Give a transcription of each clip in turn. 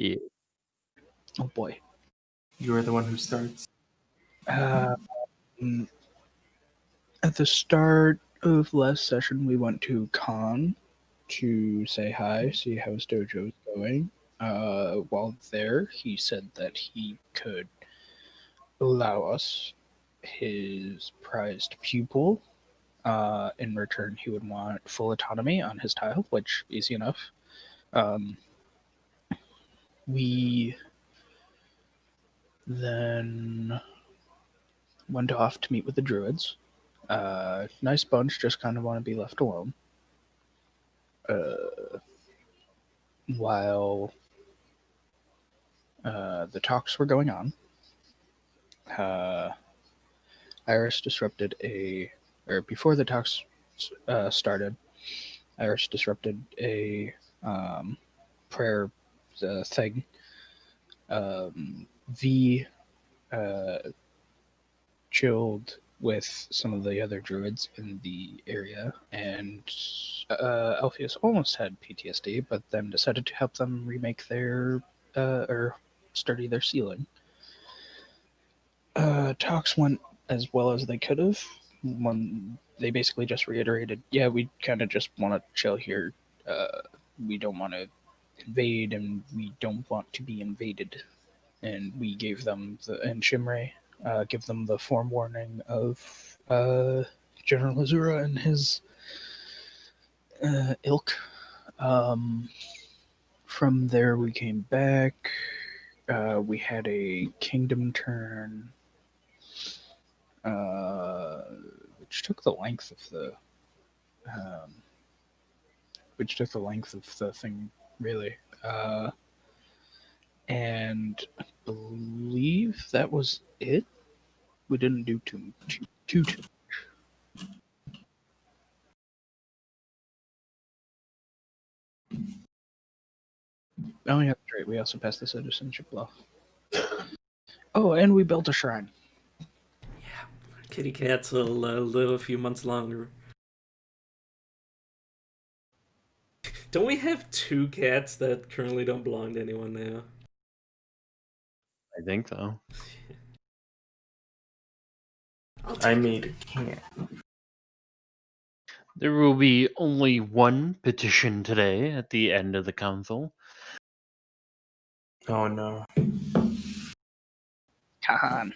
Yeah. Oh boy. You are the one who starts. At the start of last session, we went to Khan to say hi, see how his dojo is going. While there, he said that he could allow us his prized pupil. In return, he would want full autonomy on his tile, which easy enough. We then went off to meet with the druids. Nice bunch, just kind of want to be left alone. While the talks were going on, Iris disrupted before the talks started, Iris disrupted a prayer thing. V chilled with some of the other druids in the area, and Alpheus almost had PTSD, but then decided to help them remake their or study their ceiling. Talks went as well as they could have. When they basically just reiterated, yeah, we kind of just want to chill here. We don't want to invade, and we don't want to be invaded. And we gave them and Shimray give them the forewarning of General Azura and his ilk. From there, we came back. We had a kingdom turn, which took the length of the thing, really. And I believe that was it. We didn't do too much. Oh yeah, that's right. We also passed the citizenship law. Oh, and we built a shrine. Yeah, kitty cats will live a few months longer. Don't we have 2 cats that currently don't belong to anyone now? I think so. I made a cat. There will be only one petition today at the end of the council. Oh no. Khan.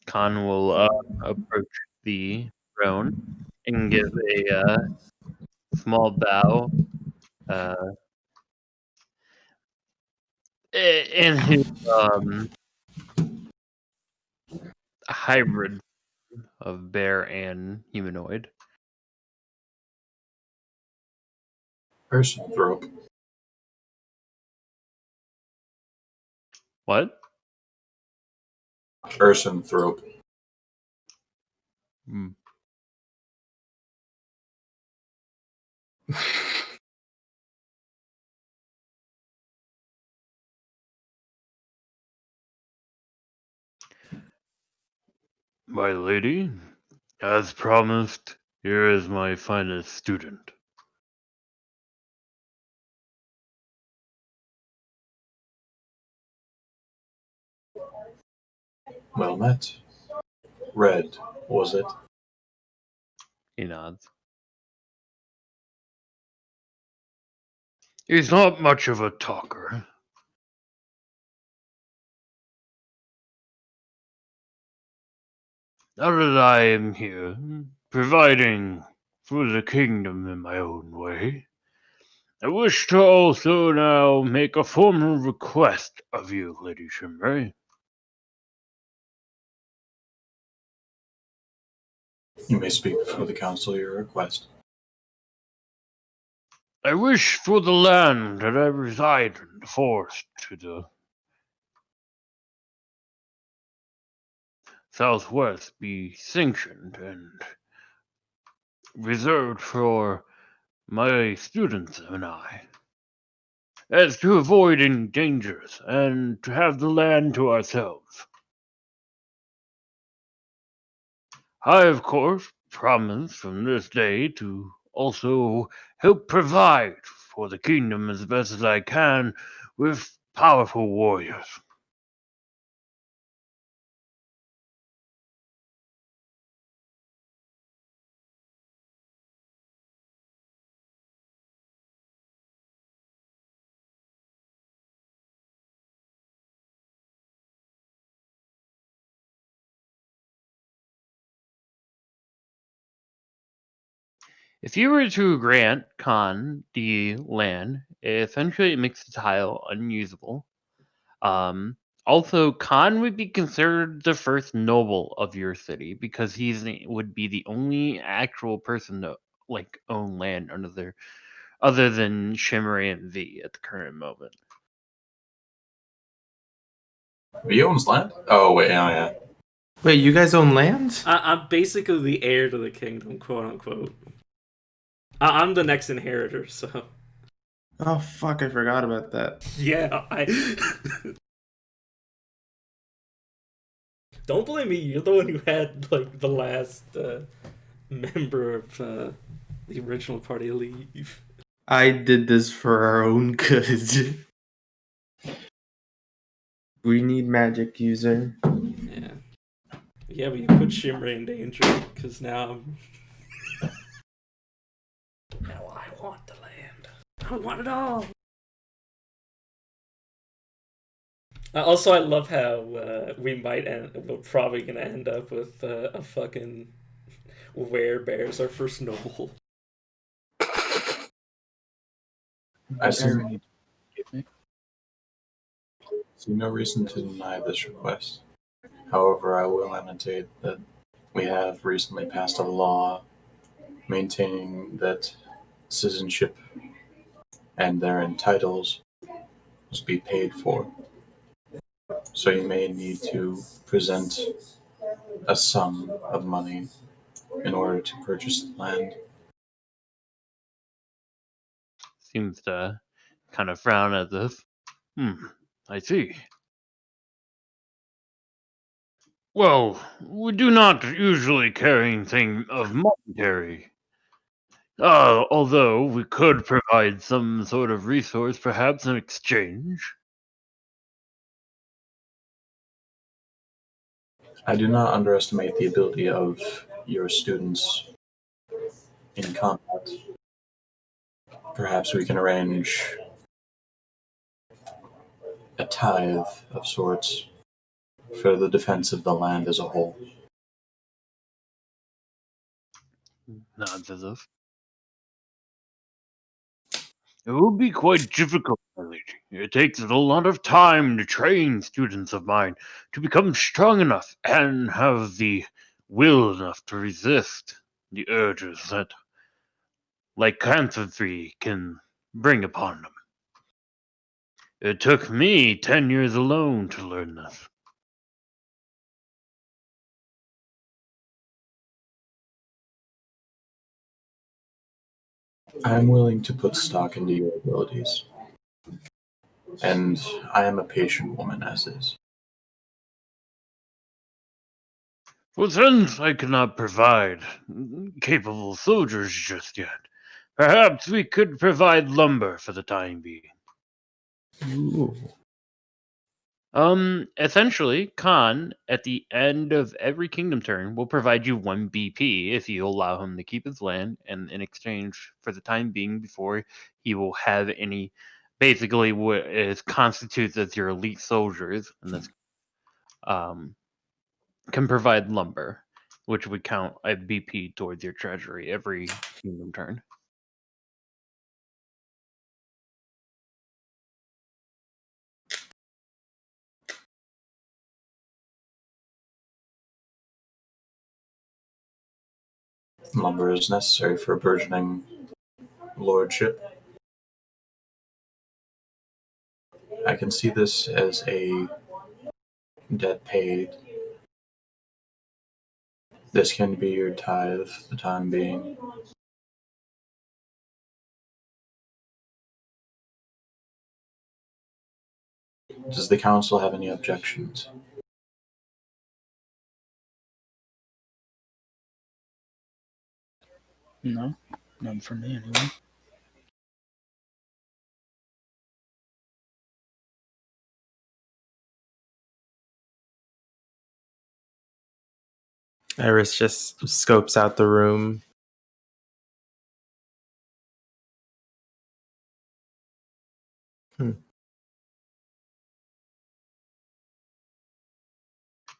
Khan will approach the throne and give a small bow. In his hybrid of bear and humanoid. Ursanthrope. What? Ursanthrope. My lady, as promised, here is my finest student. Well met. Red, was it? He nods. He's not much of a talker. Now that I am here, providing for the kingdom in my own way, I wish to also now make a formal request of you, Lady Shimray. You may speak before the council your request. I wish for the land that I reside in, the forest to the southwest, be sanctioned and reserved for my students and I, as to avoid any dangers and to have the land to ourselves. I, of course, promise from this day to also help provide for the kingdom as best as I can with powerful warriors. If you were to grant Khan the land, essentially it makes the tile unusable. Also, Khan would be considered the first noble of your city because would be the only actual person to own land other than Shimmery and V at the current moment. He owns land? Oh, wait, yeah. Wait, you guys own land? I'm basically the heir to the kingdom, quote unquote. I'm the next inheritor, so Oh fuck, I forgot about that. yeah. Don't blame me. You're the one who had the last member of the original party leave. I did this for our own good. We need magic user. Yeah. Yeah, but you put Shimmery in danger because now now I want the land. I want it all. Also, I love how we're probably gonna end up with a fucking werebears our first noble. I see Irony. no reason to deny this request. However, I will annotate that we have recently passed a law maintaining that citizenship and their entitles must be paid for. So you may need to present a sum of money in order to purchase the land. Seems to kind of frown at this. I see. Well, we do not usually carry anything of monetary. Although we could provide some sort of resource, perhaps in exchange. I do not underestimate the ability of your students in combat. Perhaps we can arrange a tithe of sorts for the defense of the land as a whole. Nods as if. It will be quite difficult, my lady. It takes a lot of time to train students of mine to become strong enough and have the will enough to resist the urges that lycanthropy can bring upon them. It took me 10 years alone to learn this. I am willing to put stock into your abilities, and I am a patient woman as is. Well, since I cannot provide capable soldiers just yet, perhaps we could provide lumber for the time being. Ooh. Essentially, Khan, at the end of every kingdom turn, will provide you 1 BP if you allow him to keep his land, and in exchange for the time being, before he will have any, basically what is constitutes as your elite soldiers, and this can provide lumber, which would count a BP towards your treasury every kingdom turn. Lumber is necessary for a burgeoning lordship. I can see this as a debt paid. This can be your tithe for the time being. Does the council have any objections? No, none for me anyway. Iris just scopes out the room. In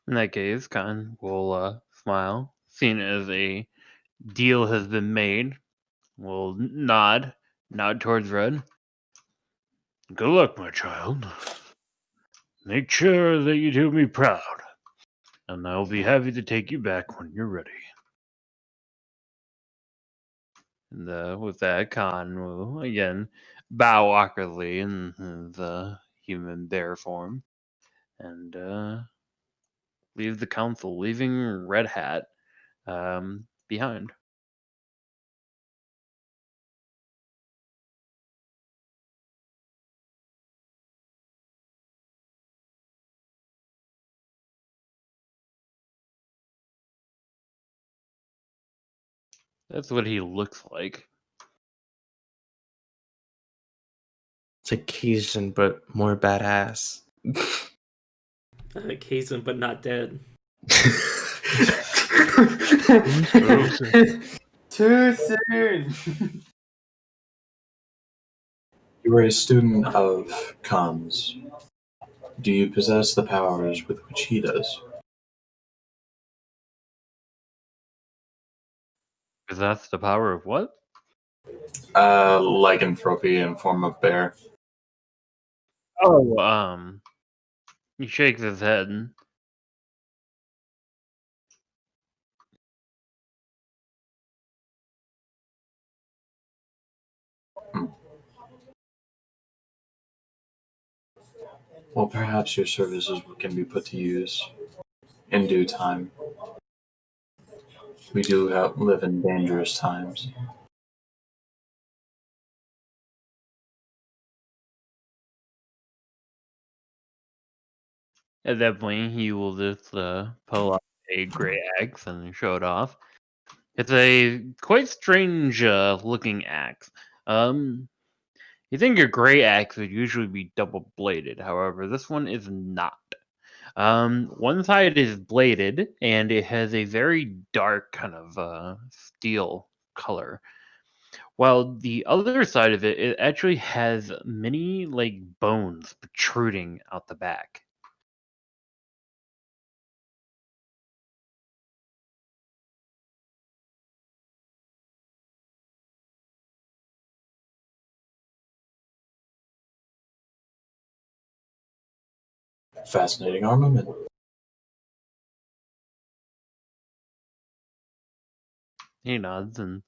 that case, Khan will smile, seeing as a deal has been made. Will nod towards Red. Good luck, my child. Make sure that you do me proud, and I'll be happy to take you back when you're ready. And with that, Khan will again bow awkwardly in the human bear form, and leave the council, leaving Red Hat behind. That's what he looks like. It's like Cajun, but more badass. Kazin, but not dead. Too soon. You are a student of Khan's. Do you possess the powers with which he does? Because that's the power of what? Lycanthropy in form of bear. Oh, he shakes his head. Well, perhaps your services can be put to use in due time. We do live in dangerous times. At that point, he will just pull out a gray axe and show it off. It's a quite strange looking axe. You think your gray axe would usually be double bladed, however, this one is not. One side is bladed, and it has a very dark kind of steel color. While the other side of it, it actually has many like bones protruding out the back. Fascinating armament. He nods and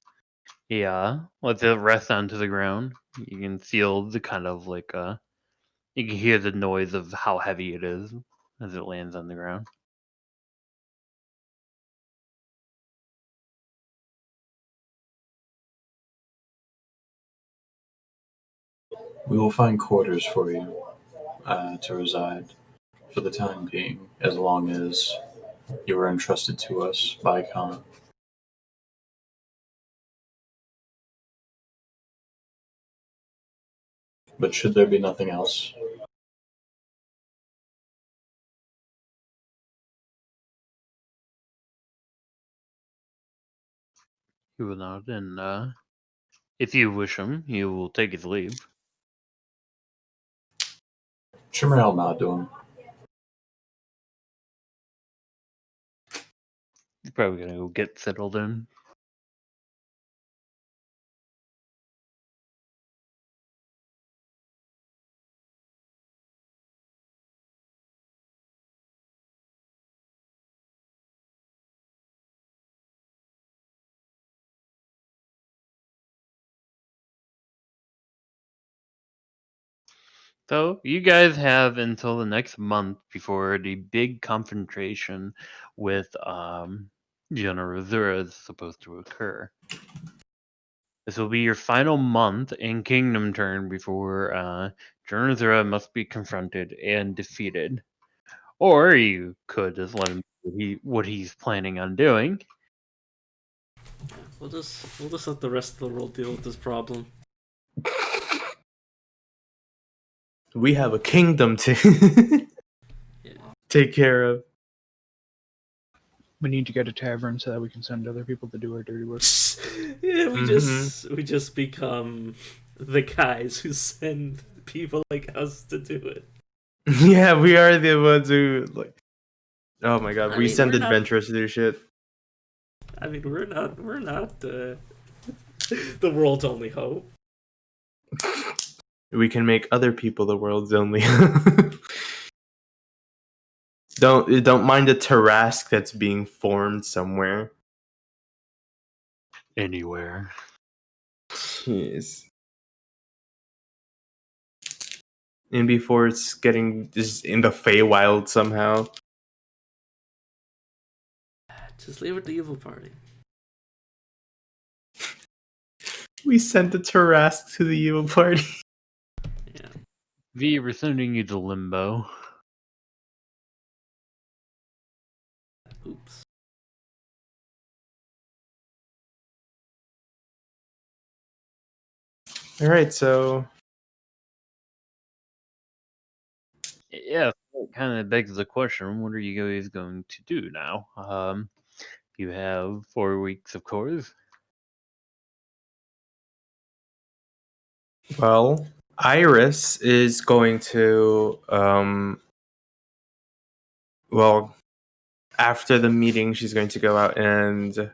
he lets it rest onto the ground. You can feel the kind of like you can hear the noise of how heavy it is as it lands on the ground. We will find quarters for you to reside for the time being, as long as you are entrusted to us by Khan. But should there be nothing else, He will nod and if you wish him, he will take his leave. Shimmer will nod to him. He's probably gonna go get settled in. So you guys have until the next month before the big confrontation with General Zura is supposed to occur. This will be your final month in Kingdom Turn before General Zura must be confronted and defeated. Or you could just let him do what he's planning on doing. We'll just let the rest of the world deal with this problem. We have a kingdom to Yeah. take care of. We need to get a tavern so that we can send other people to do our dirty work. Yeah, we Mhm. just become the guys who send people like us to do it. Yeah, we are the ones who like. Oh my god, I we mean, send we're not. adventurers to do shit. I mean, we're not the world's only hope. We can make other people the world's only. Don't mind a Tarask that's being formed somewhere. Anywhere. Jeez. And before it's getting just in the Feywild somehow. Just leave it to evil party. We sent the Tarask to the evil party. Yeah. V, we're sending you to Limbo. Oops. Alright, so Yeah, it kind of begs the question: what are you guys going to do now? You have 4 weeks, of course. well, Iris is going to well, after the meeting she's going to go out and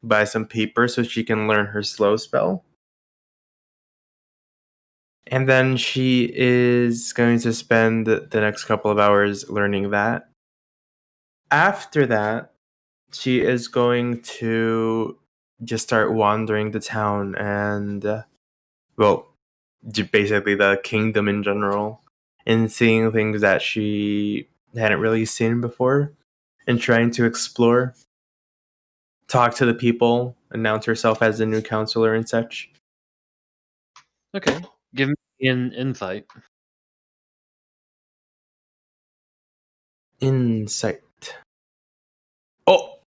buy some paper so she can learn her slow spell. And then she is going to spend the next couple of hours learning that. After that, she is going to just start wandering the town and, well, basically the kingdom in general, and seeing things that she hadn't really seen before and trying to explore, talk to the people, announce herself as the new counselor and such. Okay, give me an insight. Insight. Oh!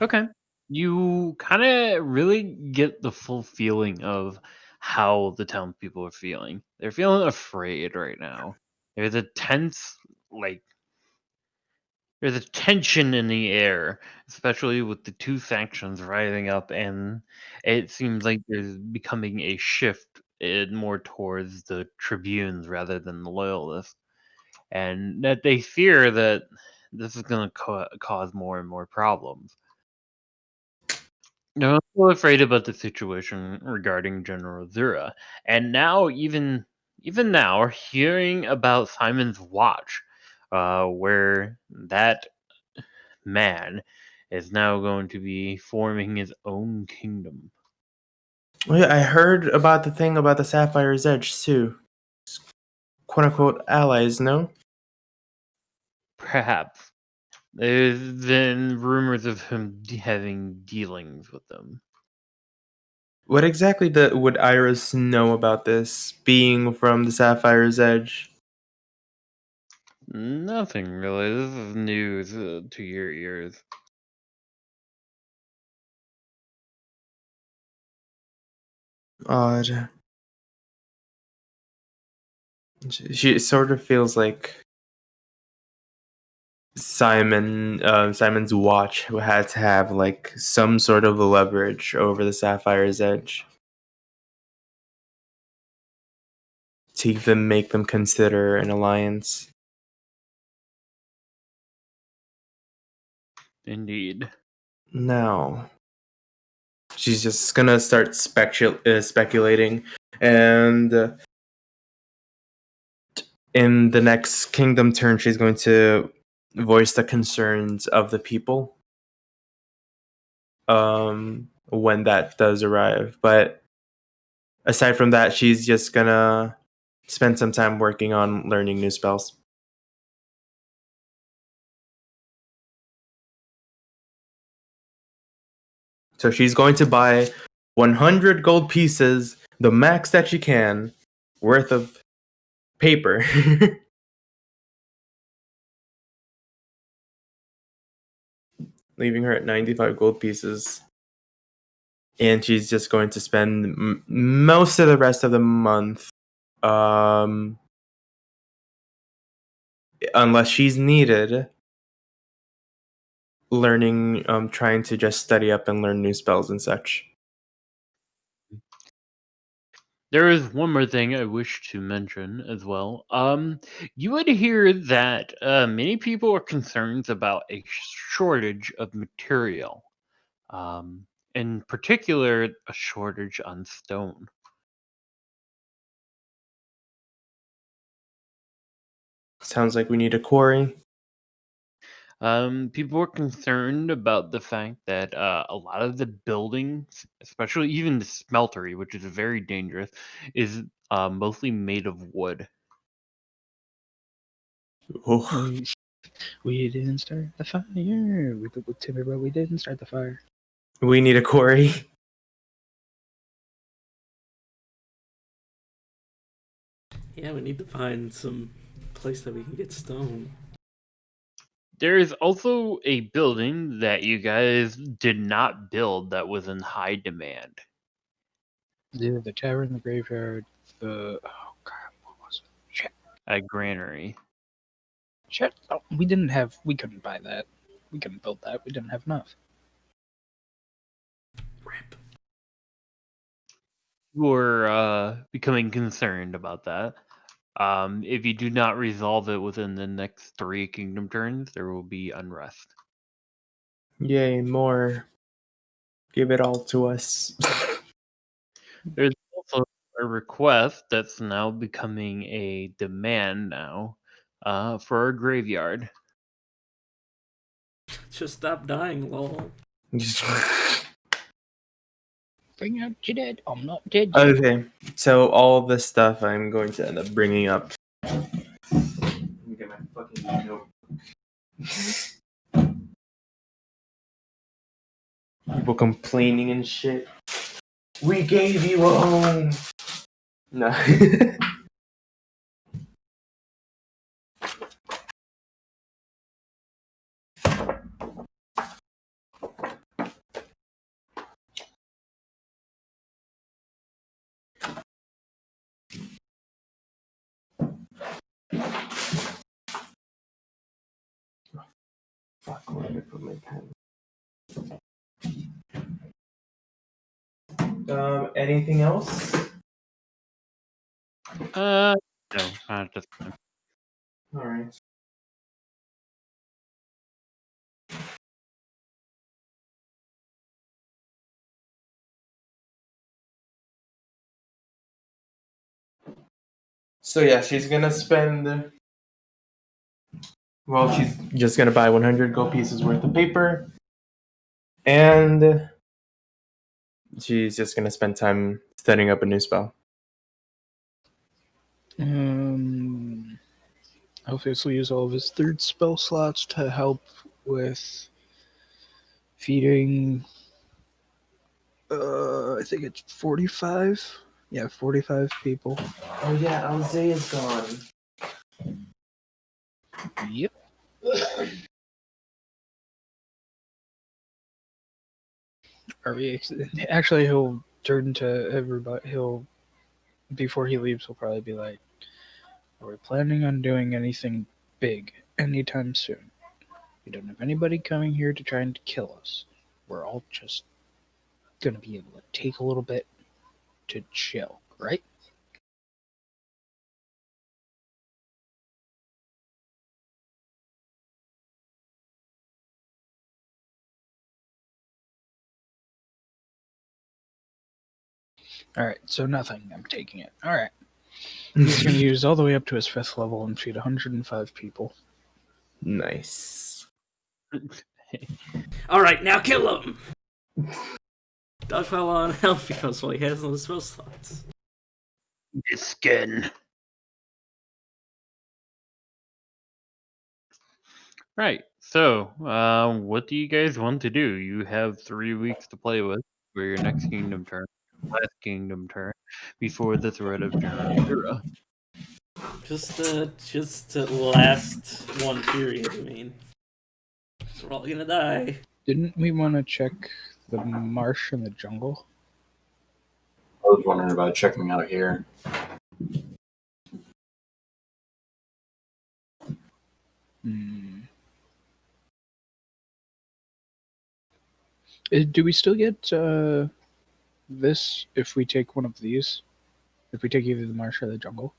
Okay. You kind of really get the full feeling of how the townspeople are feeling. They're feeling afraid right now. There's a tense, like, there's a tension in the air, especially with the two factions rising up, and it seems like there's becoming a shift more towards the tribunes rather than the loyalists, and that they fear that this is going to cause more and more problems. No, I'm still afraid about the situation regarding General Zura, and now even now, hearing about Simon's watch, where that man is now going to be forming his own kingdom. Oh, yeah, I heard about the thing about the Sapphire's Edge too. Quote unquote allies, no? Perhaps there's been rumors of him having dealings with them. What exactly would Iris know about this, being from the Sapphire's Edge? Nothing really. This is news to your ears. Odd. She sort of feels like Simon's watch had to have like some sort of leverage over the Sapphire's Edge to even make them consider an alliance. Indeed. Now, she's just gonna start speculating, and in the next kingdom turn, she's going to voice the concerns of the people. When that does arrive, but aside from that, she's just gonna spend some time working on learning new spells. So she's going to buy 100 gold pieces, the max that she can, worth of paper. Leaving her at 95 gold pieces. And she's just going to spend most of the rest of the month, unless she's needed, learning, trying to just study up and learn new spells and such. There is one more thing I wish to mention as well. You would hear that many people are concerned about a shortage of material. In particular, a shortage on stone. Sounds like we need a quarry. People are concerned about the fact that a lot of the buildings, especially even the smeltery, which is very dangerous, is mostly made of wood. Oh, We didn't start the fire. We could with timber, but we didn't start the fire. we need a quarry. Yeah, we need to find some place that we can get stone. There is also a building that you guys did not build that was in high demand. Yeah, the tavern, the graveyard, the what was it? A granary. Shit! Oh, we couldn't buy that. We couldn't build that. We didn't have enough. Rip. You are becoming concerned about that. If you do not resolve it within the next 3 kingdom turns, there will be unrest. Yay, more. Give it all to us. There's also a request that's now becoming a demand now for a graveyard. Just stop dying, lol. Bring out your dead. I'm not dead yet. Okay, so all the stuff I'm going to end up bringing up. Let me get my fucking note. People complaining and shit. We gave you a home. No. Fuck, where did I put my pen? Anything else? No, not at this time. Alright. So yeah, she's gonna spend. Well, she's just gonna buy 100 gold pieces worth of paper, and she's just gonna spend time setting up a new spell. Obviously use all of his third spell slots to help with feeding. I think it's 45. Yeah, 45 people. Oh yeah, Alzea's gone. Yep. Actually, he'll turn to everybody. Before he leaves, he'll probably be like, "Are we planning on doing anything big anytime soon? We don't have anybody coming here to try and kill us. We're all just gonna be able to take a little bit to chill, right?" Alright, so nothing. I'm taking it. Alright. He's going to use all the way up to his 5th level and feed 105 people. Nice. Alright, now kill him! Dog fell on health because he has no spell slots. His skin. Right. So, what do you guys want to do? You have 3 weeks to play with for your next kingdom turn, last kingdom turn, before the threat of General Shura. Just to last one period, I mean. So we're all gonna die. Didn't we want to check the marsh and the jungle? I was wondering about checking out here. Hmm. Do we still get this if we take one of these? If we take either the marsh or the jungle?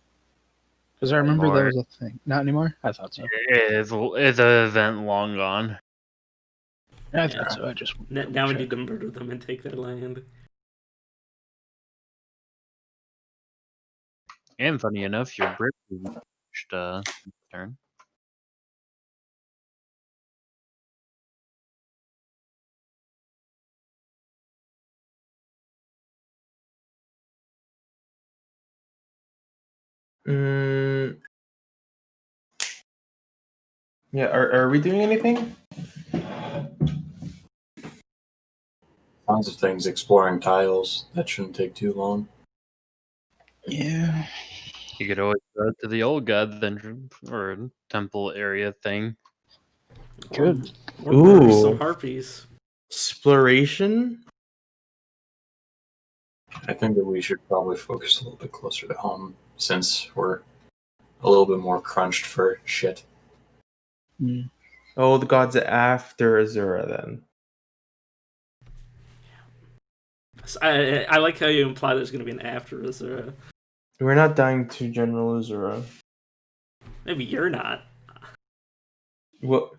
Because I remember that Or was a thing. Not anymore? I thought so. is the event long gone? I thought so. I just Now we need to murder them and take their land. And funny enough, your brick reached turn. Yeah, are we doing anything? Tons of things, exploring tiles. That shouldn't take too long. Yeah. You could always go to the old god's entrance or temple area thing. Good. Or murder Ooh. some harpies. Exploration? I think that we should probably focus a little bit closer to home since we're a little bit more crunched for shit. Mm. Oh, the gods after Azura then. I like how you imply there's going to be an after Azura. We're not dying to General Azura. Maybe you're not. What?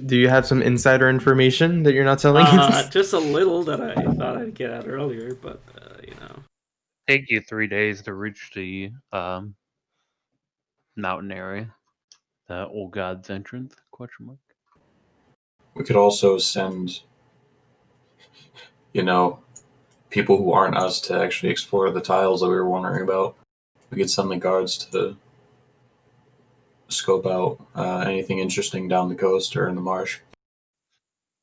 Do you have some insider information that you're not telling us? Just a little that I thought I'd get out earlier, but you know. Take you 3 days to reach the mountain area, the old god's entrance? Question mark. We could also send, people who aren't us to actually explore the tiles that we were wondering about. We could send the guards to scope out anything interesting down the coast or in the marsh.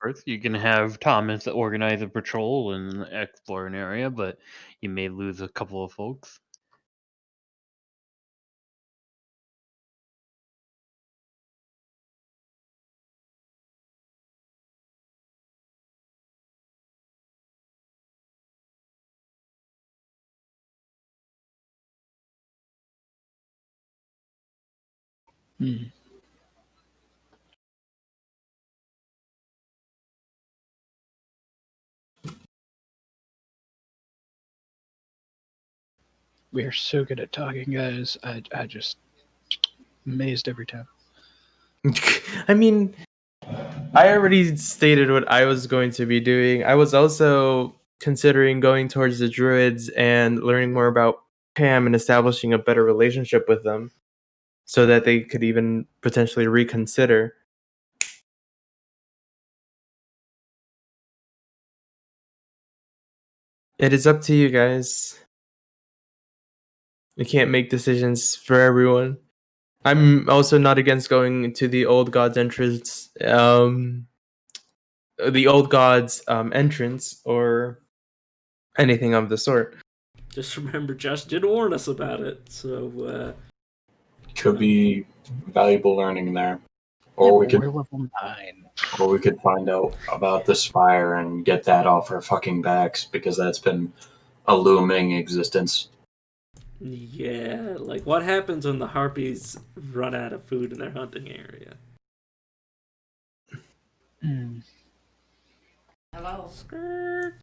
First, you can have Thomas organize a patrol and explore an area, but you may lose a couple of folks. Hmm. We are so good at talking, guys. I just amazed every time. I mean, I already stated what I was going to be doing. I was also considering going towards the druids and learning more about Pam and establishing a better relationship with them so that they could even potentially reconsider. It is up to you guys. You can't make decisions for everyone. I'm also not against going to the old god's entrance, the old god's entrance, or anything of the sort. Just remember, Josh did warn us about it, so Could be valuable learning there. Or we could We're level 9. or we could find out about the spire and get that off our fucking backs because that's been a looming existence. yeah. Like, what happens when the harpies run out of food in their hunting area? Hmm. Hello, skirt.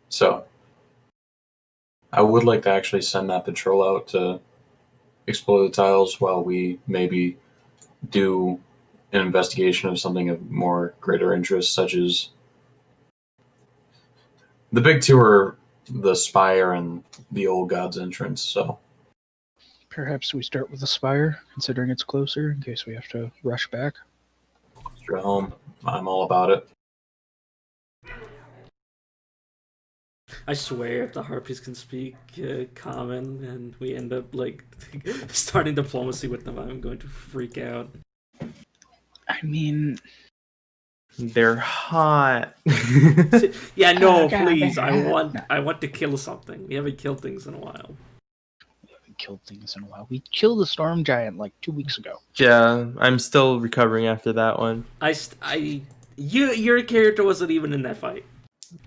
So I would like to actually send that patrol out to explore the tiles while we maybe do an investigation of something of more greater interest, such as the big two are the spire and the old god's entrance. So Perhaps we start with the spire, considering it's closer, in case we have to rush back. straight home, I'm all about it. I swear, if the harpies can speak common and we end up like starting diplomacy with them, I'm going to freak out. I mean, They're hot. Yeah, no, God, please. man. I want to kill something. We haven't killed things in a while. we haven't killed things in a while. We killed the storm giant like 2 weeks ago. Yeah, I'm still recovering after that one. Your character wasn't even in that fight.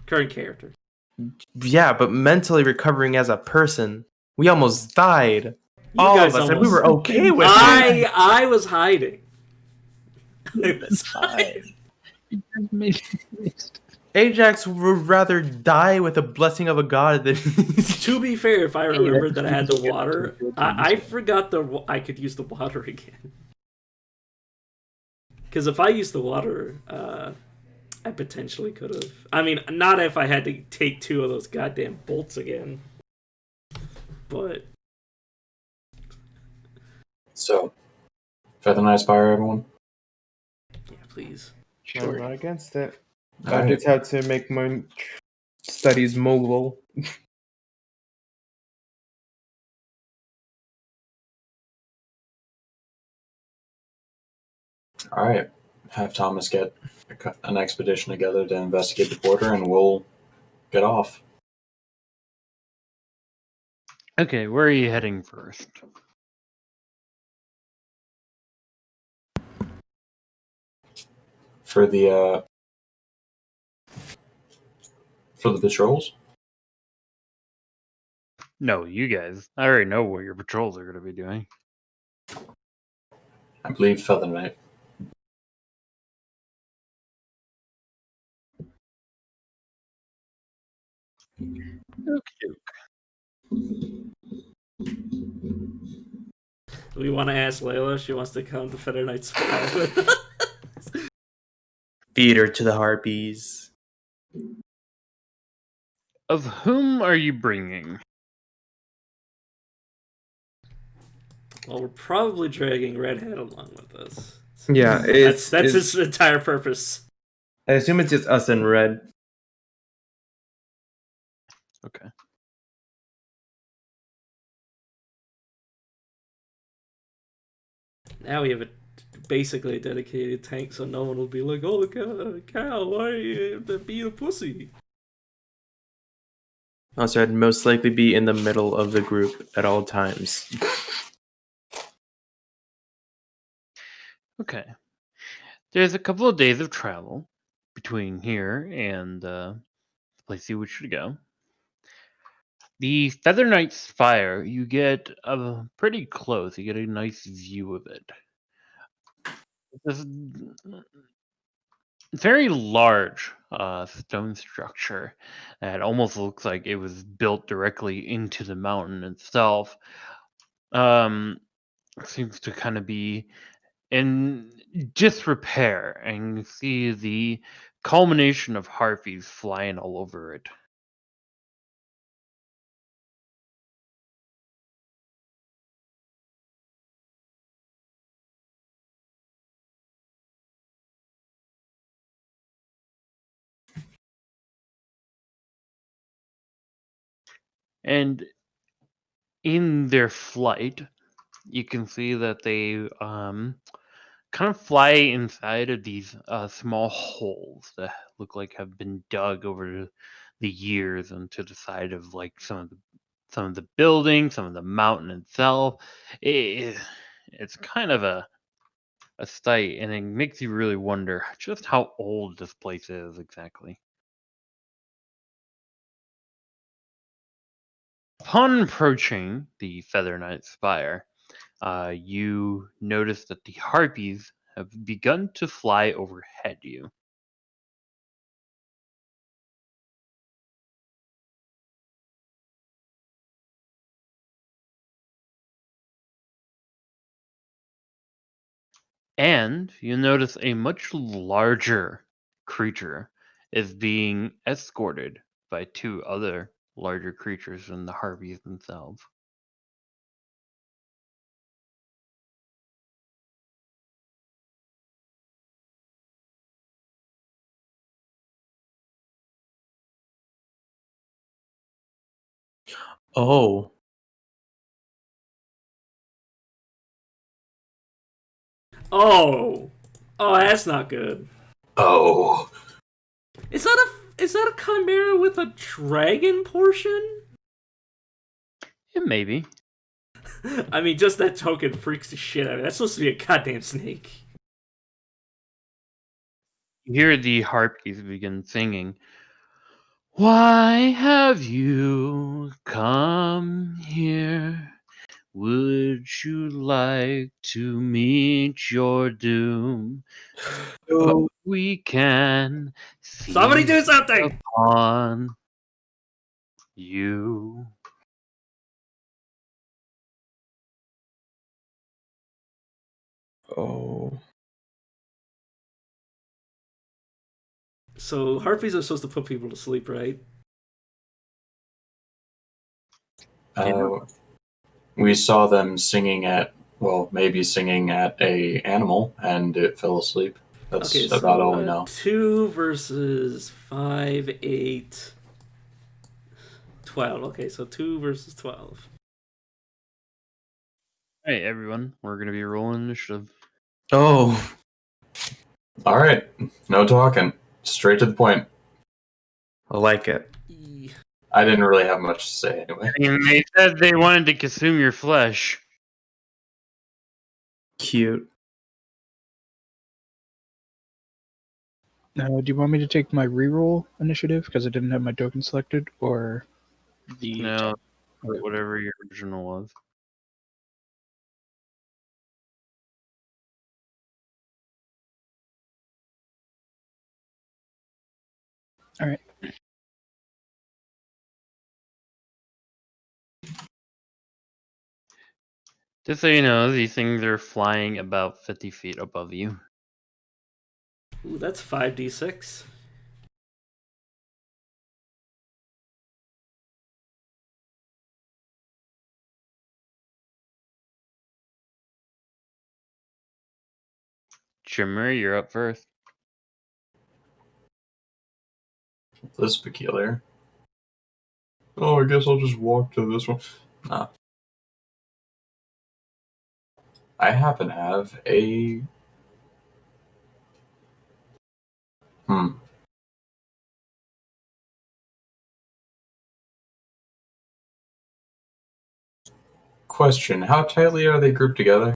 Current character. Yeah, but mentally recovering as a person. We almost died. You All guys of us, and we almost- were okay with it. I was hiding. That's fine. You guys made it. Ajax would rather die with the blessing of a god than. To be fair, if I Hey, remembered that's that I had the good. water, Good I things. forgot I could use the water again. Because if I used the water, I potentially could have. I mean, not if I had to take 2 of those goddamn bolts again. But So, Feather Knight's Fire, everyone. yeah, please. I'm Sure. not against it. All I right. just have to make my studies mobile. All right. Have Thomas get an expedition together to investigate the border, and we'll get off. Okay, where are you heading first? For the patrols. No, you guys. I already know what your patrols are going to be doing. I believe Feather Knight. Okay. We want to ask Layla if she wants to come to Feather Knight's Fire with us. Feed her to the harpies. Of whom are you bringing? Well, we're probably dragging Redhead along with us. Yeah, That's his entire purpose. I assume it's just us and Red. Okay. Now we have basically a dedicated tank, so no one will be like, "Oh, Cal, why are you being a pussy?" Also, I'd most likely be in the middle of the group at all times. Okay. There's a couple of days of travel between here and the place you wish to go. The Feather Knight's Fire, you get pretty close. You get a nice view of it. This very large stone structure that almost looks like it was built directly into the mountain itself. Seems to kind of be in disrepair, and you see the culmination of harpies flying all over it. And in their flight, you can see that they kind of fly inside of these small holes that look like have been dug over the years into the side of like some of the buildings, some of the mountain itself. It's kind of a sight, and it makes you really wonder just how old this place is exactly. Upon approaching the Feather Knight's Spire, you notice that the harpies have begun to fly overhead you. And you notice a much larger creature is being escorted by 2 other larger creatures than the harpies themselves. Oh, Oh, that's not good. Oh, Is that a chimera with a dragon portion? Yeah, maybe. I mean, just that token freaks the shit out of me. That's supposed to be a goddamn snake. You hear the harpies begin singing, "Why have you come here? Would you like to meet your doom? So we can Somebody do feast something! upon you. Oh. So harpies are supposed to put people to sleep, right? We saw them singing at, well, maybe singing at a animal, and it fell asleep. That's Okay, about so all we know. 2 versus 5, 8, 12. Okay, so 2 versus 12. Hey everyone, we're gonna be rolling initiative. Oh. All right, no talking. Straight to the point. I like it. I didn't really have much to say anyway. They said they wanted to consume your flesh. Cute. Do you want me to take my reroll initiative because I didn't have my token selected, or the No, Okay. whatever your original was. All right. Just so you know, these things are flying about 50 feet above you. Ooh, that's 5d6. Shimmer, you're up first. This is peculiar. Oh, I guess I'll just walk to this one. Nah. I happen to have a. Question: how tightly are they grouped together?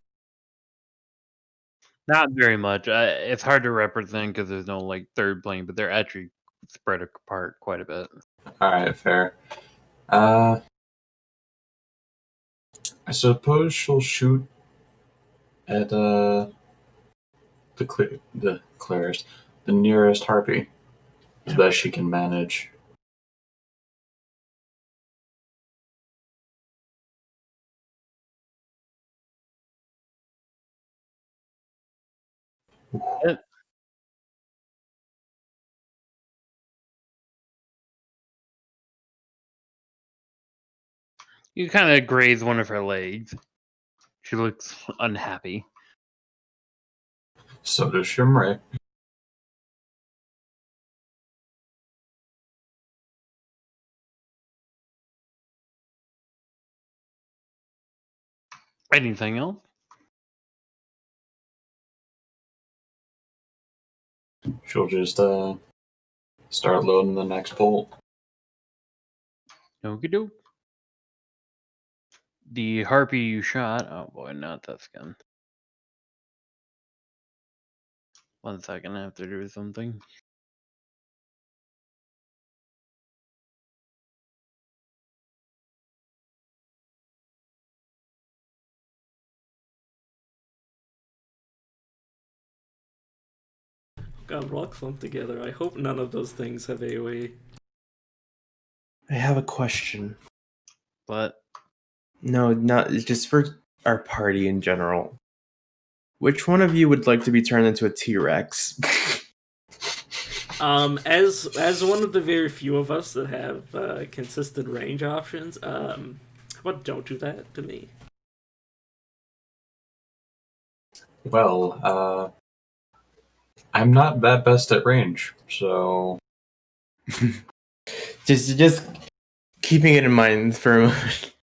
Not very much. It's hard to represent because there's no like third plane, but they're actually spread apart quite a bit. All right, fair. I suppose she'll shoot at the clearest, the nearest harpy, as best she can manage. You kind of graze one of her legs. She looks unhappy. So does Shimray. Anything else? She'll just start loading the next bolt. Okie doke. The harpy you shot. Oh boy, not that skin. 1 second, I have to do something. Got rock clumped together. I hope none of those things have AoE. I have a question. But No, not just for our party in general. Which one of you would like to be turned into a T-Rex? As one of the very few of us that have consistent range options, what don't do that to me? Well, I'm not that best at range, so just keeping it in mind for a moment.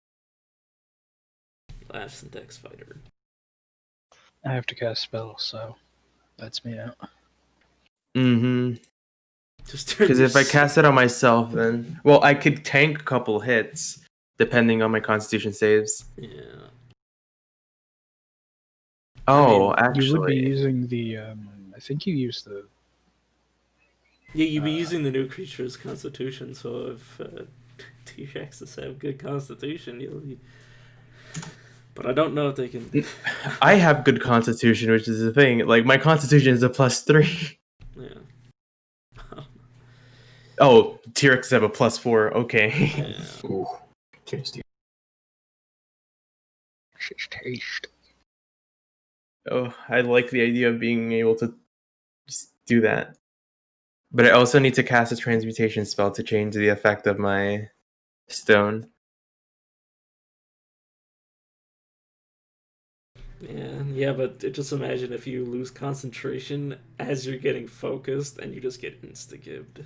Laughs and Dex Fighter. I have to cast spells, so that's me out. Mm-hmm. Just Because if I cast it on myself, then I could tank a couple hits depending on my Constitution saves. Yeah. Oh, I mean, You would be actually, using the. I think you use the. Yeah, you'd be using the new creature's constitution, so if T-Rexes have good constitution, But I don't know if they can. I have good constitution, which is the thing. Like, my constitution is a +3. Yeah. Oh, T-Rex have a +4. Okay. Yeah. Ooh, tasty. Shish taste. Oh, I like the idea of being able to just do that. But I also need to cast a transmutation spell to change the effect of my stone. Yeah, but just imagine if you lose concentration as you're getting focused and you just get insta-gibbed.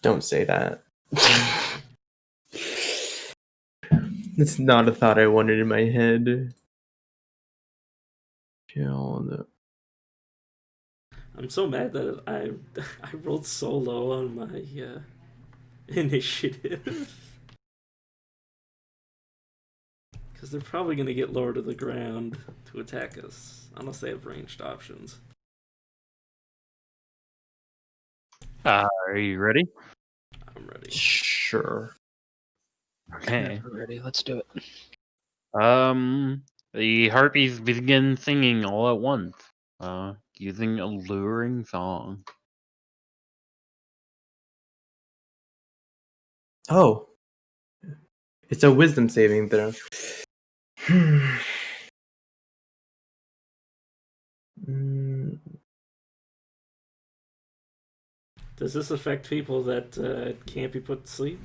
Don't say that. It's not a thought I wanted in my head. I'm so mad that I rolled so low on my initiative. Because they're probably going to get lower to the ground to attack us, unless they have ranged options. Are you ready? I'm ready. Sure. Okay. Never ready. Let's do it. The harpies begin singing all at once, using a luring song. Oh. It's a wisdom saving throw. Does this affect people that can't be put to sleep?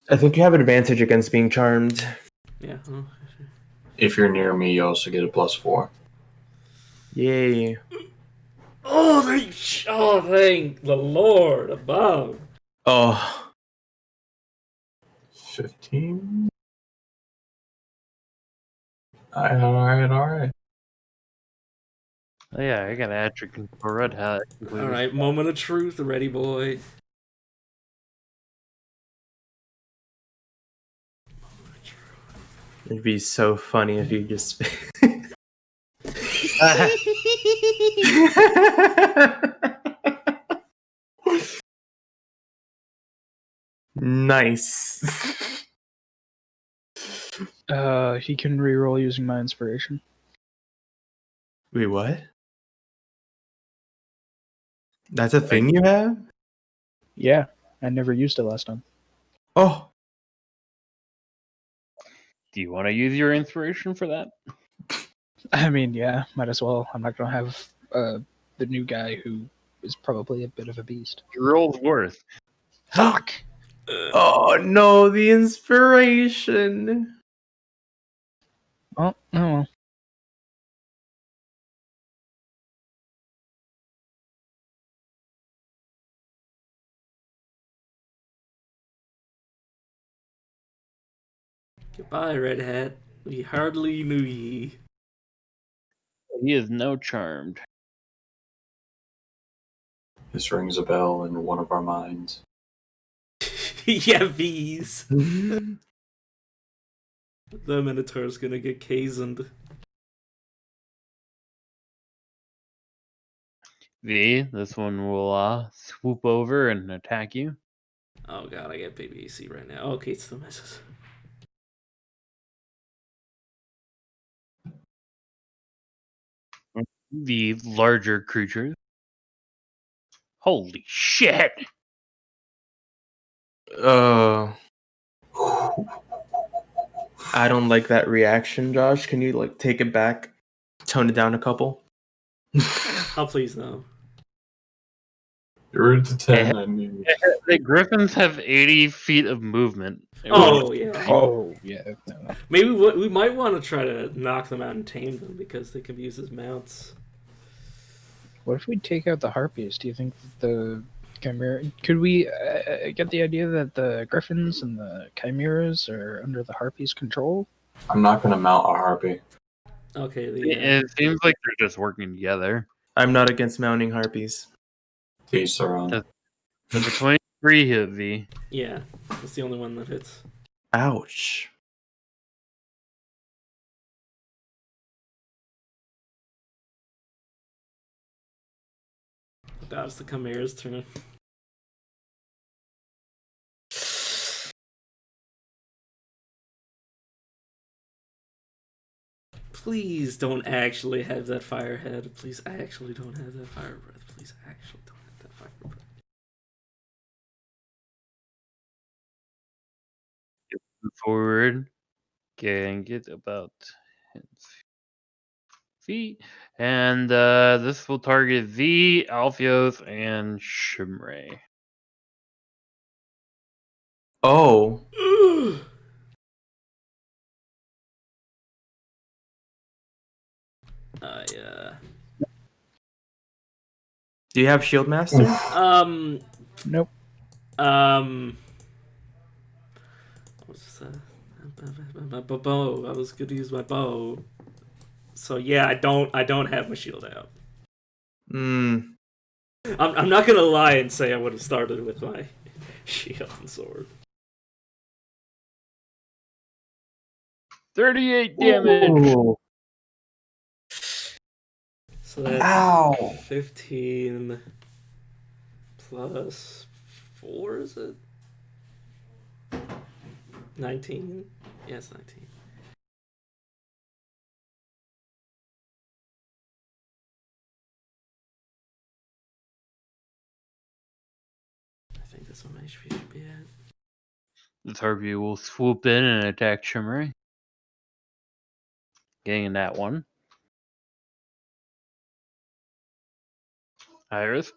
I think you have an advantage against being charmed. Yeah. Oh. If you're near me, you also get a +4. Yay. Thank the Lord above. Oh. 15? Alright. Oh, yeah, I got an attribute for Red Hat. All right, moment of truth, ready, boy. It'd be so funny if you just. Nice. He can reroll using my inspiration. Wait, what? That's a thing you have? Yeah, I never used it last time. Oh. Do you want to use your inspiration for that? I mean, yeah, might as well. I'm not gonna have the new guy who is probably a bit of a beast. Your roll's worth. Fuck! Oh no, the inspiration. Oh well. Goodbye, Red Hat. We hardly knew ye. He is no charmed. This rings a bell in one of our minds. Yeah, bees. Mm-hmm. The Minotaur's gonna get Kazened. This one will swoop over and attack you. Oh god, I get baby AC right now. Okay, it still misses. The larger creatures. Holy shit! Oh. I don't like that reaction, Josh. Can you take it back? Tone it down a couple? Oh, please no. You're to 10, I mean. The griffins have 80 feet of movement. Oh yeah. Oh yeah. No. Maybe we might want to try to knock them out and tame them because they can be used as mounts. What if we take out the harpies? Do you think the chimera? Could we get the idea that the griffins and the chimeras are under the harpies' control? I'm not going to mount a harpy. Okay. It seems like they're just working together. I'm not against mounting harpies. These are on. Does a 23 hit, V? Yeah, that's the only one that hits. Ouch. Oh god, it's the Chimera's turn. Please don't actually have that fire head. Please actually don't have that fire breath. Please actually don't have that fire breath. Move forward. Can get about 10 feet. And this will target V, Alpheus, and Shimray. Oh, Yeah. do you have Shield Master? Nope. What's that? My bow. I was gonna use my bow. So yeah, I don't have my shield out. Hmm. I'm not gonna lie and say I would have started with my shield and sword. 38 damage. Ooh. So that's Ow. 15 plus 4, is it? 19? Yes, 19. I think that's what my HP should be at. The Harpy will swoop in and attack Shimray. Getting that one. Iris.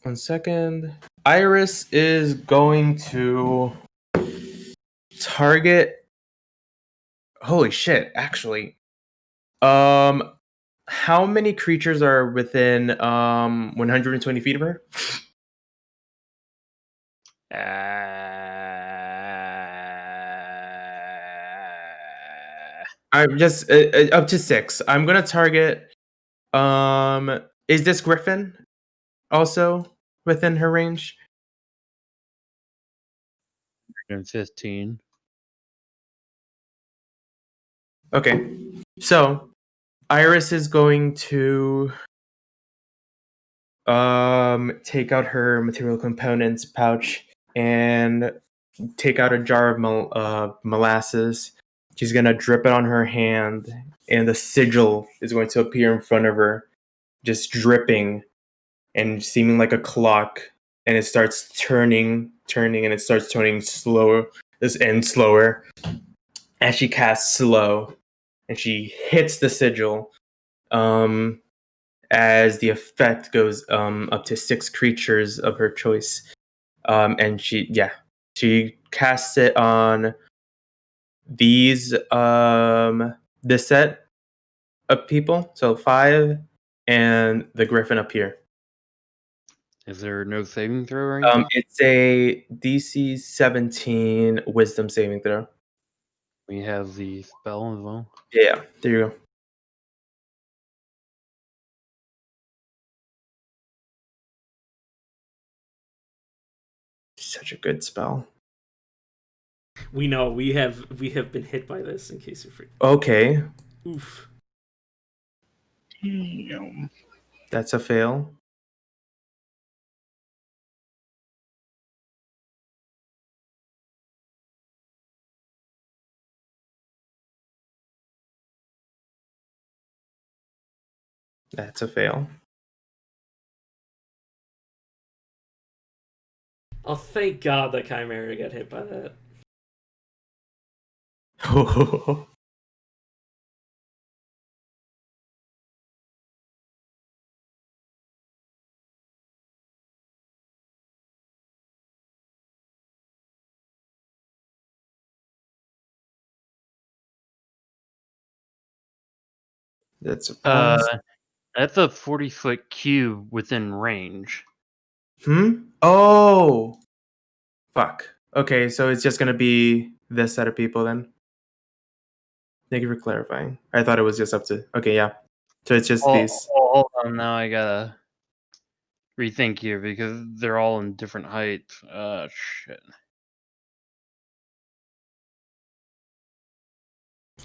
1 second. Iris is going to target. Holy shit! Actually, how many creatures are within 120 feet of her? I'm just up to 6. I'm gonna target. Is this Griffin also within her range? 15. Okay, so Iris is going to take out her material components pouch and take out a jar of molasses. She's gonna drip it on her hand, and the sigil is going to appear in front of her, just dripping and seeming like a clock. And it starts turning, and it starts turning slower and slower as she casts slow, and she hits the sigil. As the effect goes up to 6 creatures of her choice, and she casts it on these this set of people, so 5, and the Griffin up here. Is there no saving throw or anything? It's a DC 17 Wisdom saving throw. We have the spell as well. Yeah, there you go. Such a good spell. We know we have been hit by this. In case you're free. Okay, Oof. Damn. that's a fail. That's a fail. Oh, thank God the Chimera got hit by that. That's a pass. That's a 40-foot cube within range. Oh, fuck. Okay, so it's just gonna be this set of people then. Thank you for clarifying. I thought it was just up to. Okay, yeah. So it's just these. Hold on, now I gotta rethink here because they're all in different heights. Shit.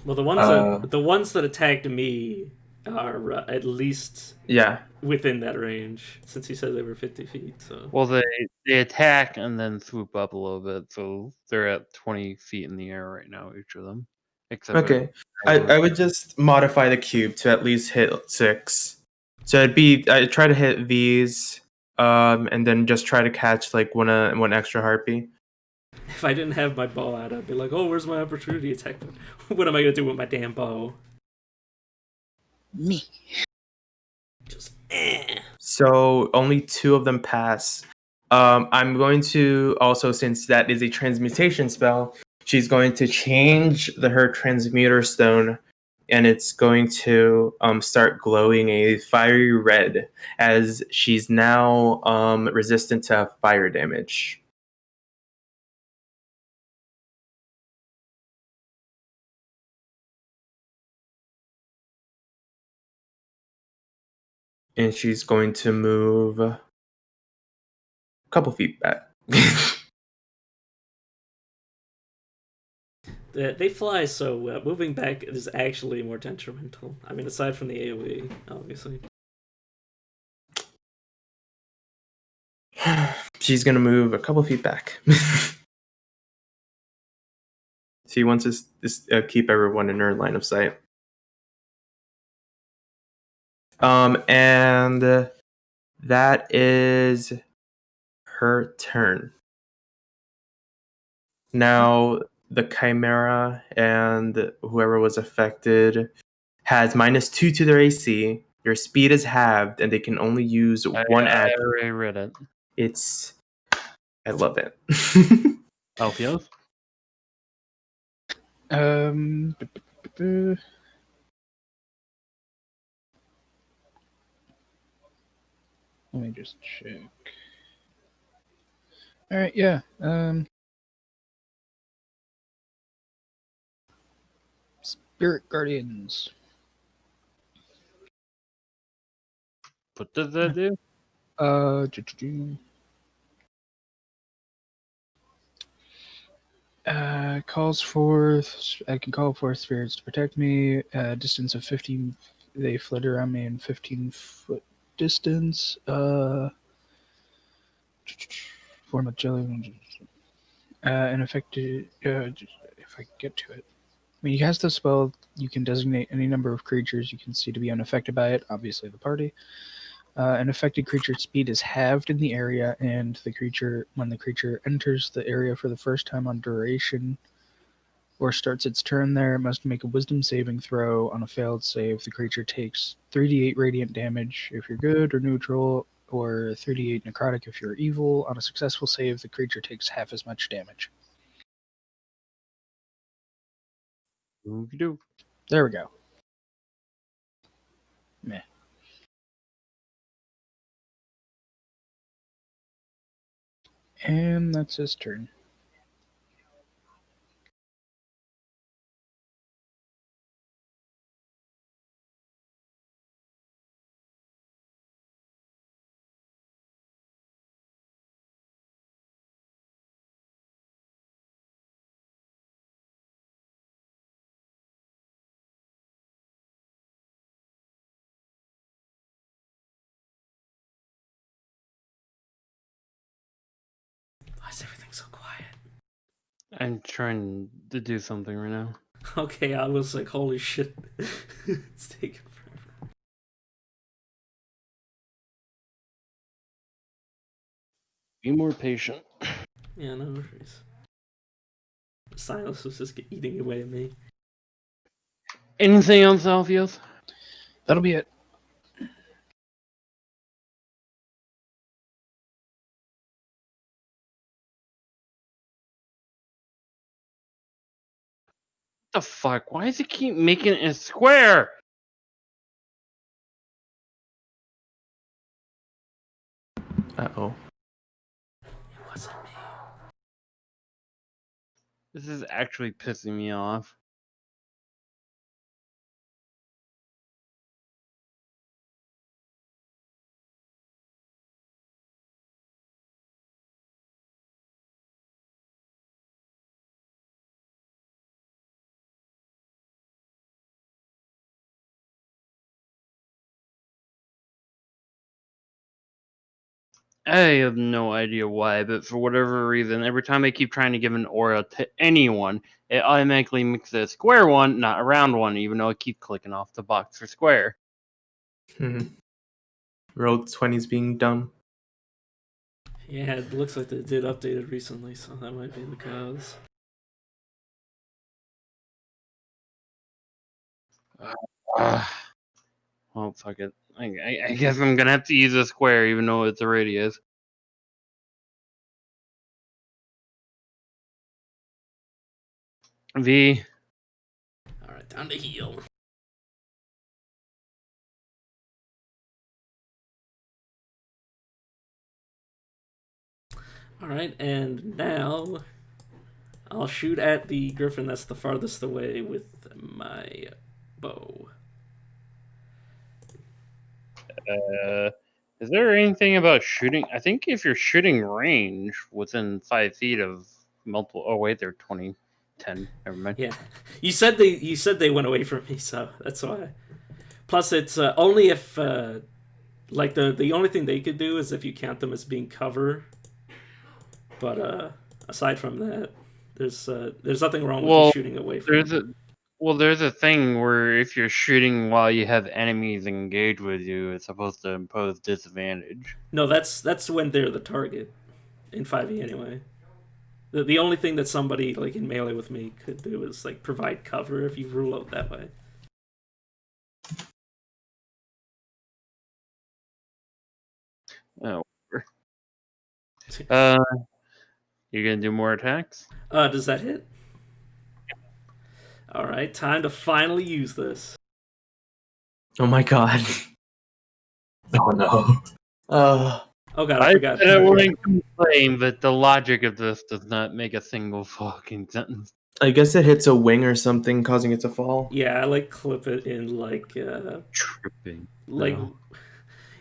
Well, the ones that attacked me are at least Yeah. within that range, since he said they were 50 feet. So Well, they attack and then swoop up a little bit, so they're at 20 feet in the air right now, each of them. Except Okay. for I would just modify the cube to at least hit 6. So I try to hit these, and then just try to catch like one extra harpy. If I didn't have my bow out, I'd be like, oh, where's my opportunity attack? What am I gonna do with my damn bow? Me. Just So only 2 of them pass. I'm going to also, since that is a transmutation spell, she's going to change her transmuter stone, and it's going to start glowing a fiery red, as she's now resistant to fire damage. And she's going to move a couple feet back. they fly, so moving back is actually more detrimental. I mean, aside from the AoE, obviously. She's going to move a couple feet back. She wants to keep everyone in her line of sight. And that is her turn. Now the Chimera and whoever was affected has -2 to their AC. Their speed is halved, and they can only use one I action. already read it. I love it. Alfioth? B- Let me just check. All right, yeah. Spirit Guardians. What does that do? Do-do-do. Calls forth. I can call forth spirits to protect me. Distance of 15. They flit around me in 15-foot distance. Form of jelly. And affected. If I get to it. When you cast the spell, you can designate any number of creatures you can see to be unaffected by it. Obviously, the party. An affected creature's speed is halved in the area, and when the creature enters the area for the first time on duration or starts its turn there, it must make a wisdom saving throw. On a failed save, the creature takes 3d8 radiant damage if you're good or neutral, or 3d8 necrotic if you're evil. On a successful save, the creature takes half as much damage. Oogie-doo. There we go. Meh. And that's his turn. Why is everything so quiet? I'm trying to do something right now. Okay, I was like, holy shit. It's taking forever. Be more patient. Yeah, no worries. Silence was just eating away at me. Anything else, Alfioth? That'll be it. What the fuck? Why does it keep making it a square? Uh-oh. It wasn't me. This is actually pissing me off. I have no idea why, but for whatever reason, every time I keep trying to give an aura to anyone, it automatically makes a square one, not a round one, even though I keep clicking off the box for square. Roll 20's being dumb. Yeah, it looks like they did update it recently, so that might be the cause. Well, fuck it. I guess I'm gonna have to use a square, even though it's a radius. V. Alright, time to heal. Alright, and now I'll shoot at the griffin that's the farthest away with my bow. Is there anything about shooting? I think if you're shooting range within 5 feet of multiple. Oh wait, they're 20, 10. Never mind. Yeah, you said they went away from me, so that's why. Plus, it's only if like the only thing they could do is if you count them as being cover. But aside from that, there's nothing wrong with you shooting away from. There's a thing where if you're shooting while you have enemies engaged with you, it's supposed to impose disadvantage. No, that's when they're the target in 5e anyway. The only thing that somebody like in melee with me could do is like provide cover if you rule out that way. Oh. You gonna do more attacks? Does that hit? All right, time to finally use this. Oh my god. Oh no. Oh god, I forgot. I wouldn't complain, but the logic of this does not make a single fucking sentence. I guess it hits a wing or something, causing it to fall. Yeah, I like clip it in like Tripping. like. No.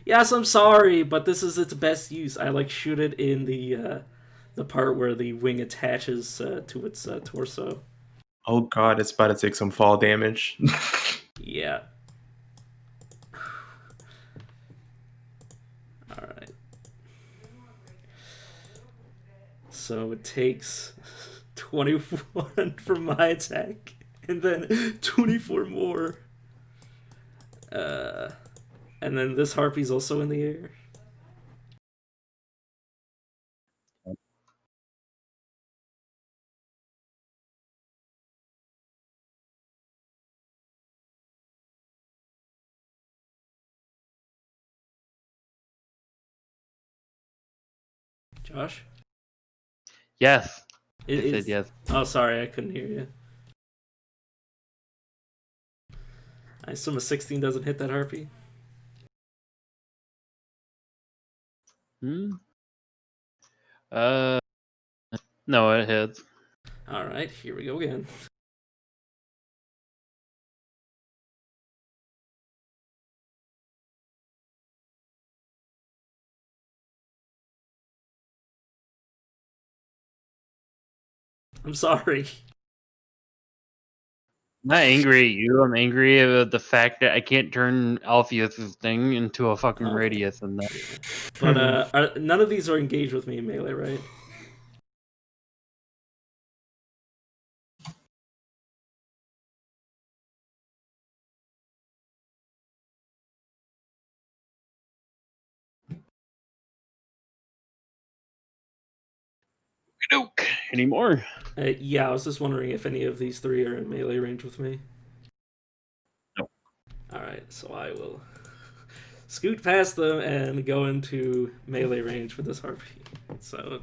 Yes, I'm sorry, but this is its best use. I like shoot it in the part where the wing attaches to its torso. Oh god, it's about to take some fall damage. Yeah. Alright. So it takes 21 from my attack, and then 24 more. And then this harpy's also in the air. Josh? Yes. It I said is. yes. Oh, sorry, I couldn't hear you. I assume a 16 doesn't hit that harpy. No, it hits. Alright, here we go again. I'm sorry. I'm not angry at you. I'm angry about the fact that I can't turn Alpheus's thing into a fucking radius. And that. Yeah. But none of these are engaged with me in melee, right? Anymore? Yeah, I was just wondering if any of these three are in melee range with me. No. Alright, so I will scoot past them and go into melee range with this harpy. So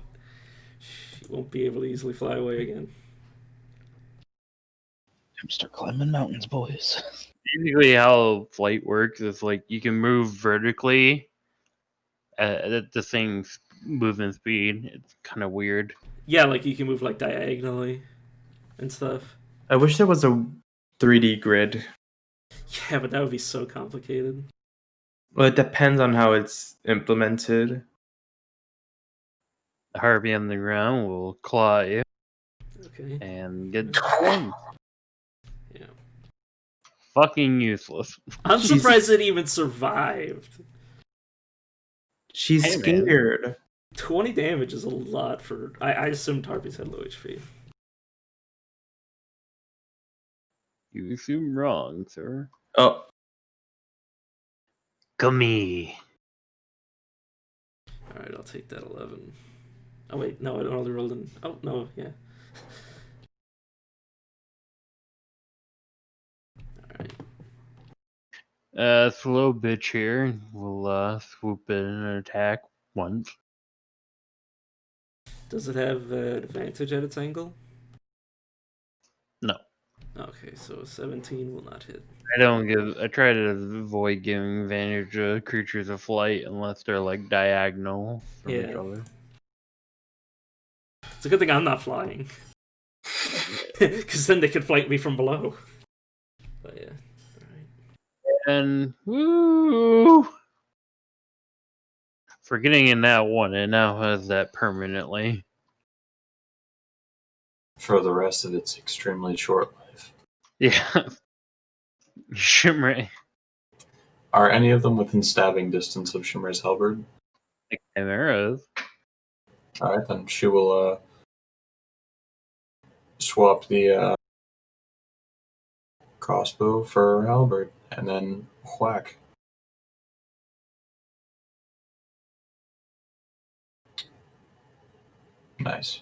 she won't be able to easily fly away again. Start climbing mountains, boys. Basically, how flight works is like you can move vertically at the same movement speed. It's kind of weird. Yeah, like you can move like diagonally and stuff. I wish there was a 3D grid. Yeah, but that would be so complicated. Well, it depends on how it's implemented. The harpy on the ground will claw you Okay. and get one. Yeah. Fucking useless. I'm Jesus. surprised it even survived. She's Hey, man. scared. 20 damage is a lot for. I assumed harpies had low HP. You assume wrong, sir. Oh, Come here. Alright, I'll take that 11. Oh, wait, no, I only rolled in. Oh, no, yeah. Alright. Slow bitch here will swoop in and attack once. Does it have advantage at its angle? No. Okay, so 17 will not hit. I try to avoid giving advantage to creatures of flight unless they're like diagonal from each Yeah. other. It's a good thing I'm not flying. Because then they could flank me from below. But yeah. Alright. And woo! For getting in that one, it now has that permanently. For the rest of its extremely short life. Yeah. Shimmery. Are any of them within stabbing distance of Shimmer's halberd? Like chimeras. Alright, then she will swap the crossbow for her halberd, and then whack. Nice.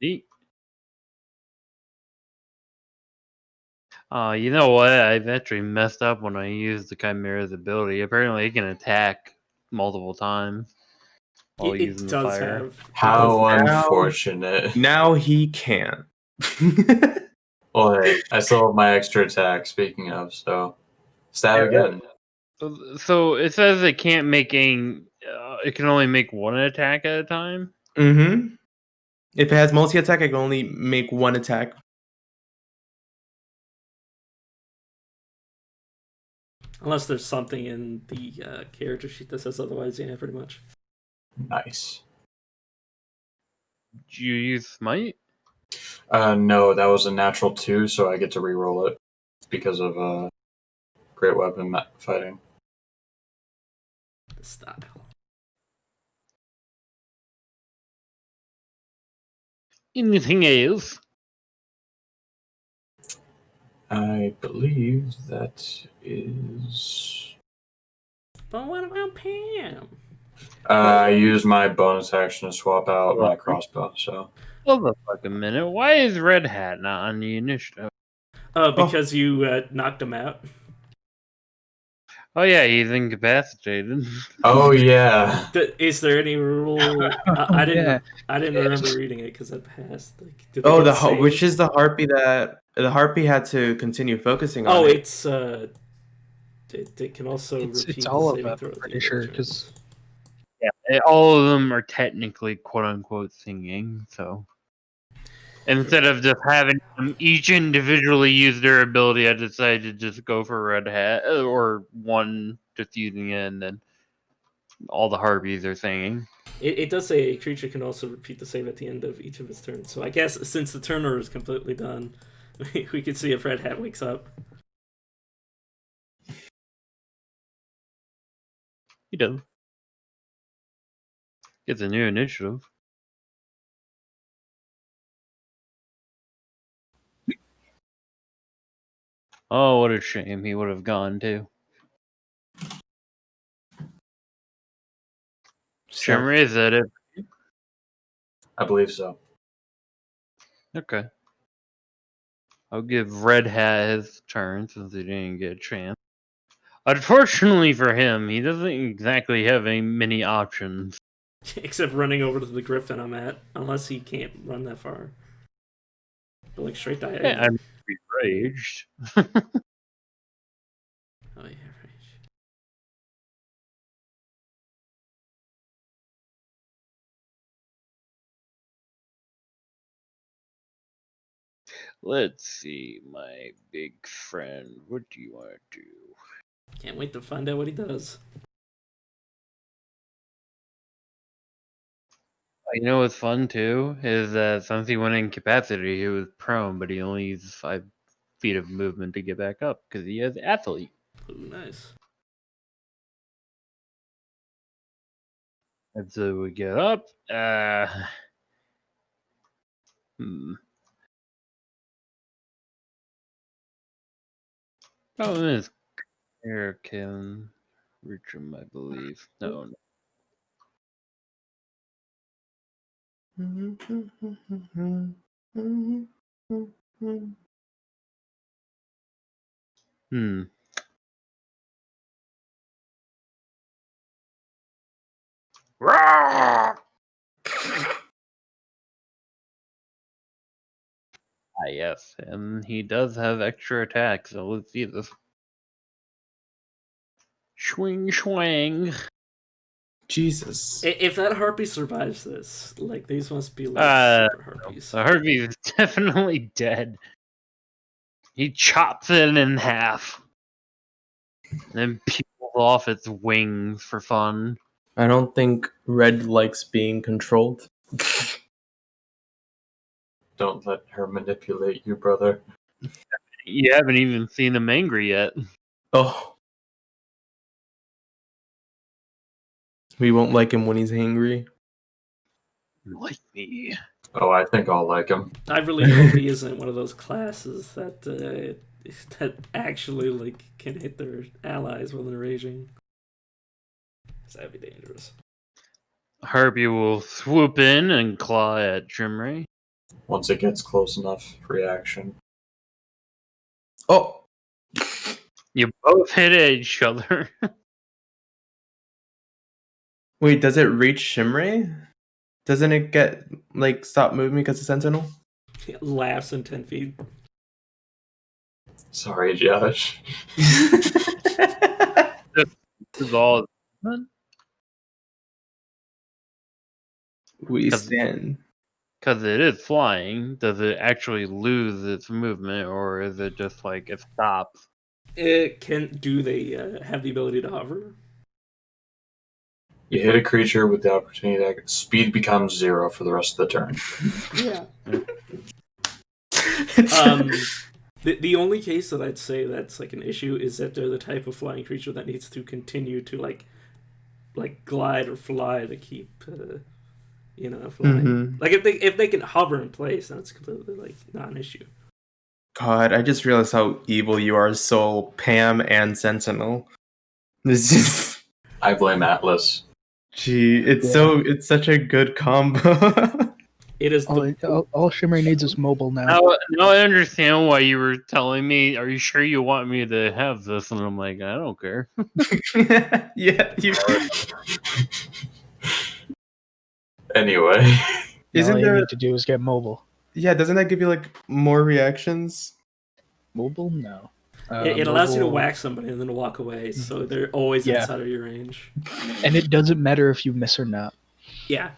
Neat. You know what? I've actually messed up when I used the Chimera's ability. Apparently, it can attack multiple times while It using the does fire. have. How Now- unfortunate. now he can. Well, hey, I still have my extra attack, speaking of, so stab again. So it says it can't make it can only make one attack at a time. Mm-hmm. If it has multi-attack, I can only make one attack. Unless there's something in the character sheet that says otherwise, yeah, pretty much. Nice. Did you use smite? No, that was a natural 2, so I get to reroll it because of great weapon fighting. The style. Anything else? I believe that is. But what about Pam? I used my bonus action to swap out my crossbow, so. Hold the fucking minute. Why is Red Hat not on the initiative? Because you knocked him out. Oh yeah, he's incapacitated. Oh, yeah. Is there any rule? I didn't. yeah. I didn't remember reading it because I passed. Like, did they Oh, get saved? which is the harpy that the harpy had to continue focusing on. Oh, it. it's it can also repeat It's all the of saving them, throw at the pretty end of sure, the 'cause- turns. Yeah, all of them are technically quote unquote singing, so instead of just having them each individually use their ability, I decided to just go for Red Hat or one just using it, and then all the harpies are singing. It does say a creature can also repeat the save at the end of each of its turns. So I guess since the turn order is completely done, we could see if Red Hat wakes up. He does. Gets a new initiative. Oh, what a shame. He would have gone too. Shimmer, is that it? I believe so. Okay. I'll give Red Hat his turn since he didn't get a chance. Unfortunately for him, he doesn't exactly have many options. Except running over to the griffin I'm at, unless he can't run that far. But like straight diagonal. Yeah, I'm enraged. Oh yeah, rage. Let's see, my big friend. What do you want to do? Can't wait to find out what he does. You know what's fun too is that since he went incapacity, he was prone, but he only uses 5 feet of movement to get back up because he has athlete. Ooh, nice. And so we get up. Problem is, Eric can reach him, I believe. No. Hmm. Yes, and he does have extra attacks, so let's see this. Swing, swing. Jesus. If that harpy survives this, like these must be like super harpies. The harpy is definitely dead. He chops it in half, then peels off its wings for fun. I don't think Red likes being controlled. Don't let her manipulate you, brother. You haven't even seen him angry yet. Oh. We won't like him when he's angry. Like me. Oh, I think I'll like him. I really hope he isn't one of those classes that that actually like can hit their allies when they're raging. 'Cause that'd be dangerous. Harpy will swoop in and claw at Trimray. Once it gets close enough, reaction. Oh. You both hit each other. Wait, does it reach Shimray? Doesn't it get, like, stop moving because of Sentinel? It laughs in 10 feet. Sorry, Josh. This is all. We stand. Because it is flying, does it actually lose its movement, or is it just like it stops? Do they have the ability to hover? You hit a creature with the opportunity to act. Speed becomes 0 for the rest of the turn. Yeah. The only case that I'd say that's like an issue is that they're the type of flying creature that needs to continue to like glide or fly to keep flying. Mhm. Like if they can hover in place, then it's completely like not an issue. God, I just realized how evil you are, Soul, Pam, and Sentinel. It's just, I blame Atlas. gee, it's such a good combo. It is All Shimmery needs is mobile now. Now I understand why you were telling me, are you sure you want me to have this? And I'm like, I don't care. Yeah, you. Anyway, Now Isn't all you there? need to do is get mobile. Yeah, doesn't that give you like more reactions? Mobile? No. it allows you to mobile- whack somebody and then walk away, so they're always Yeah. inside of your range. And it doesn't matter if you miss or not. Yeah.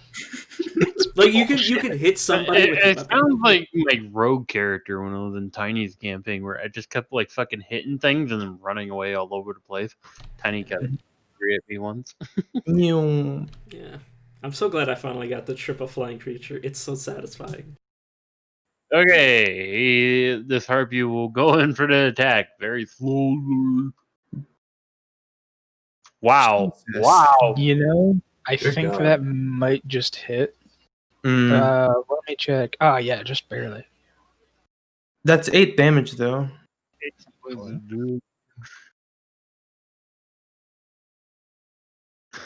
Like you can hit somebody with your It weapon. sounds like my rogue character when I was in Tiny's camping, where I just kept like fucking hitting things and then running away all over the place. Tiny kept angry at me once. Meow. Yeah. I'm so glad I finally got the triple flying creature. It's so satisfying. Okay, this harpy will go in for the attack very slowly. Wow! Jesus. Wow! You know, I Good think God. that might just hit. Mm. Let me check. Ah, yeah, just barely. That's 8 damage though.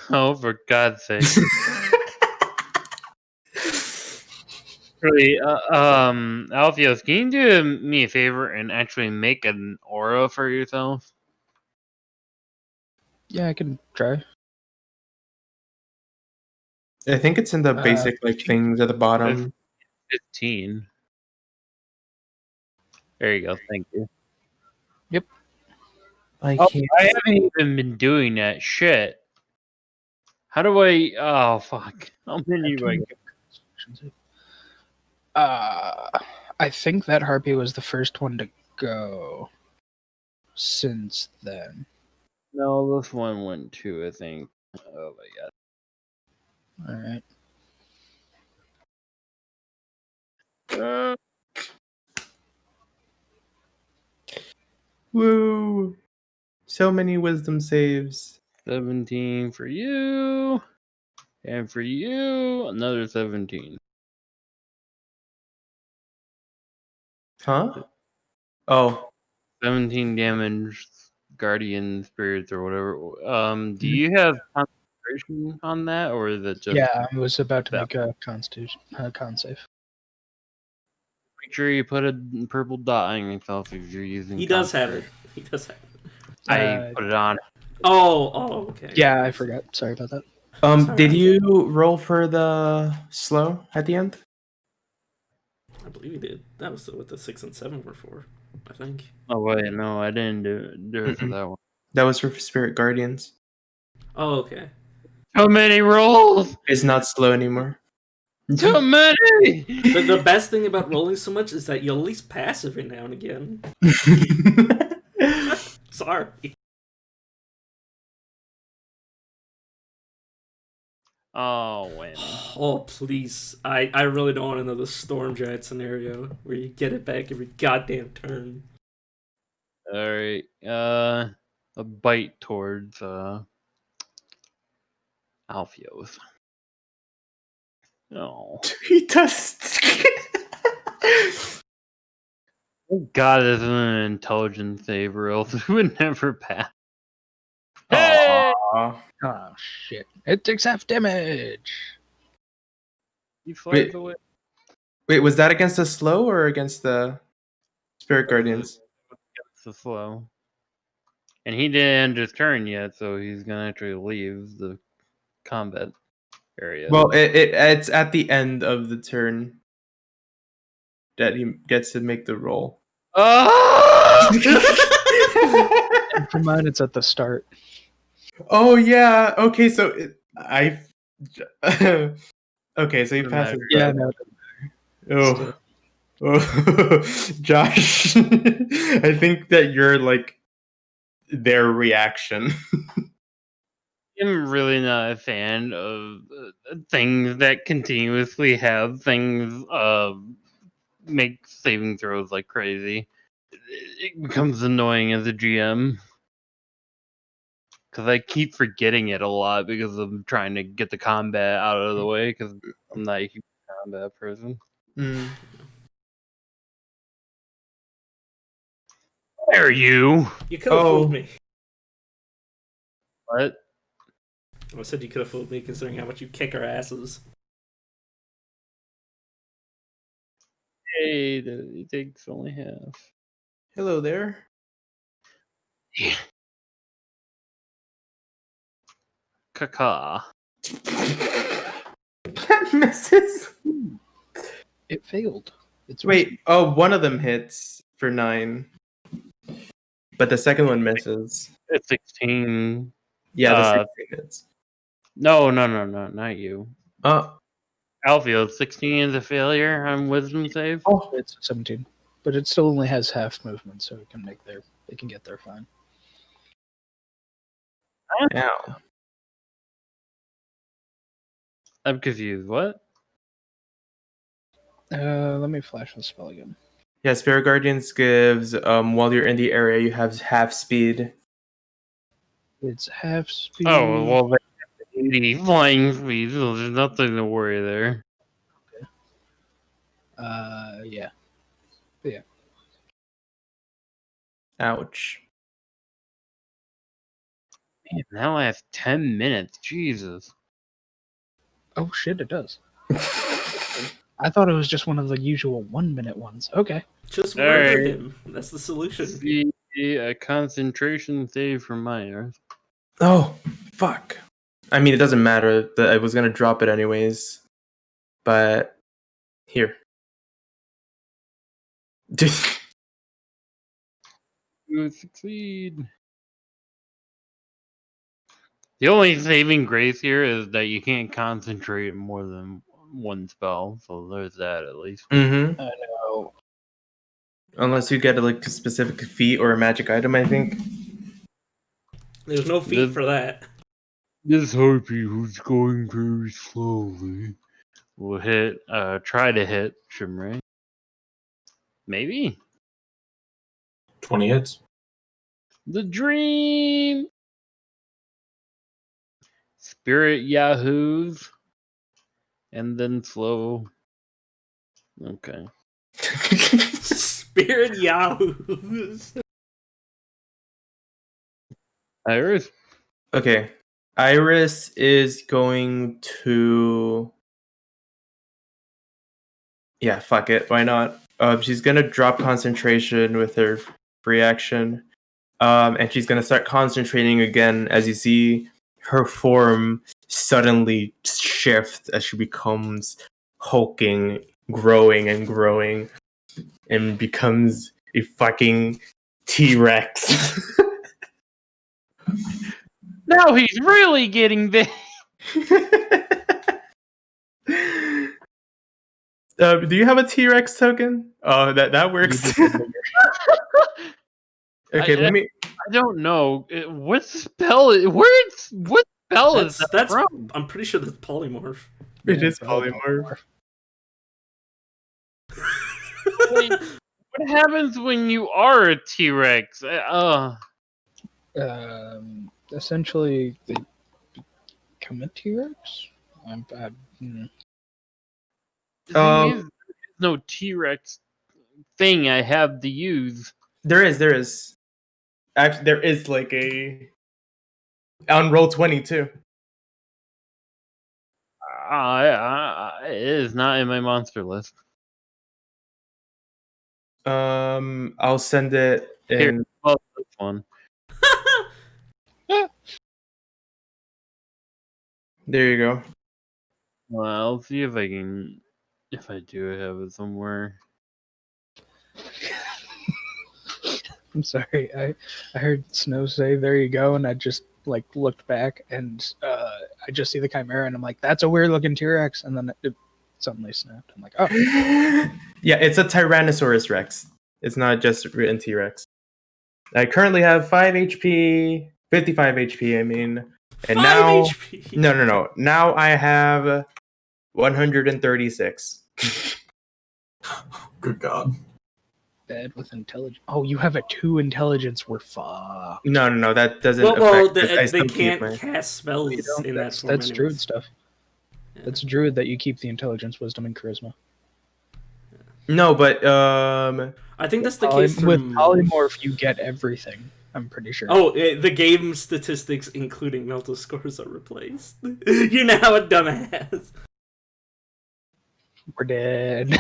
Oh, for God's sake! Really, Alpheus, can you do me a favor and actually make an aura for yourself? Yeah, I can try. I think it's in the basic like things at the bottom. 15. There you go. Thank you. I Oh, can't. I haven't even been doing that shit. How do I? Oh fuck! How many do I get? I think that harpy was the first one to go. Since then, No, this one went too. I think. Oh my all right. god. Woo! So many wisdom saves. 17 for you. And for you, another 17. Huh? Oh, 17 damage, guardian spirits or whatever. Do you have concentration on that, or is it just Yeah, I was about to that? make a constitution con save. Make sure you put a purple dot on yourself if you're using. He does have it. He does have it. I put it on. Oh, okay. Yeah, I forgot. Sorry about that. did Sorry. you roll for the slow at the end? I believe he did. That was what the 6 and 7 were for, I think. Oh wait, no, I didn't do it for Mm-mm. that one. That was for Spirit Guardians. Oh, okay. How many rolls? It's not slow anymore. Too many. The best thing about rolling so much is that you'll at least pass every now and again. Sorry. Oh, wait. Oh, please. I really don't want another Storm Giant scenario where you get it back every goddamn turn. Alright, a bite towards, Alfio's. Oh. He does. God, this is an intelligence save, or else we would never pass. Hey! Aw. Oh shit! It takes half damage. He flies Wait. away. Wait, was that against the slow or against the Spirit Guardians? It's a slow. And he didn't end his turn yet, so he's gonna actually leave the combat area. Well, it's at the end of the turn that he gets to make the roll. Oh! And for mine, it's at the start. Oh yeah. Okay, so okay, so he Doesn't passes. matter. Yeah, that. no. Oh. Oh, Josh, I think that you're like their reaction. I'm really not a fan of things that continuously have things make saving throws like crazy. It becomes annoying as a GM because I keep forgetting it a lot because I'm trying to get the combat out of the way because I'm not a huge combat person. Mm. Where are you? You could have Oh. fooled me. What? I said you could have fooled me considering how much you kick our asses. Hey, it takes only half. Hello there. Yeah. Caca. That misses. It failed. It's Wait, oh, one of them hits for 9, but the second one misses. It's 16. Yeah, the 16 hits. No, not you. Oh, Alfio, 16 is a failure on wisdom save. oh, It's 17, but it still only has half movement, so it can get there fine. ow. I'm confused. What? Let me flash the spell again. Yeah, Spirit Guardians gives while you're in the area you have half speed. It's half speed. Oh, well, they have 80 flying speed, so there's nothing to worry there. Yeah. Ouch. Man, now I have 10 minutes. Jesus. Oh shit! It does. I thought it was just one of the usual 1-minute ones. Okay. Just All murder right. him. That's the solution. See a concentration save for Myers. Oh, fuck. I mean, it doesn't matter. I was gonna drop it anyways. But here. You succeed. The only saving grace here is that you can't concentrate more than one spell, so there's that at least. Mm-hmm. I know. Unless you get like a specific feat or a magic item, I think. There's no feat for that. This harpy who's going very slowly will try to hit Shimray. Maybe? 20 hits. The dream! Spirit Yahoos. and then slow. Okay. Spirit yahoos. Iris? Okay. Iris is going to. Yeah, fuck it. Why not? She's gonna drop concentration with her reaction. And she's gonna start concentrating again as you see her form suddenly shift as she becomes hulking, growing and growing, and becomes a fucking T-Rex. Now he's really getting big. Do you have a T-Rex token? Oh, that works. Okay, let me. I don't know. What spell? What spell is that That's from? I'm pretty sure that's polymorph. It is probably polymorph. Wait, what happens when you are a T-Rex? Essentially, they become a T-Rex. The thing is, there's no T-Rex thing I have to use. There is. Actually, there is like a on roll 22. It is not in my monster list. I'll send it Here, in. well, this one. There you go. Well, I'll see if I can. If I do have it somewhere. I'm sorry. I heard Snow say, "There you go," and I just like looked back and I just see the Chimera, and I'm like, "That's a weird looking T-Rex," and then it suddenly snapped. I'm like, "Oh, Yeah, it's a Tyrannosaurus Rex. It's not just written T-Rex. I currently have 5 HP, 55 HP. I mean, and 5 now HP. no. Now I have 136. Good God. bad with intelligence." Oh, you have a 2 intelligence. We're fucked. No. That doesn't Well, affect. I they still keep can't my. cast spells You don't. in that That's form. Druid anyways. stuff. Yeah. That's Druid that you keep the intelligence, wisdom, and charisma. No, but I think that's the case for with polymorph. You get everything. I'm pretty sure. Oh, the game statistics, including mental scores, are replaced. You're now a dumbass. We're dead.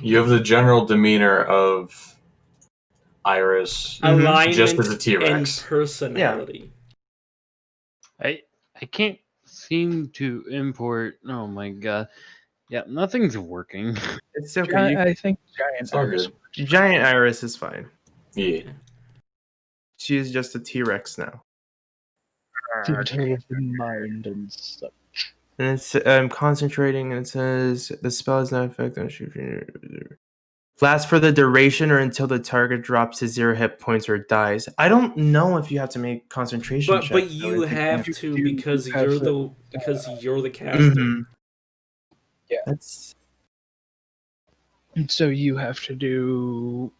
You have the general demeanor of Iris, Alignment just as a and T-Rex. personality. I can't seem to import. Oh my god. Yeah, nothing's working. it's okay. I think giant It's all iris. good. Giant Iris is fine. Yeah. She is just a T-Rex now. Activity of the mind and such. And it's I'm concentrating, and it says the spell is not effective. Lasts for the duration or until the target drops to 0 hit points or dies. I don't know if you have to make concentration checks. But you have you to do because have you're the- the caster. Mhm. Yeah. That's And so you have to do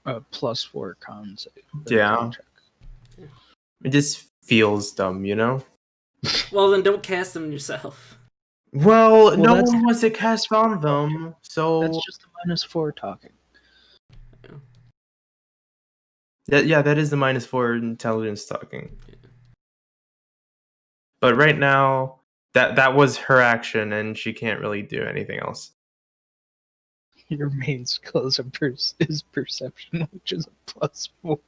a +4 con save. Yeah. Con check. it just feels dumb, you know. Well, then don't cast them yourself. Well, no that's- one wants to cast on them, so That's just a -4 talking. that is the -4 intelligence talking. But right now, that was her action, and she can't really do anything else. Your main skill is perception, which is a +4.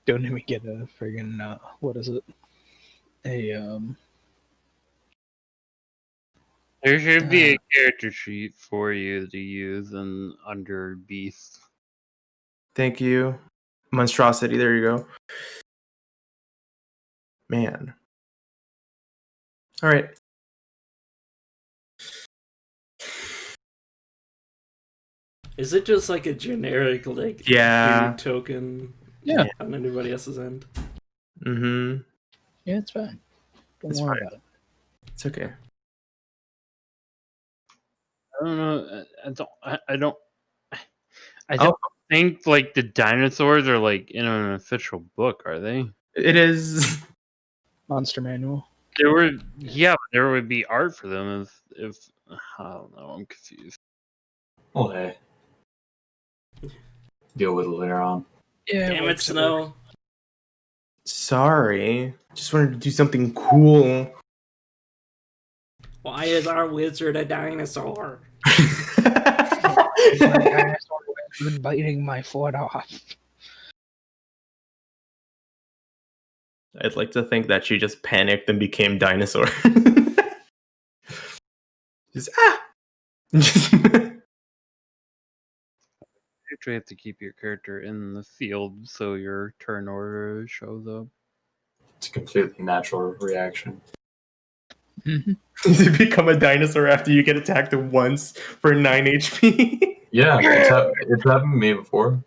Don't even get a friggin' what is it? There should be a character sheet for you to use and under Beast. Thank you, monstrosity. There you go. Man. All right. Is it just like a generic Yeah. weird token? Yeah. On anybody else's end? Mm-hmm. Yeah, it's fine. Don't It's worry fine. about it. It's okay. I don't know. I don't Oh. think like the dinosaurs are like in an official book, are they? It is. Monster Manual. There would be art for them if I don't know. I'm confused. Oh, hey. Deal with it later on. Yeah. Damn it, Snow. Sorry. Just wanted to do something cool. Why is our wizard a dinosaur? My dinosaur was biting my foot off. I'd like to think that she just panicked and became dinosaur. Just Just You actually have to keep your character in the field so your turn order shows up. It's a completely natural reaction. to become a dinosaur after you get attacked once for 9 HP. Yeah, it's happened to me before.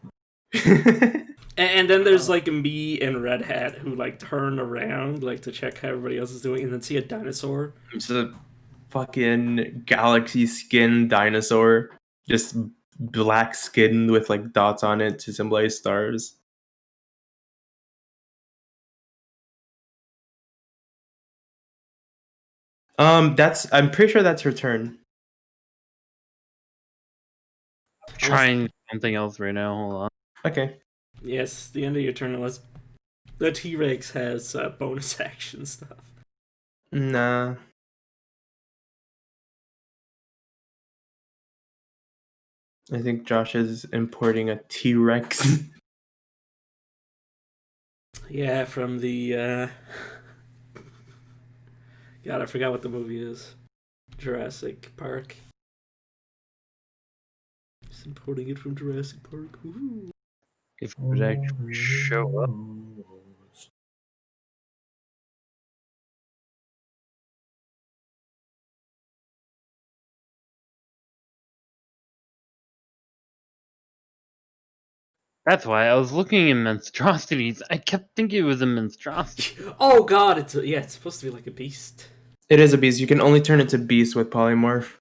And then there's like me and Red Hat who like turn around like to check how everybody else is doing, and then see a dinosaur. It's a fucking galaxy skin dinosaur, just black skin with like dots on it to symbolize stars. I'm pretty sure that's her turn. Trying something else right now. Hold on. Okay. Yes, the end of your turn unless the T-Rex has bonus action stuff. Nah. I think Josh is importing a T-Rex. Yeah, from the God, I forgot what the movie is. Jurassic Park. Just importing it from Jurassic Park. Ooh. If it would actually show up. That's why I was looking at monstrosities. I kept thinking it was a monstrosity. Oh God, it's supposed to be like a beast. It is a beast. You can only turn it to beast with polymorph.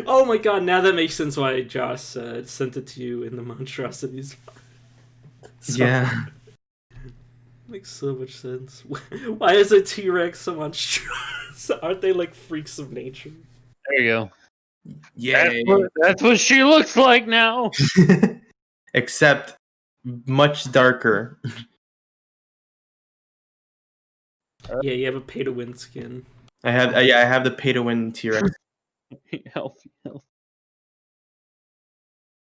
Oh my God! Now that makes sense why Josh sent it to you in the monstrosities. Yeah. Makes so much sense. Why is a T-Rex so monstrous? Aren't they like freaks of nature? There you go. Yay. That's what she looks like now. Except much darker. Yeah, you have a pay-to-win skin. I have the pay to win T-Rex. Help.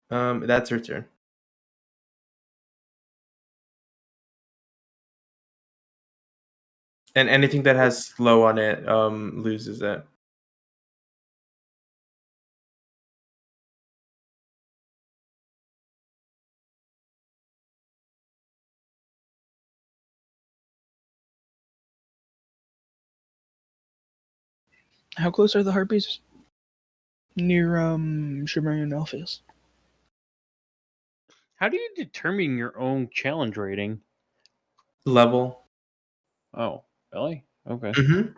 That's her turn. And anything that has slow on it loses it. How close are the harpies? Near Shimmery Alpheus. How do you determine your own challenge rating? Level. Oh, really? Okay. Mm-hmm.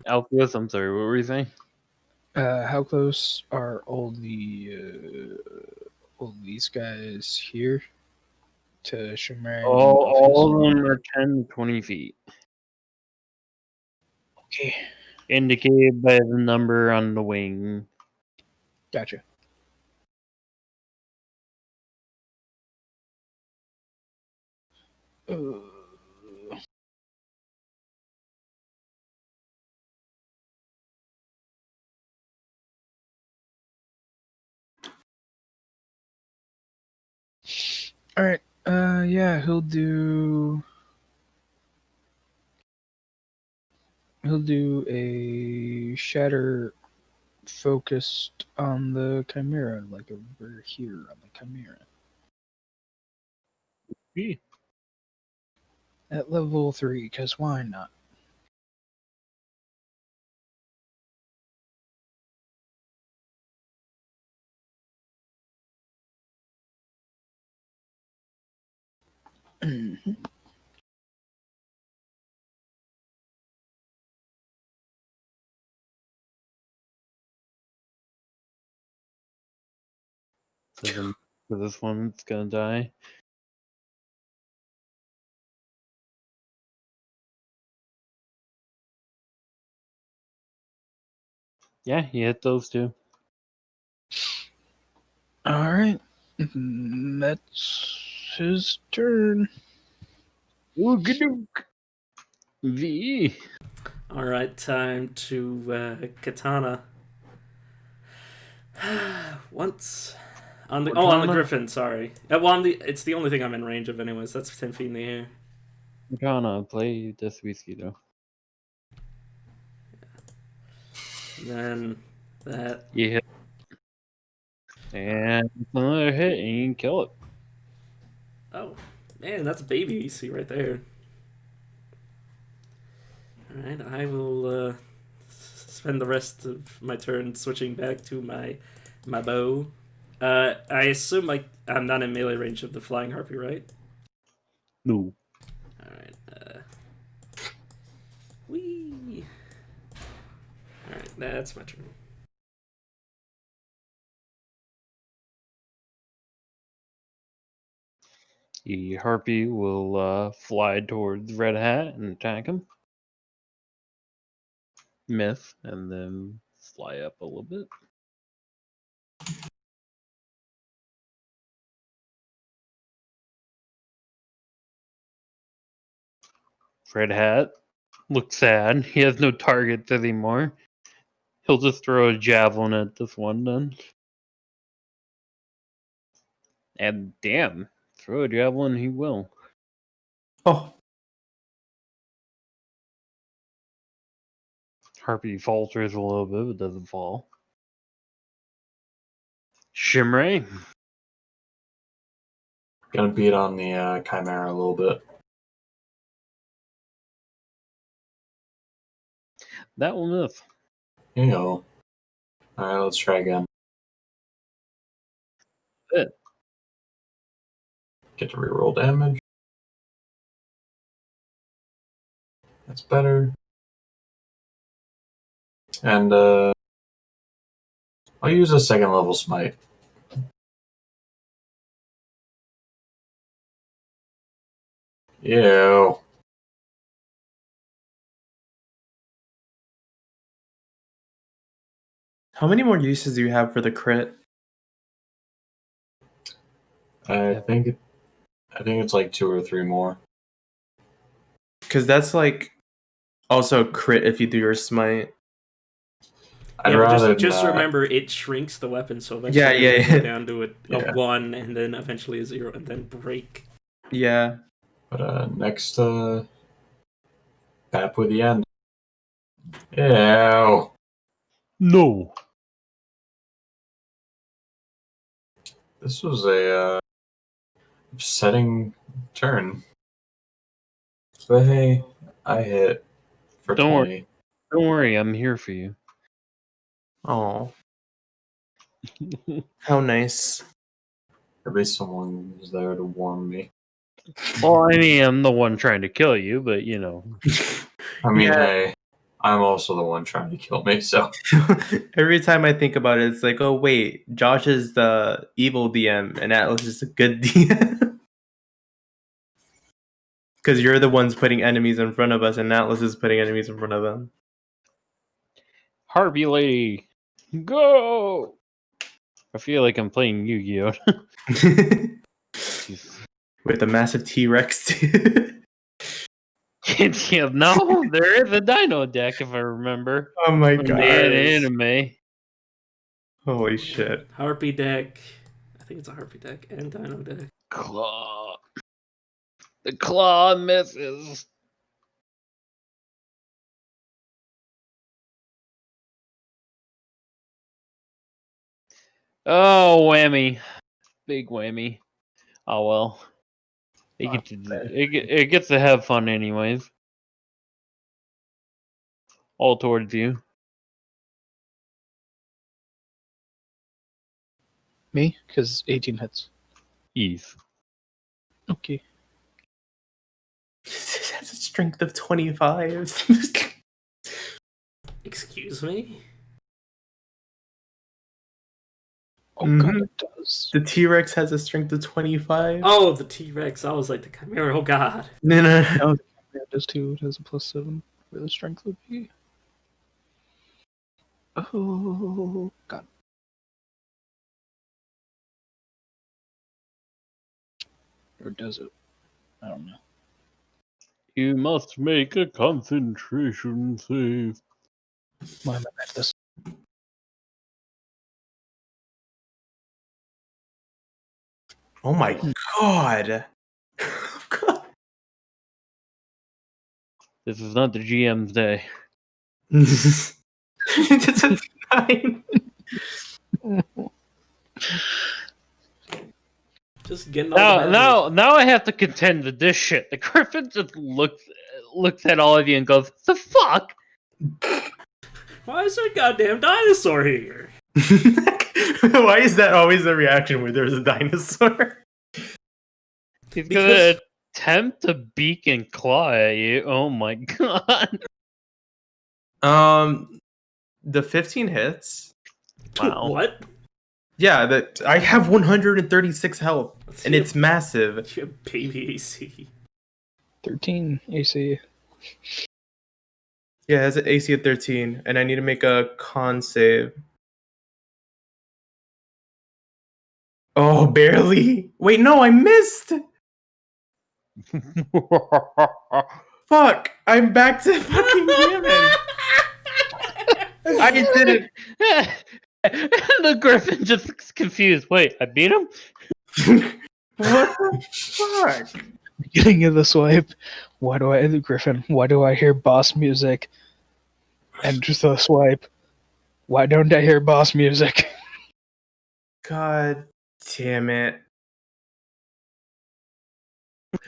Alpheus, I'm sorry, what were you saying? How close are all these guys here to Shimmery All of them are 10 to 20 feet. Okay, Indicated by the number on the wing. gotcha. All right. Yeah, he'll do a shatter focused on the chimera, like over here on the chimera. Yeah. At level 3, because why not? So then for this one, it's gonna die. Yeah, you hit those two. All right. That's his turn. Oogadook. V. All right, time to katana. Once on the on the Katana? griffin. Sorry. Well, it's the only thing I'm in range of, anyways. That's 10 feet in the air. Katana, play this whiskey though. Then that. You hit. And another hit, and you can kill it. Oh man, that's baby EC right there. All right, I will spend the rest of my turn switching back to my bow. I assume I'm not in melee range of the flying harpy, right? No. All right. Whee. All right, that's my turn. The harpy will fly towards Red Hat and attack him. Miss, and then fly up a little bit. Red Hat looks sad. He has no targets anymore. He'll just throw a javelin at this one then. And damn, throw a javelin he will. Oh, Harpy falters a little bit, but doesn't fall. Shimray. Gonna beat on the Chimera a little bit. That will miss. Here you go. Alright, let's try again. It. Get to reroll damage. That's better. And I'll use a second level smite. Ew. how many more uses do you have for the crit? I think it's like 2 or 3 more. Because that's like also crit if you do your smite. I'd Yeah, but rather just not. remember it shrinks the weapon, so eventually Yeah, you yeah. go down to a Yeah. 1 and then eventually a 0 and then break. Yeah. But next Bap with the end. Ew. No. This was a upsetting turn. But hey, I hit for Don't worry. 20. Don't worry, I'm here for you. Oh, how nice. At least someone was there to warn me. Well, I mean, I'm the one trying to kill you, but you know. I mean, Yeah. hey, I'm also the one trying to kill me, so. Every time I think about it, it's like, oh wait, Josh is the evil DM and Atlas is the good DM. Because you're the ones putting enemies in front of us, and Atlas is putting enemies in front of them. Harpy Lady, go! I feel like I'm playing Yu-Gi-Oh! With a massive T-Rex. Yeah, no, there is a Dino deck if I remember. Oh my From god. the anime. Holy shit. Harpy deck. I think it's a Harpy deck and Dino deck. Claw. The claw misses. Oh, whammy. Big whammy. Oh well. It gets to have fun anyways. All towards you. Me? Because 18 hits. Eve. Okay. This has a strength of 25. Excuse me? Oh god, Mhm. it does. The T-Rex has a strength of 25. Oh, the T-Rex. I was like, the Chimera. Oh, God. No. Oh, yeah, it does too. It has a +7 for the strength would be. Oh, God. Or does it? I don't know. You must make a concentration save. Why am I at this? Oh my god. God. This is not the GM's day. It's a 9. Just getting all the bad news. Now I have to contend with this shit. The Griffin just looks at all of you and goes, "The fuck." Why is there a goddamn dinosaur here? Why is that always the reaction where there's a dinosaur? He's Because- gonna attempt to beak and claw at you. Oh my god. The 15 hits. Wow. What? Yeah, that I have 136 health, and it's massive. You have baby AC. 13 AC. Yeah, it has an AC of 13, and I need to make a con save. Oh, barely. Wait, no, I missed. Fuck, I'm back to fucking damage. I did The Griffin just looks confused. Wait, I beat him? What the fuck? Beginning of the swipe. Griffin, why do I hear boss music? And just the swipe. Why don't I hear boss music? God damn it.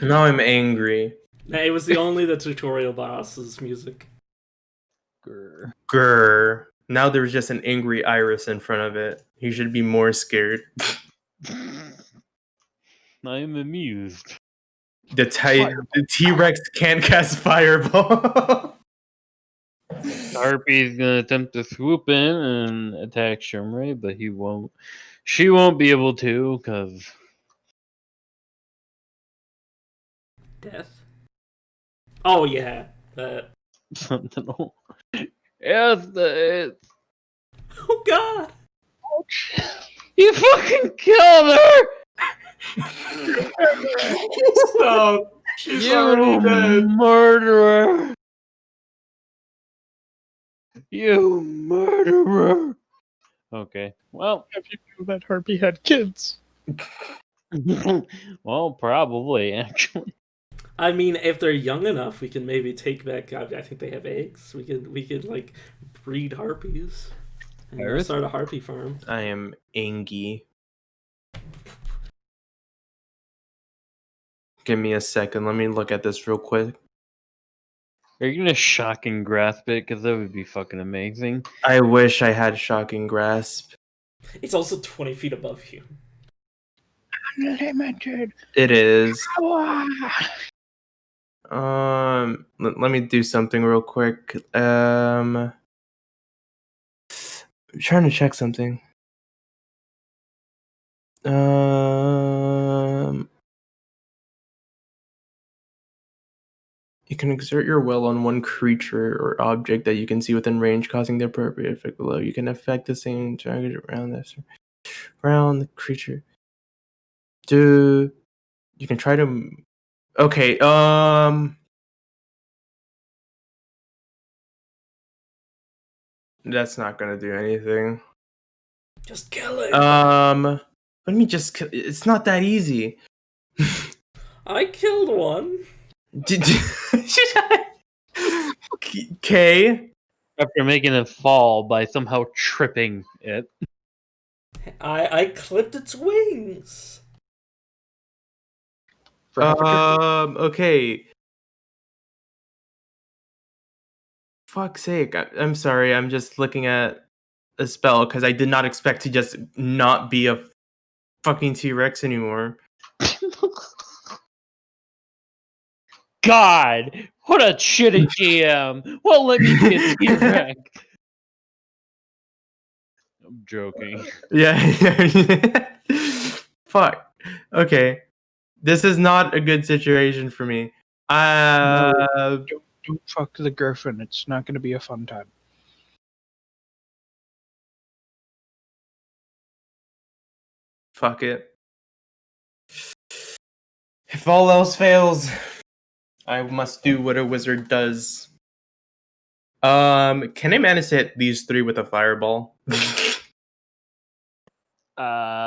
Now I'm angry. Nah, it was the tutorial boss's music. Grr. Grr. Now there's just an angry iris in front of it. He should be more scared. I am amused. The T-Rex can't cast Fireball. Harpy's gonna attempt to swoop in and attack Shimray, but he won't. She won't be able to, because Death? Oh, yeah. That. something. Yes, Oh, God! you fucking killed her! Stop. She's You already dead. murderer! You murderer! Okay, well, Have you knew that Harpy had kids? well, probably actually. I mean, if they're young enough, we can maybe take back. I think they have eggs. We could like breed harpies and Iris? start a harpy farm. I am angry. Give me a second. Let me look at this real quick. Are you gonna shock and grasp it? Because that would be fucking amazing. I wish I had Shocking Grasp. It's also 20 feet above you. Unlimited. It is. Power. Let me do something real quick. I'm trying to check something. You can exert your will on one creature or object that you can see within range, causing the appropriate effect below. You can affect the same target around the creature. You can try to. Okay. That's not gonna do anything. Just kill it. Let me just. It's not that easy. I killed one. Okay. After making it fall by somehow tripping it. I clipped its wings. Okay. Fuck's sake. I'm sorry. I'm just looking at a spell because I did not expect to just not be a fucking T-Rex anymore. God, what a shitty GM. Well, let me get T-Rex. I'm joking. Yeah. Fuck. Okay. This is not a good situation for me. Don't fuck the Griffin. It's not going to be a fun time. Fuck it. If all else fails, I must do what a wizard does. Can I manage to hit these 3 with a fireball? Not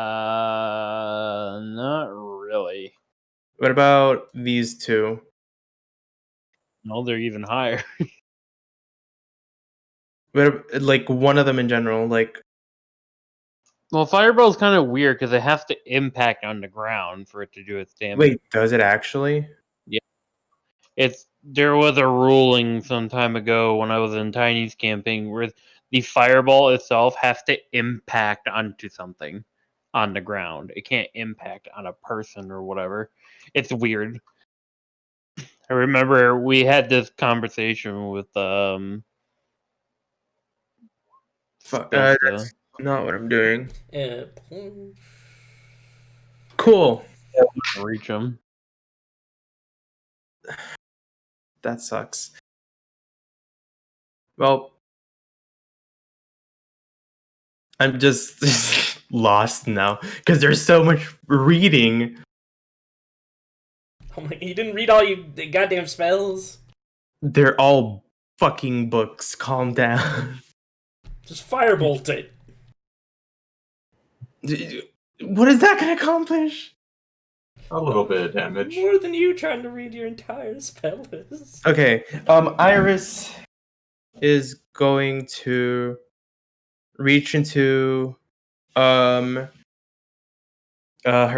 really. What about these 2? No, they're even higher. What, like one of them in general, like Well, fireball's kind of weird because it has to impact on the ground for it to do its damage. wait, does it actually? There was a ruling some time ago when I was in Tiny's camping where the fireball itself has to impact onto something on the ground. It can't impact on a person or whatever. It's weird. I remember we had this conversation with Fuck, Spilsta. that's not what I'm doing. Yeah. Cool. Reach him. That sucks. Well, I'm just lost now because there's so much reading. I'm like, you didn't read all you the goddamn spells. They're all fucking books. Calm down. Just firebolt it. What is that gonna accomplish? A little bit of damage. More than you trying to read your entire spell list. Okay. Iris is going to reach into her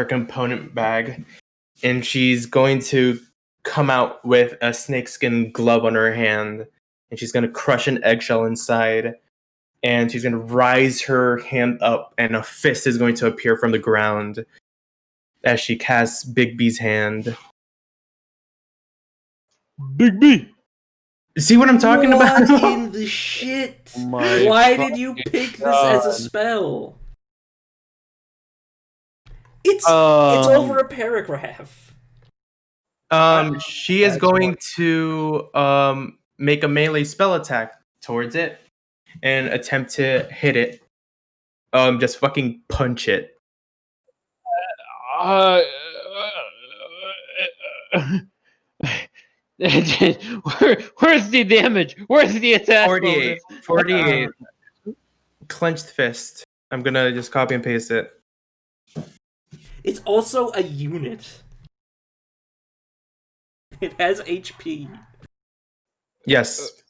component bag, and she's going to come out with a snakeskin glove on her hand, and she's going to crush an eggshell inside, and she's going to rise her hand up, and a fist is going to appear from the ground as she casts Big B's hand. Big B! See what I'm talking about? What in the shit? My Why did you fucking pick this as a God. spell? It's over a paragraph. She is going to make a melee spell attack towards it and attempt to hit it. Just fucking punch it. Where's the damage? Where's the attack 48. bonus? 48. Clenched fist. I'm gonna just copy and paste it. It's also a unit. It has HP. Yes.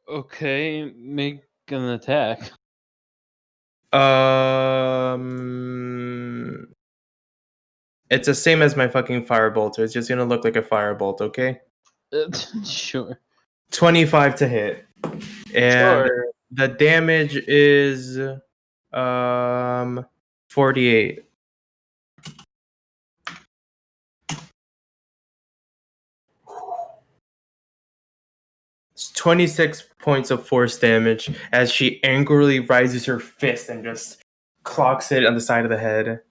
Okay, make an attack. It's the same as my fucking firebolt. It's just gonna look like a firebolt, okay? Sure. 25 to hit. And Sure. the damage is 48. It's 26 points of force damage as she angrily raises her fist and just clocks it on the side of the head.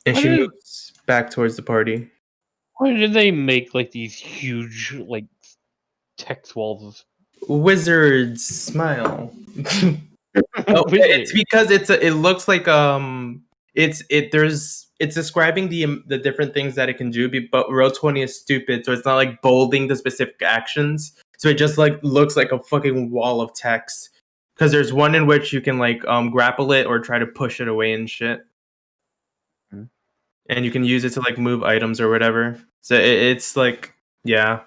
And she moves back towards the party. Why did they make like these huge like text walls? Wizards smile. It's because it looks like it's describing the different things that it can do, but Roll20 is stupid, so it's not like bolding the specific actions. So it just like looks like a fucking wall of text. Because there's one in which you can like grapple it or try to push it away and shit. Hmm. And you can use it to like move items or whatever. So it's like, yeah.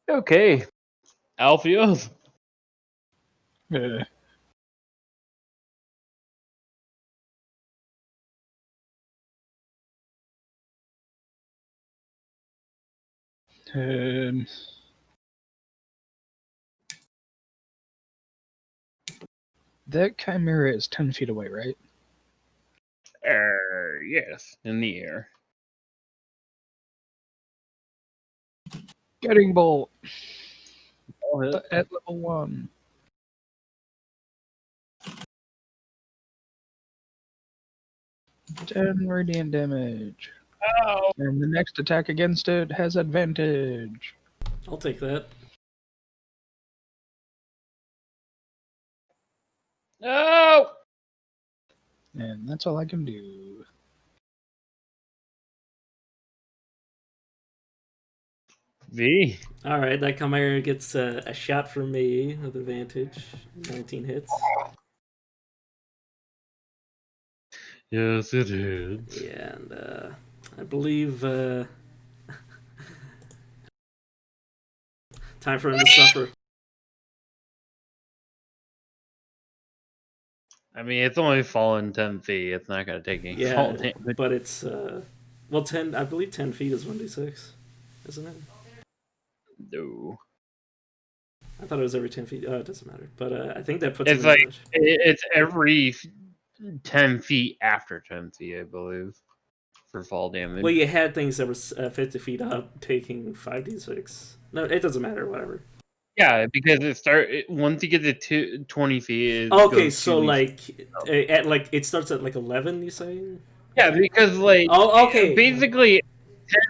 Okay. Alfio's. That chimera is 10 feet away, right? Yes, in the air. Getting bolt Oh, at level 1. Ten radiant damage. Ow. And the next attack against it has advantage. I'll take that. Oh! And that's all I can do. V? All right, that Chimera gets a shot from me with advantage. 19 hits. Yes, it is. Yeah, and I believe time for him to suffer. I mean, it's only fallen 10 feet. It's not going to take any fall Yeah, damage. but it's well 10. I believe 10 feet is 1d6, isn't it? No. I thought it was every 10 feet. Oh, it doesn't matter. But I think that puts It's him in like, dodge. it's every 10 feet after 10 feet, I believe, for fall damage. Well, you had things that were 50 feet up taking 5d6. No, it doesn't matter. Whatever. Yeah, because once you get to 20 feet, it Okay, goes so 2d6. like at like it starts at like 11. You saying? Yeah, because like Oh, okay. basically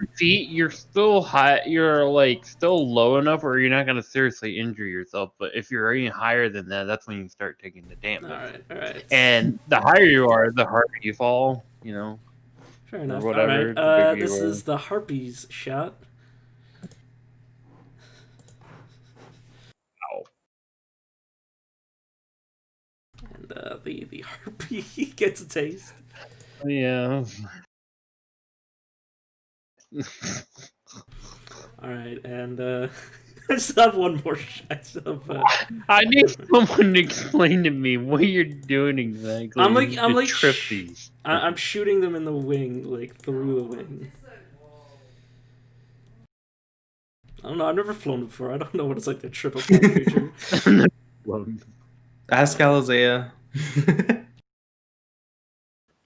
10 feet, you're still high. You're like still low enough where you're not gonna seriously injure yourself. But if you're any higher than that, that's when you start taking the damage. All right. And the higher you are, the harder you fall. You know, Fair or enough. whatever. All right. The bigger you This are. is the Harpy's shot. Ow. And the Harpy gets a taste. Yeah. All right, and I still have one more shot of. I need someone to explain to me what you're doing exactly. I'm like trip these. I'm shooting them in the wing, like through the wing. I don't know. I've never flown before. I don't know what it's like to trip a flying creature. Ask Alizea.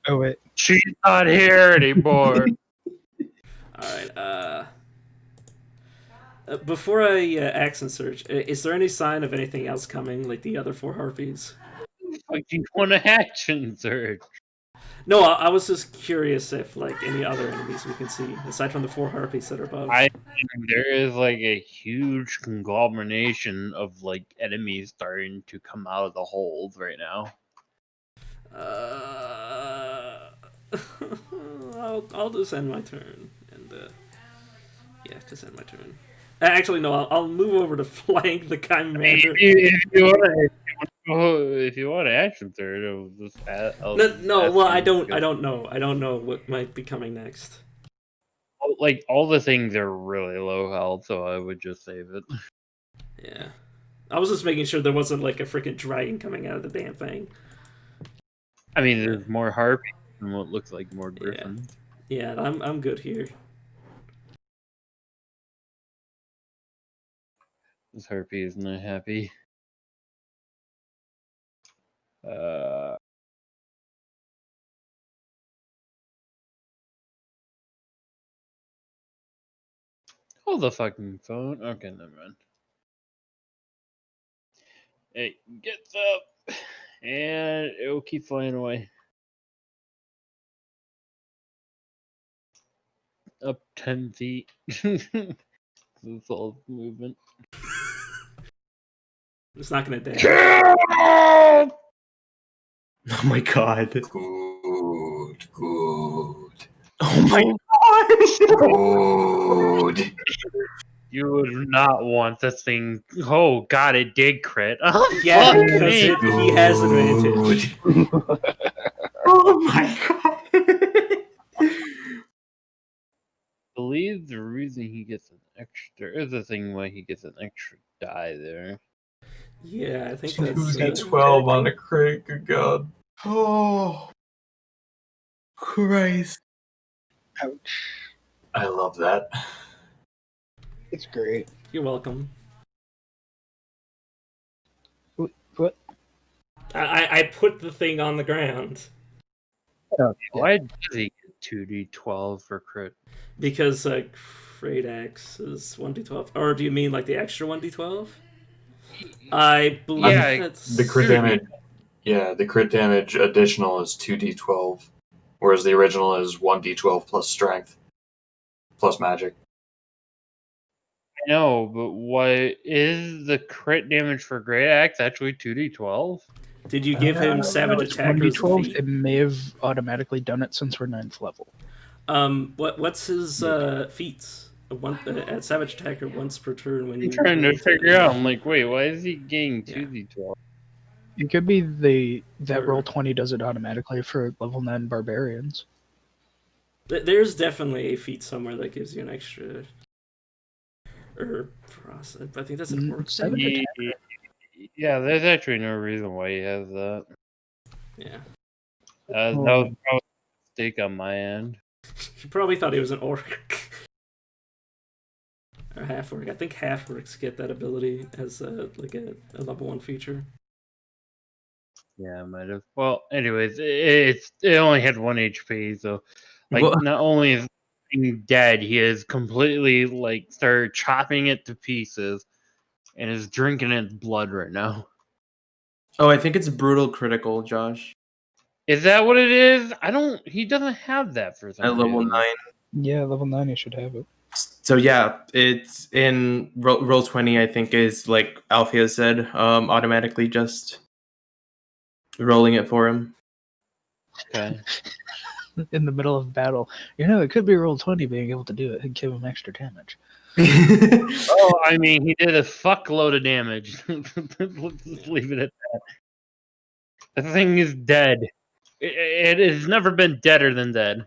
Oh wait, She's not here anymore. All right. Before I accent search, is there any sign of anything else coming, like the other 4 harpies? Like you want to action search. No, I was just curious if like any other enemies we can see aside from the 4 harpies that are above. There is like a huge conglomeration of like enemies starting to come out of the holes right now. I'll just end my turn and yeah, just end my turn. Actually, no, I'll move over to flank the Chimera. If you want to action search, I'll just No, well, I don't know. I don't know what might be coming next. Like all the things are really low health, so I would just save it. Yeah, I was just making sure there wasn't like a freaking dragon coming out of the damn thing. I mean, there's more harpies and what looks like more griffins. Yeah, I'm good here. This harpy is not happy. Hold the fucking phone. Okay, never mind. It gets up, and it will keep flying away. Up 10 feet. That's all movement. It's not gonna damage. Kill! Oh my god. Good. Oh my god. Good. You would not want this thing. Oh god, it did crit. Oh, Yeah, fuck because me. he has advantage. Oh my god. I believe the reason he gets an extra is the thing why he gets an extra die there. Yeah, I think that's 2d12 on a crit, good god. Oh. Christ. ouch. I love that. It's great. You're welcome. What? I put the thing on the ground Oh, Why does he get 2d12 for crit? because Great Axe is 1d12. Or do you mean like the extra 1d12? I believe Yeah, that's The crit damage, yeah, the crit damage additional is 2d12, whereas the original is 1d12 plus strength, plus magic. I know, but what is the crit damage for Great Axe actually 2d12? Did you give him Savage No, it's Attacker as a 1d12. feat? It may have automatically done it since we're 9th level. What's his feats? At Savage Attacker once per turn when I'm you trying to roll figure out. I'm like, wait, why is he getting Yeah. 2d12? It could be that Or- roll 20 does it automatically for level 9 barbarians. There's definitely a feat somewhere that gives you an extra. Or for us, I think that's an orc Savage thing. Attacker. Yeah, there's actually no reason why he has that. Yeah, That was probably a mistake on my end. he probably thought he was an orc. Or half orc. I think half orcs get that ability as like a level 1 feature. Yeah, I might have. Well, anyways, it only had 1 HP, so like What? not only is he dead, he is completely like started chopping it to pieces and is drinking its blood right now. Oh, I think it's brutal critical, Josh. Is that what it is? I don't. He doesn't have that for some At level reason. 9. Yeah, level 9 you should have it. So yeah, it's in roll 20. I think is like Alfia said, automatically just rolling it for him. Okay. In the middle of battle. It could be roll 20 being able to do it and give him extra damage. Oh, I mean, he did a fuckload of damage. Let's just leave it at that. The thing is dead. It has never been deader than dead.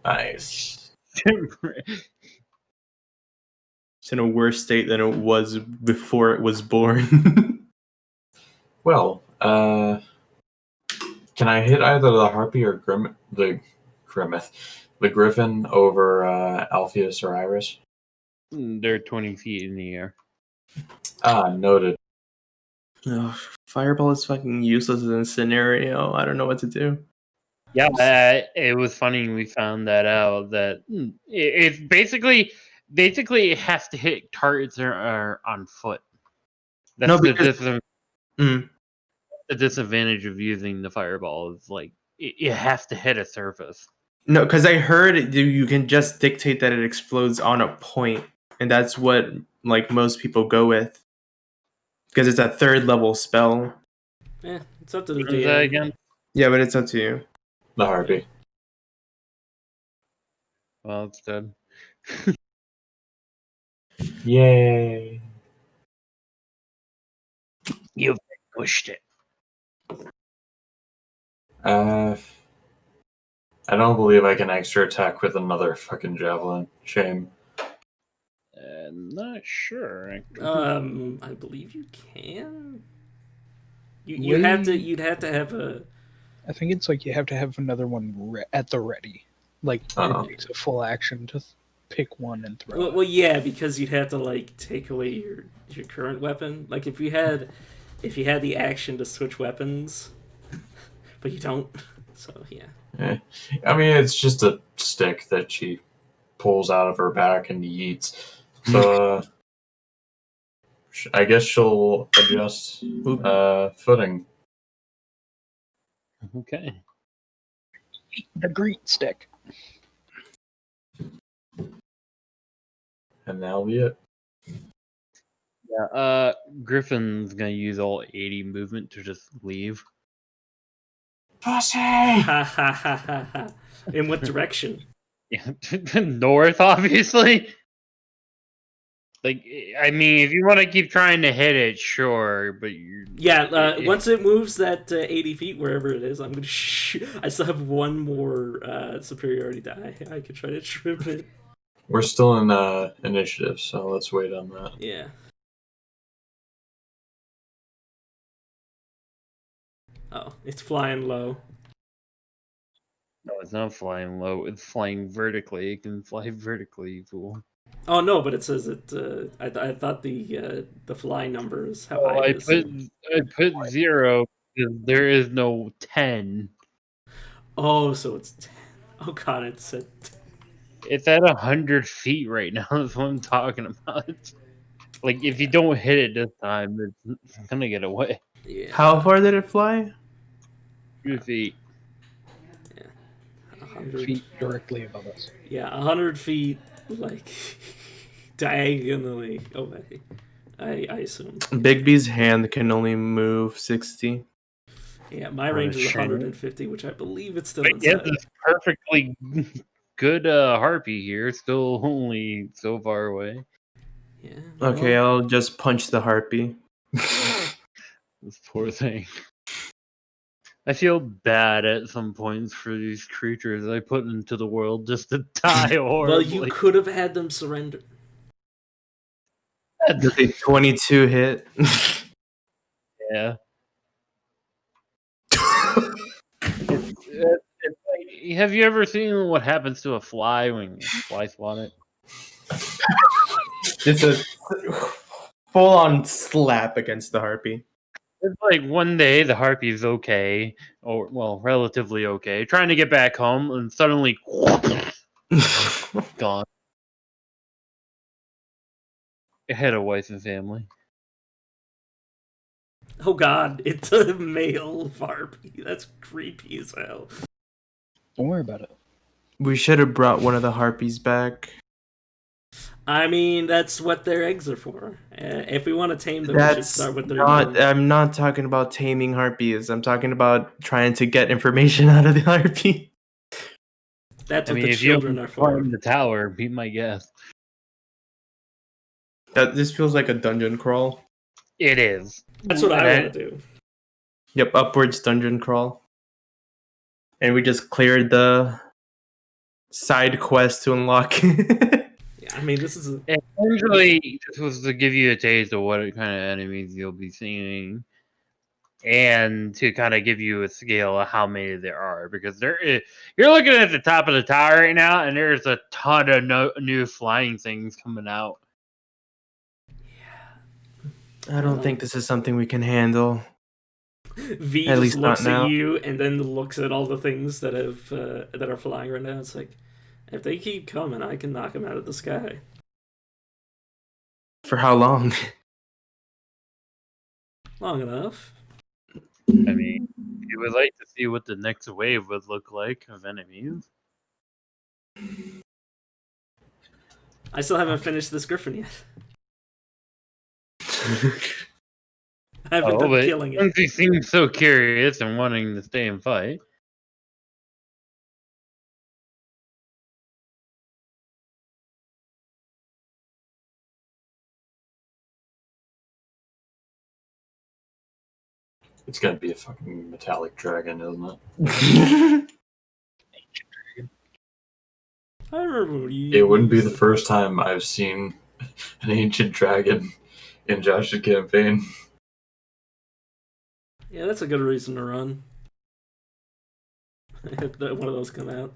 Nice. It's in a worse state than it was before it was born. Well, can I hit either the Harpy or the Griffin over Alpheus or Iris? They're 20 feet in the air. Ah, noted. Ugh, Fireball is fucking useless in this scenario. I don't know what to do. Yeah, it was funny we found that out. That it's basically it has to hit targets that are on foot. That's No, because the disadvantage of using the fireball. Is like it has to hit a surface. no, because I heard you can just dictate that it explodes on a point, and that's what like most people go with because it's a 3rd level spell. It's up to the What is that DM. again? Yeah, but it's up to you. The Harpy. Well, it's dead. Yay. You pushed it. I don't believe I can extra attack with another fucking javelin. Shame. Not sure. I believe you can. You'd have to have a. I think it's like you have to have another one at the ready. Like, Uh-oh. it takes a full action to pick one and throw Well, yeah, because you'd have to like take away your current weapon. Like if you had the action to switch weapons, but you don't. So yeah. I mean, it's just a stick that she pulls out of her back and yeets. So, I guess she'll adjust footing. Okay. The great stick. And that'll be it. Yeah. Griffin's gonna use all 80 movement to just leave. Pussy! Ha ha ha ha ha. In what direction? Yeah, north, obviously. Like, I mean, if you want to keep trying to hit it, sure, but you. Yeah, once it moves that 80 feet, wherever it is, I'm gonna shoot. I still have one more superiority die. I could try to trip it. We're still in initiative, so let's wait on that. Yeah. Oh, it's flying low. No, it's not flying low. It's flying vertically. It can fly vertically, you fool. Oh no, but it says it. I thought the fly number is how high I it is. put 0 because there is no 10. Oh, so it's 10. Oh god, it said. It's at 100 feet right now. That's what I'm talking about. Like, if you don't hit it this time, it's gonna get away. Yeah. How far did it fly? 2 feet. 100 Feet directly above us. Yeah, 100 feet, like diagonally away. I assume. Bigby's hand can only move 60. Yeah, my What range a is shame. 150, which I believe it's still But he has inside. this perfectly good harpy here, still only so far away. Yeah. Okay, well, I'll just punch the harpy. This poor thing. I feel bad at some points for these creatures I put into the world just to die well, horribly. you could have had them surrender. Does a 22 hit? Yeah. It's like, have you ever seen what happens to a fly when you fly swat it? Just a full-on slap against the harpy. It's like one day the harpy's okay, or well, relatively okay, trying to get back home, and suddenly gone. It had a wife and family. Oh god, it's a male harpy. That's creepy as hell. Don't worry about it. We should have brought one of the harpies back. I mean, that's what their eggs are for. If we want to tame them, we should That's start with their not. young. I'm not talking about taming harpies. I'm talking about trying to get information out of the harpy. That's I what mean, the if you children are for. climb the tower, be my guest. This feels like a dungeon crawl. It is. That's what I And want to do. Yep, upwards dungeon crawl. And we just cleared the side quest to unlock. Yeah, I mean, this is a, Essentially, this was to give you a taste of what kind of enemies you'll be seeing, and to kind of give you a scale of how many there are. Because you're looking at the top of the tower right now, and there's a ton of new flying things coming out. I don't think this is something we can handle. V At just least not looks now. at you and then looks at all the things that have that are flying right now. It's like, if they keep coming, I can knock them out of the sky. For how long? Long enough. I mean, you would like to see what the next wave would look like of enemies. I still haven't finished this griffin yet. I haven't done But killing it. since he seems so curious and wanting to stay and fight, It's gonna be a fucking metallic dragon, isn't it? I remember you. It wouldn't be the first time I've seen an ancient dragon in Josh's campaign. Yeah, that's a good reason to run. If one of those come out.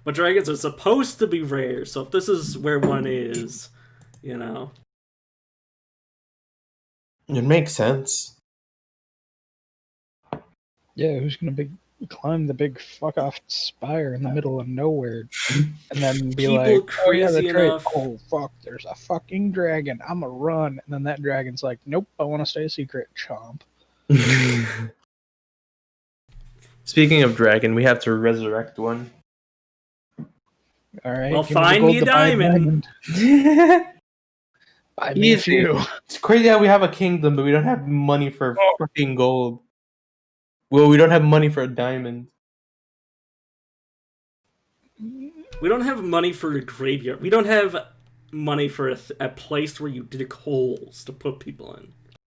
But dragons are supposed to be rare, so if this is where one is, you know. It makes sense. Yeah, who's gonna climb the big fuck off spire in the middle of nowhere and then be People like, oh yeah, crazy that's right. enough- Oh fuck, there's a fucking dragon. I'ma run, and then that dragon's like, nope, I want to stay a secret. Chomp. Speaking of dragon, we have to resurrect one. All right. Well, give the find gold me a to buy diamond. Buy me a Easy. few. It's crazy how we have a kingdom, but we don't have money for fucking gold. Well, we don't have money for a diamond. We don't have money for a graveyard. We don't have money for a place where you dig holes to put people in.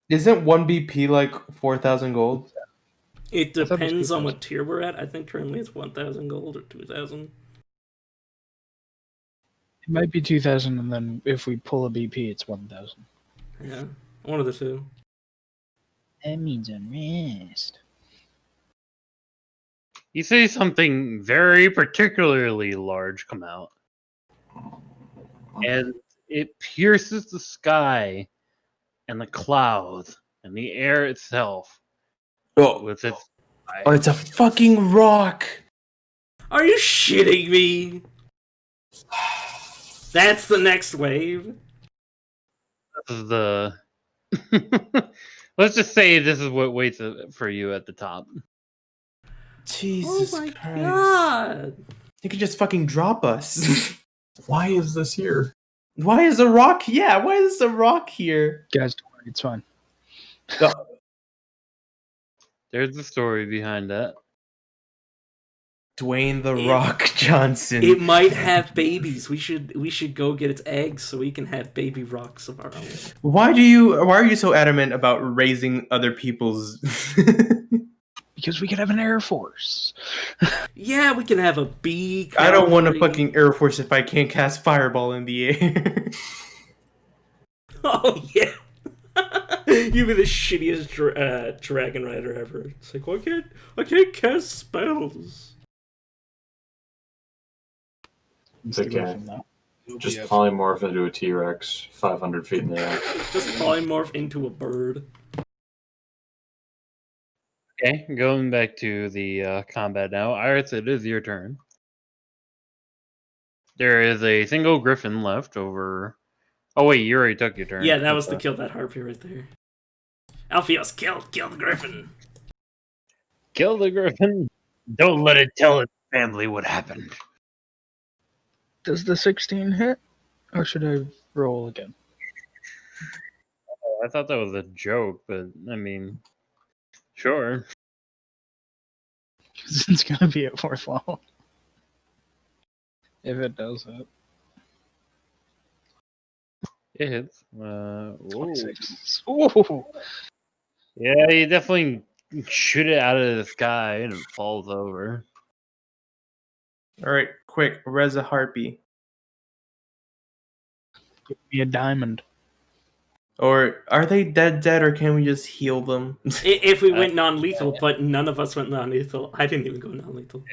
Isn't 1 BP like 4,000 gold? It I thought it was depends on 2,000. what tier we're at. I think currently it's 1,000 gold or 2,000. It might be 2,000, and then if we pull a BP, it's 1,000. Yeah, one of the two. That means a rest. you see something very particularly large come out, and it pierces the sky and the clouds and the air itself Oh, with its oh, it's a fucking rock. Are you shitting me? That's the next wave. This is the. Let's just say this is what waits for you at the top. Jesus Oh my Christ. god. You could just fucking drop us. Why is this here? Why is a rock? Yeah, why is a rock here? Guys, don't worry, it's fine. There's a story behind that. Dwayne the Rock Johnson. It might have babies. We should go get its eggs so we can have baby rocks of our own. Why are you so adamant about raising other people's? Because we could have an Air Force. Yeah, we can have a bee. I don't want a cavalry. fucking Air Force if I can't cast Fireball in the air. Oh yeah. You'd be the shittiest dragon rider ever. It's like, well, I can't cast spells. It's Okay. the Griffin, though. It'll Just be a- polymorph into a T-Rex 500 feet in the air. Just polymorph into a bird. Okay, going back to the combat now. Iris, it is your turn. There is a single griffin left over. Oh wait, you already took your turn. Yeah, that was to kill that harpy right there. Alpheus, kill the griffin. Kill the griffin. Don't let it tell its family what happened. Does the 16 hit? Or should I roll again? Oh, I thought that was a joke, but I mean, sure. It's gonna be at 4th level. If it does it. It hits. Ooh. 26. Ooh. Yeah, you definitely shoot it out of the sky and it falls over. All right, quick, res a harpy. Give me a diamond. Or are they dead, or can we just heal them? If we went non-lethal, but none of us went non-lethal. I didn't even go non-lethal.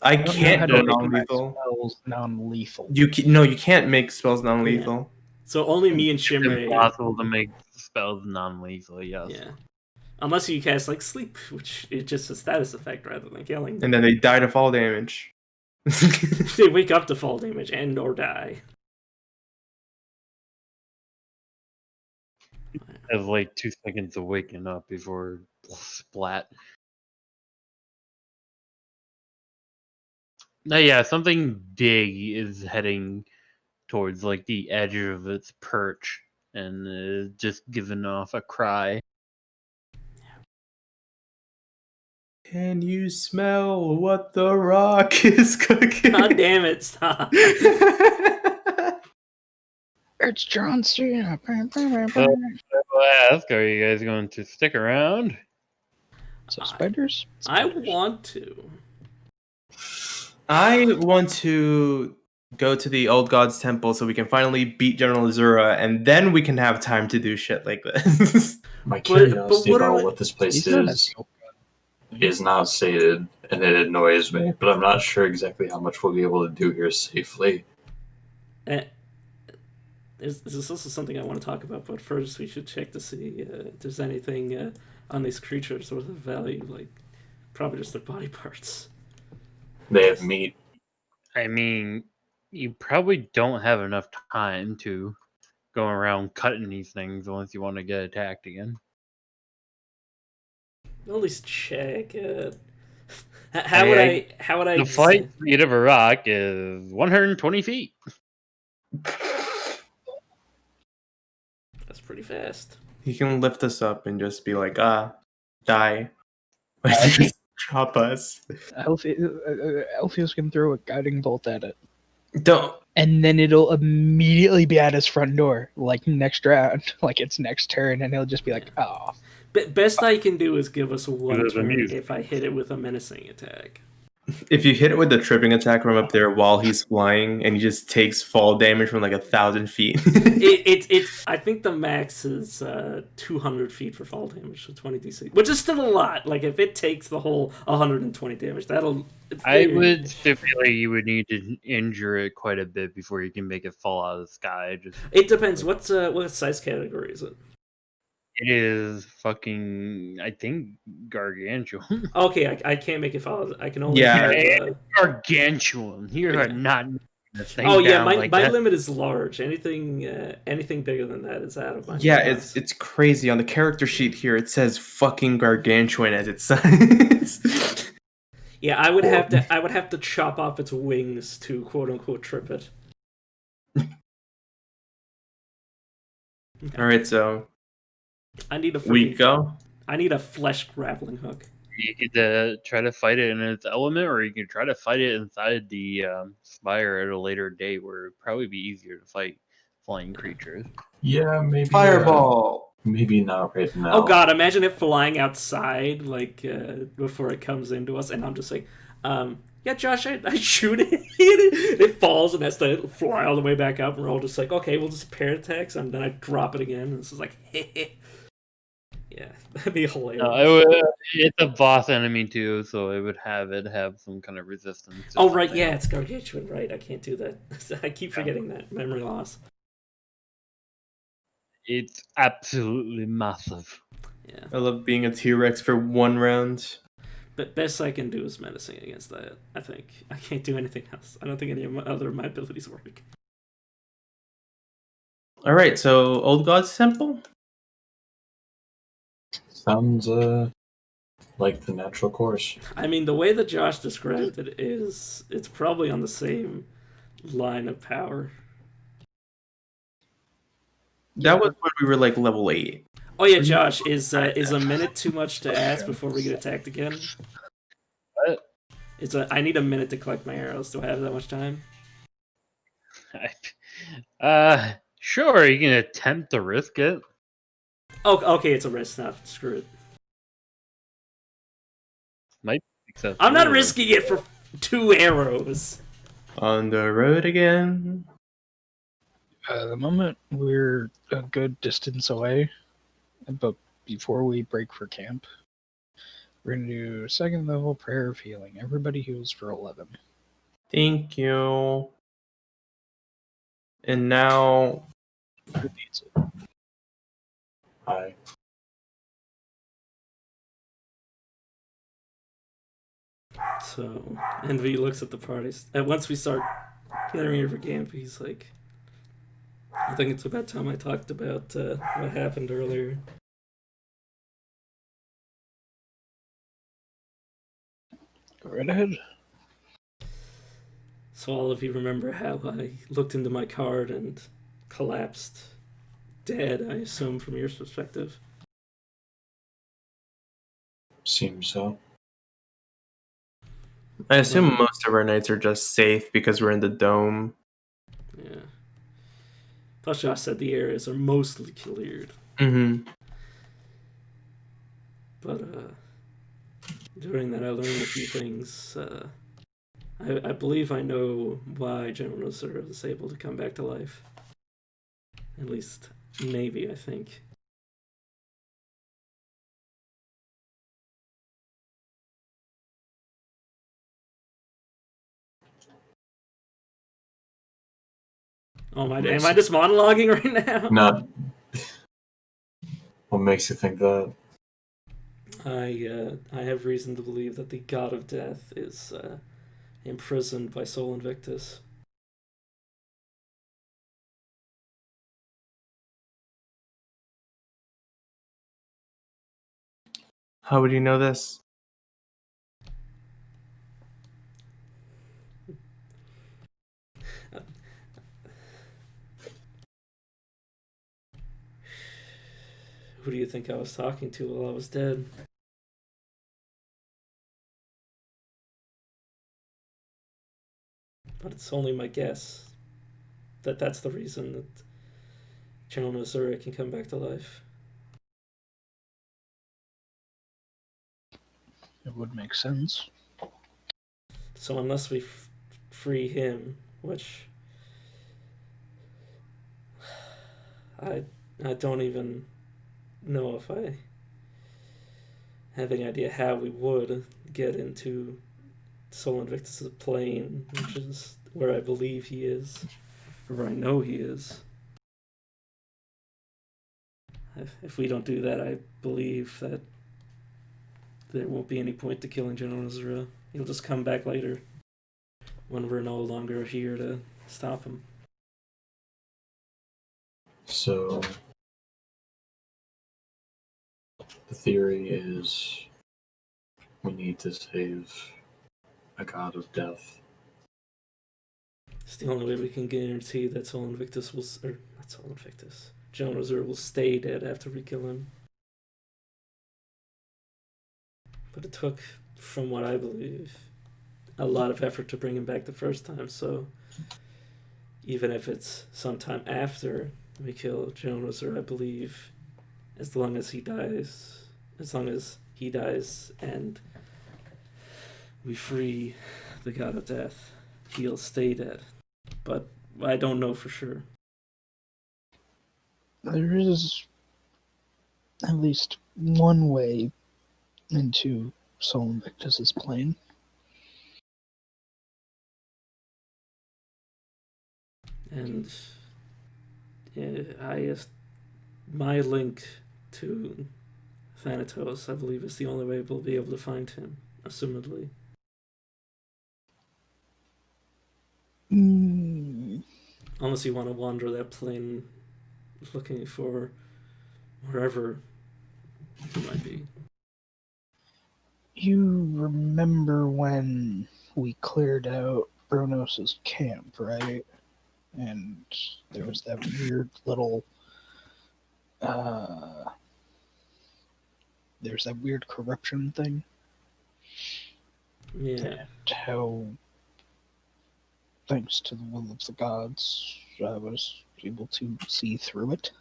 I don't know can't how go to make my non-lethal. spells non-lethal. You can't make spells non-lethal. So only me and It's Shimray. impossible to make spells non-lethal, yes. Yeah. Unless you cast like sleep, which is just a status effect rather than killing. And then they die to fall damage. They wake up to fall damage and or die. Have like 2 seconds of waking up before splat. Now, yeah, something big is heading towards like the edge of its perch and is just giving off a cry. Can you smell what the rock is cooking? God damn it! Stop. It's John Cena. I'll ask, are you guys going to stick around? So spiders? I Spiders. want to. I want to go to the old god's temple so we can finally beat General Azura, and then we can have time to do shit like this. My But curiosity what are about we- what this place He's not a is skill is not stated, and it annoys me. But I'm not sure exactly how much we'll be able to do here safely. This is also something I want to talk about, but first we should check to see if there's anything on these creatures worth of value, like probably just their body parts. They have meat. I mean, you probably don't have enough time to go around cutting these things unless you want to get attacked again. At least check it. How would I? The flight speed of a rock is 120 feet. That's pretty fast. He can lift us up and just be like, die. Just drop us. Alpheus can throw a guiding bolt at it. Don't. And then it'll immediately be at his front door, like next round, like its next turn, and he'll just be like, oh. Best I can do is give us one There's a turn music. if I hit it with a menacing attack. If you hit it with the tripping attack from up there while he's flying and he just takes fall damage from like 1,000 feet. It's I think the max is 200 feet for fall damage, so 20 DC, which is still a lot. Like if it takes the whole 120 damage, that'll. I would stipulate you would need to injure it quite a bit before you can make it fall out of the sky. It depends. What size category is it? It is fucking, I think, gargantuan. Okay, I can't make it fall. I can only. Yeah. have, Gargantuan. You are Yeah. not. Thing oh yeah, down my like my that. limit is large. Anything bigger than that is out of my. Yeah, class. it's crazy. On the character sheet here, it says fucking gargantuan as its size. Yeah, I would have to chop off its wings to quote unquote trip it. All right, so I need a we freaking. go. I need a flesh grappling hook. You could try to fight it in its element, or you could try to fight it inside the spire at a later date, where it'd probably be easier to fight flying creatures. Yeah, maybe. Fireball. Maybe not right now. Oh god, imagine it flying outside like before it comes into us, and I'm just like, yeah, Josh, I shoot it, it falls and has to fly all the way back up, and we're all just like, okay, we'll just pair attacks, and then I drop it again, and this is like, yeah, that'd be hilarious. It's a boss enemy too, so it would have some kind of resistance. to Oh right, something. yeah, it's gargantuan, right? I can't do that. I keep forgetting that. Memory loss. It's absolutely massive. Yeah, I love being a T-Rex for 1 round. but best I can do is menacing against that. I think I can't do anything else. I don't think any of my other my abilities work. All right, so Old Gods Temple. Sounds like the natural course. I mean, the way that Josh described it is, it's probably on the same line of power. That was when we were like level 8. Oh yeah, Josh, is a minute too much to ask before we get attacked again? What? I need a minute to collect my arrows. Do I have that much time? Sure, you can attempt to risk it. Oh, okay, it's a risk now. Screw it. Might be acceptable. I'm not risking it for 2 arrows. On the road again. At the moment, we're a good distance away, but before we break for camp, we're going to do 2nd level prayer of healing. Everybody heals for 11. Thank you. And now, Who needs it? Hi. So, Envy looks at the parties. And once we start getting ready for camp, he's like, I think it's about time I talked about what happened earlier. Go right ahead. So all of you remember how I looked into my card and collapsed dead, I assume, from your perspective. Seems so. I assume most of our nights are just safe because we're in the dome. Yeah. Plus, Josh said the areas are mostly cleared. Mm-hmm. But during that, I learned a few things. I believe I know why General Nosura was able to come back to life. At least, maybe, I think. Oh my! Am I just monologuing right now? Not. What makes you think that? I have reason to believe that the God of Death is imprisoned by Sol Invictus. How would you know this? Who do you think I was talking to while I was dead? But it's only my guess that that's the reason that General Nosura can come back to life. It would make sense. So unless we free him, which I don't even know if I have any idea how we would get into Sol Invictus' plane, which is where I believe he is, or where I know he is. If we don't do that, I believe that there won't be any point to killing General Nosura. He'll just come back later when we're no longer here to stop him. So, the theory is we need to save a god of death. It's the only way we can guarantee that Sol Invictus will, or not Sol Invictus, Jonazer will stay dead after we kill him. But it took, from what I believe, a lot of effort to bring him back the first time, so even if it's sometime after we kill Jonazer, I believe, as long as he dies and we free the god of death, he'll stay dead. But I don't know for sure. There is at least one way into Sol Invictus's plane. And my link to Thanatos, I believe, is the only way we'll be able to find him, assumedly. Unless you want to wander that plane looking for wherever he might be. You remember when we cleared out Bronos' camp, right? And there was that weird little there's that weird corruption thing. Yeah. And how, thanks to the will of the gods, I was able to see through it.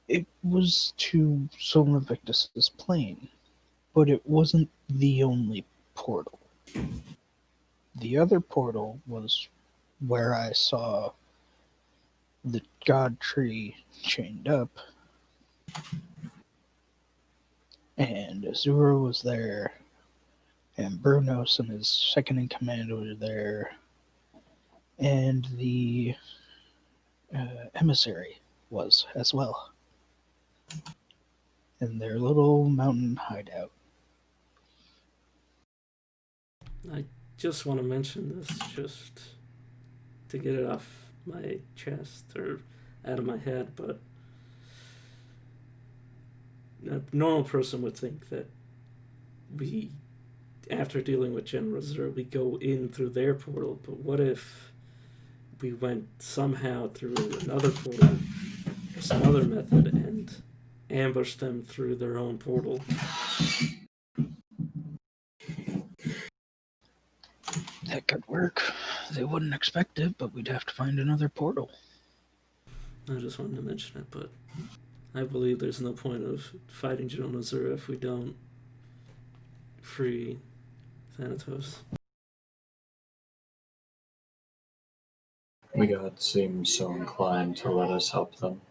It was to Sol Invictus's plane, but it wasn't the only portal. The other portal was where I saw the god tree chained up, and Azura was there, and Brunos and his second in command were there, and the emissary was as well, in their little mountain hideout. I just want to mention this just to get it off my chest or out of my head, but a normal person would think that we, after dealing with Generazer, we go in through their portal, but what if we went somehow through another portal, some other method, and ambushed them through their own portal? That could work. They wouldn't expect it, but we'd have to find another portal. I just wanted to mention it, but I believe there's no point of fighting Generazer if we don't free Thanatos. The gods seem so inclined to let us help them.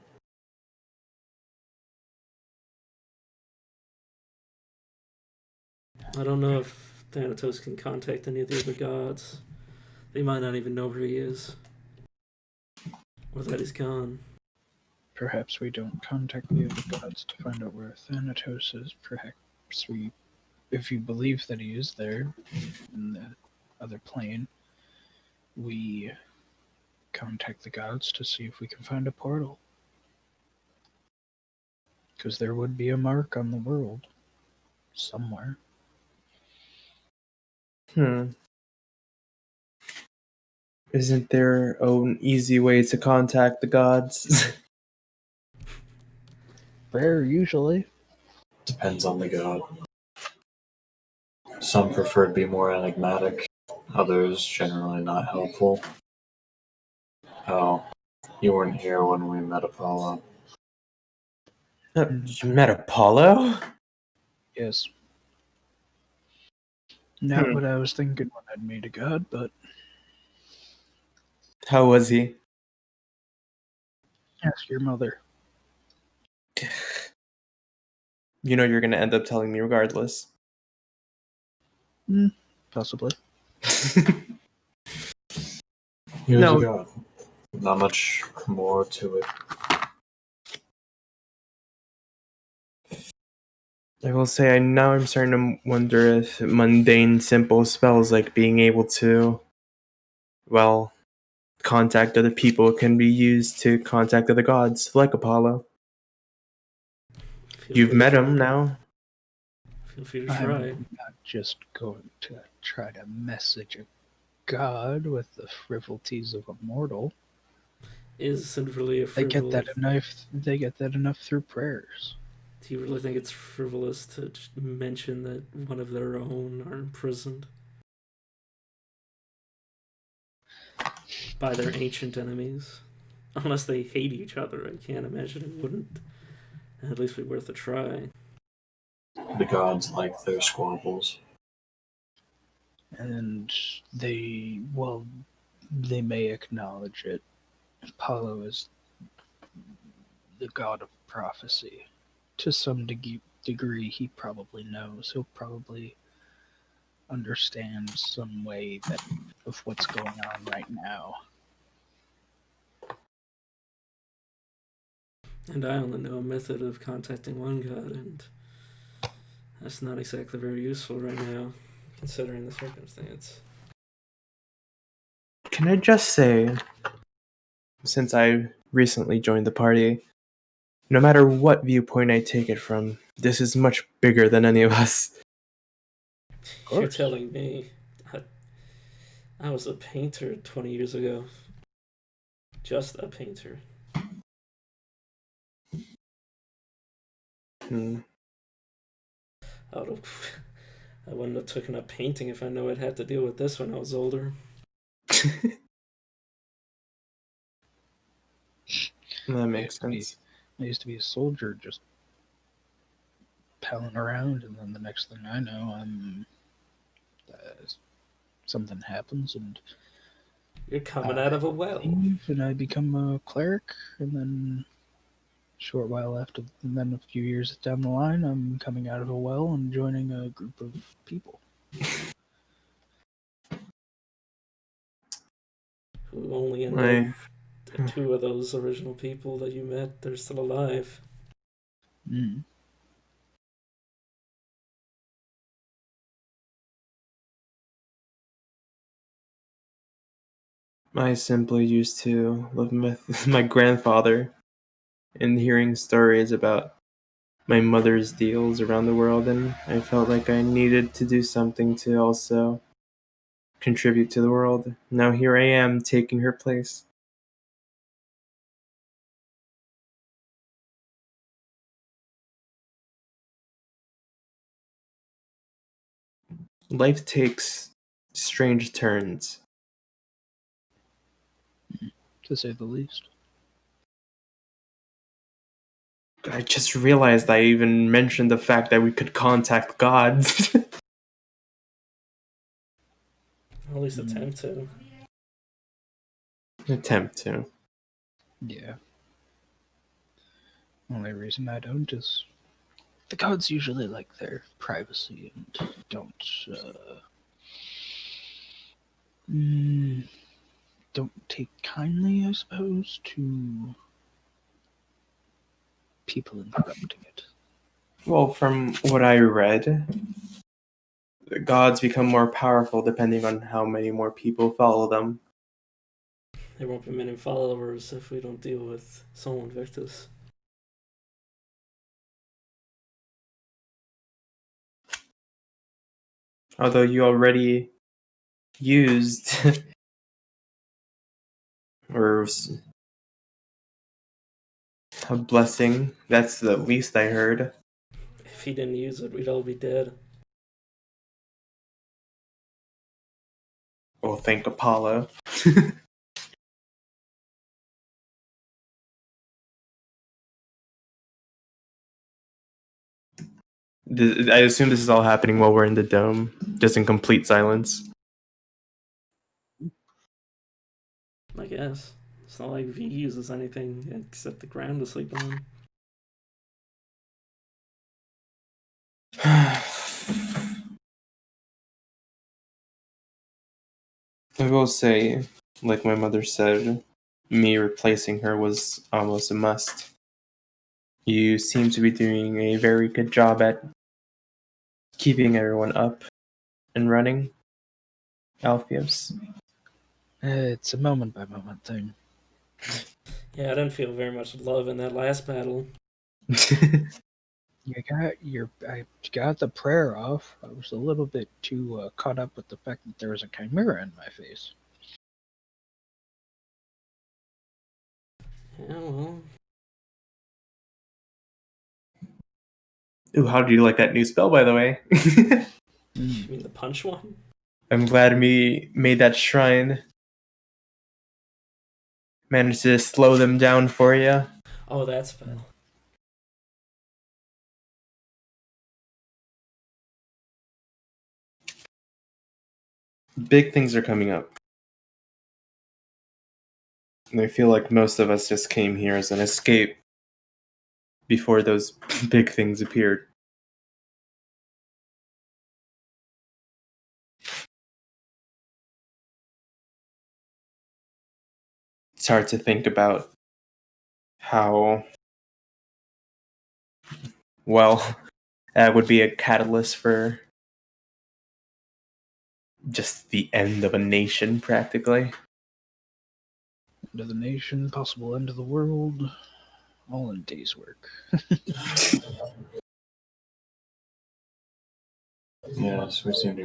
I don't know if Thanatos can contact any of the other gods. They might not even know where he is. Or that he's gone. Perhaps we don't contact the other gods to find out where Thanatos is. Perhaps we, if you believe that he is there in the other plane, we contact the gods to see if we can find a portal. Because there would be a mark on the world somewhere. Isn't there an easy way to contact the gods? Rare, usually. Depends on the god. Some prefer to be more enigmatic, others generally not helpful. Oh, you weren't here when we met Apollo. You met Apollo? Yes. Not what I was thinking when I'd made a god, but How was he? ask your mother. You know you're going to end up telling me regardless. Possibly. He was No. a god. Not much more to it. I will say, now I'm starting to wonder if mundane, simple spells like being able to, well, contact other people can be used to contact other gods, like Apollo. You've met him now. Feel free to try. I'm not just going to try to message a god with the frivolities of a mortal. Isn't really a They get frivolous. that enough. They get that enough through prayers. Do you really think it's frivolous to just mention that one of their own are imprisoned by their ancient enemies? Unless they hate each other, I can't imagine it wouldn't at least be worth a try. The gods like their squabbles. And they may acknowledge it. Apollo is the god of prophecy. To some degree, he probably knows. He'll probably understand some way of what's going on right now. And I only know a method of contacting one god, and that's not exactly very useful right now, considering the circumstance. Can I just say, since I recently joined the party, no matter what viewpoint I take it from, this is much bigger than any of us. You're telling me I was a painter 20 years ago. Just a painter. I wouldn't have taken up painting if I knew I'd have to deal with this when I was older. That makes sense. I used to be a soldier, just palling around, and then the next thing I know, something happens, and you're coming out of a well. And I become a cleric, and then a short while after, and then a few years down the line, I'm coming out of a well and joining a group of people. Who only know two of those original people that you met, they're still alive. Mm. I simply used to live with my grandfather and hearing stories about my mother's deals around the world, and I felt like I needed to do something to also contribute to the world. Now here I am taking her place. Life takes strange turns, to say the least. I just realized I even mentioned the fact that we could contact gods. At least attempt to. Attempt to. Yeah. Only reason I don't is the gods usually like their privacy and don't take kindly, I suppose, to people interrupting it. Well, from what I read, the gods become more powerful depending on how many more people follow them. There won't be many followers if we don't deal with Sol Invictus. Although you already used or a blessing, that's the least I heard. If he didn't use it, we'd all be dead. Well, thank Apollo. I assume this is all happening while we're in the dome, just in complete silence. I guess. It's not like V uses anything except the ground to sleep on. I will say, like my mother said, me replacing her was almost a must. You seem to be doing a very good job at keeping everyone up and running, Alpheus. It's a moment by moment thing. Yeah, I didn't feel very much love in that last battle. I got the prayer off. I was a little bit too caught up with the fact that there was a chimera in my face. Yeah, well, Ooh, how do you like that new spell, by the way? you mean the punch one? I'm glad we made that shrine. Managed to slow them down for you. Oh, that spell. Big things are coming up. And I feel like most of us just came here as an escape before those big things appeared. It's hard to think about how, well, that would be a catalyst for just the end of a nation, practically. End of the nation, possible end of the world, all in a day's work. Yes, we seem to be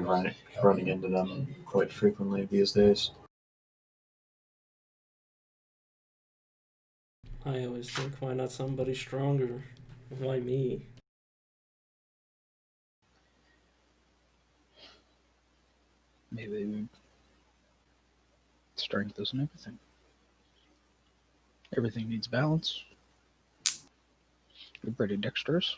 running into them quite frequently these days. I always think, why not somebody stronger? Why me? Maybe strength isn't everything. Everything needs balance. You're pretty dexterous.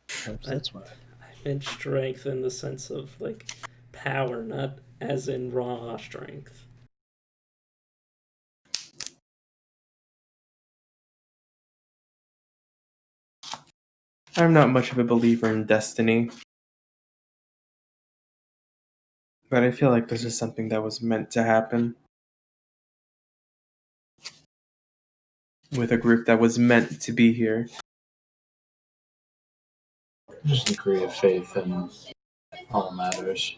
Perhaps that's why. I meant strength in the sense of, like, power, not as in raw strength. I'm not much of a believer in destiny. But I feel like this is something that was meant to happen. With a group that was meant to be here. Just a degree of faith in all matters.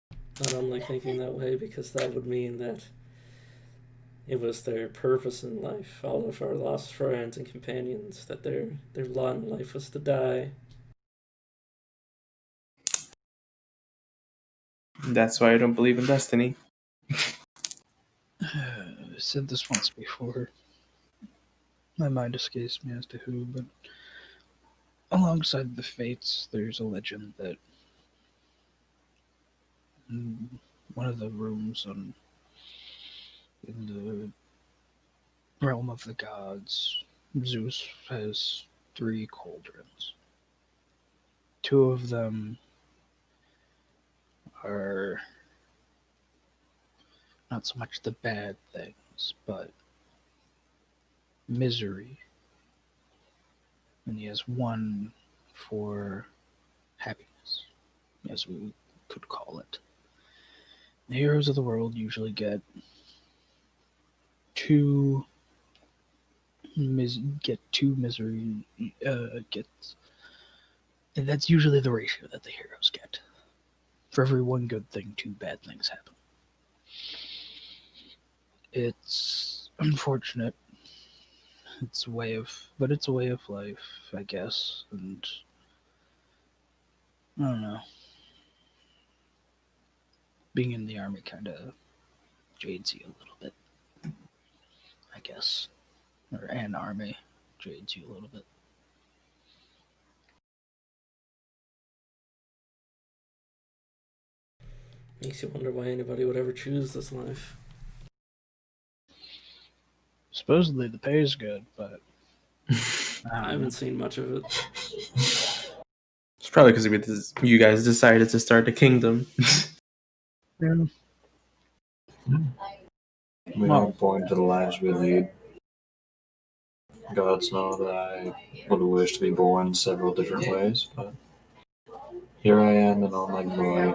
I don't like thinking that way because that would mean that it was their purpose in life. All of our lost friends and companions, that their lot in life was to die. That's why I don't believe in destiny. I said this once before. My mind escapes me as to who, but alongside the fates, there's a legend that one of the rooms in the realm of the gods, Zeus has 3 cauldrons. 2 of them are not so much the bad things, but misery. And he has one for happiness, as we could call it. The heroes of the world usually get 2 misery gets, and that's usually the ratio that the heroes get. For every 1 good thing, 2 bad things happen. It's unfortunate. It's a way of life, I guess. And I don't know. Being in the army kind of jades you a little bit, I guess. Or an army jades you a little bit. Makes you wonder why anybody would ever choose this life. Supposedly the pay is good, but I haven't seen much of it. It's probably because you guys decided to start a kingdom. Yeah. We are born to the lives we lead. Gods know that I would wish to be born several different ways, but here I am in all my glory.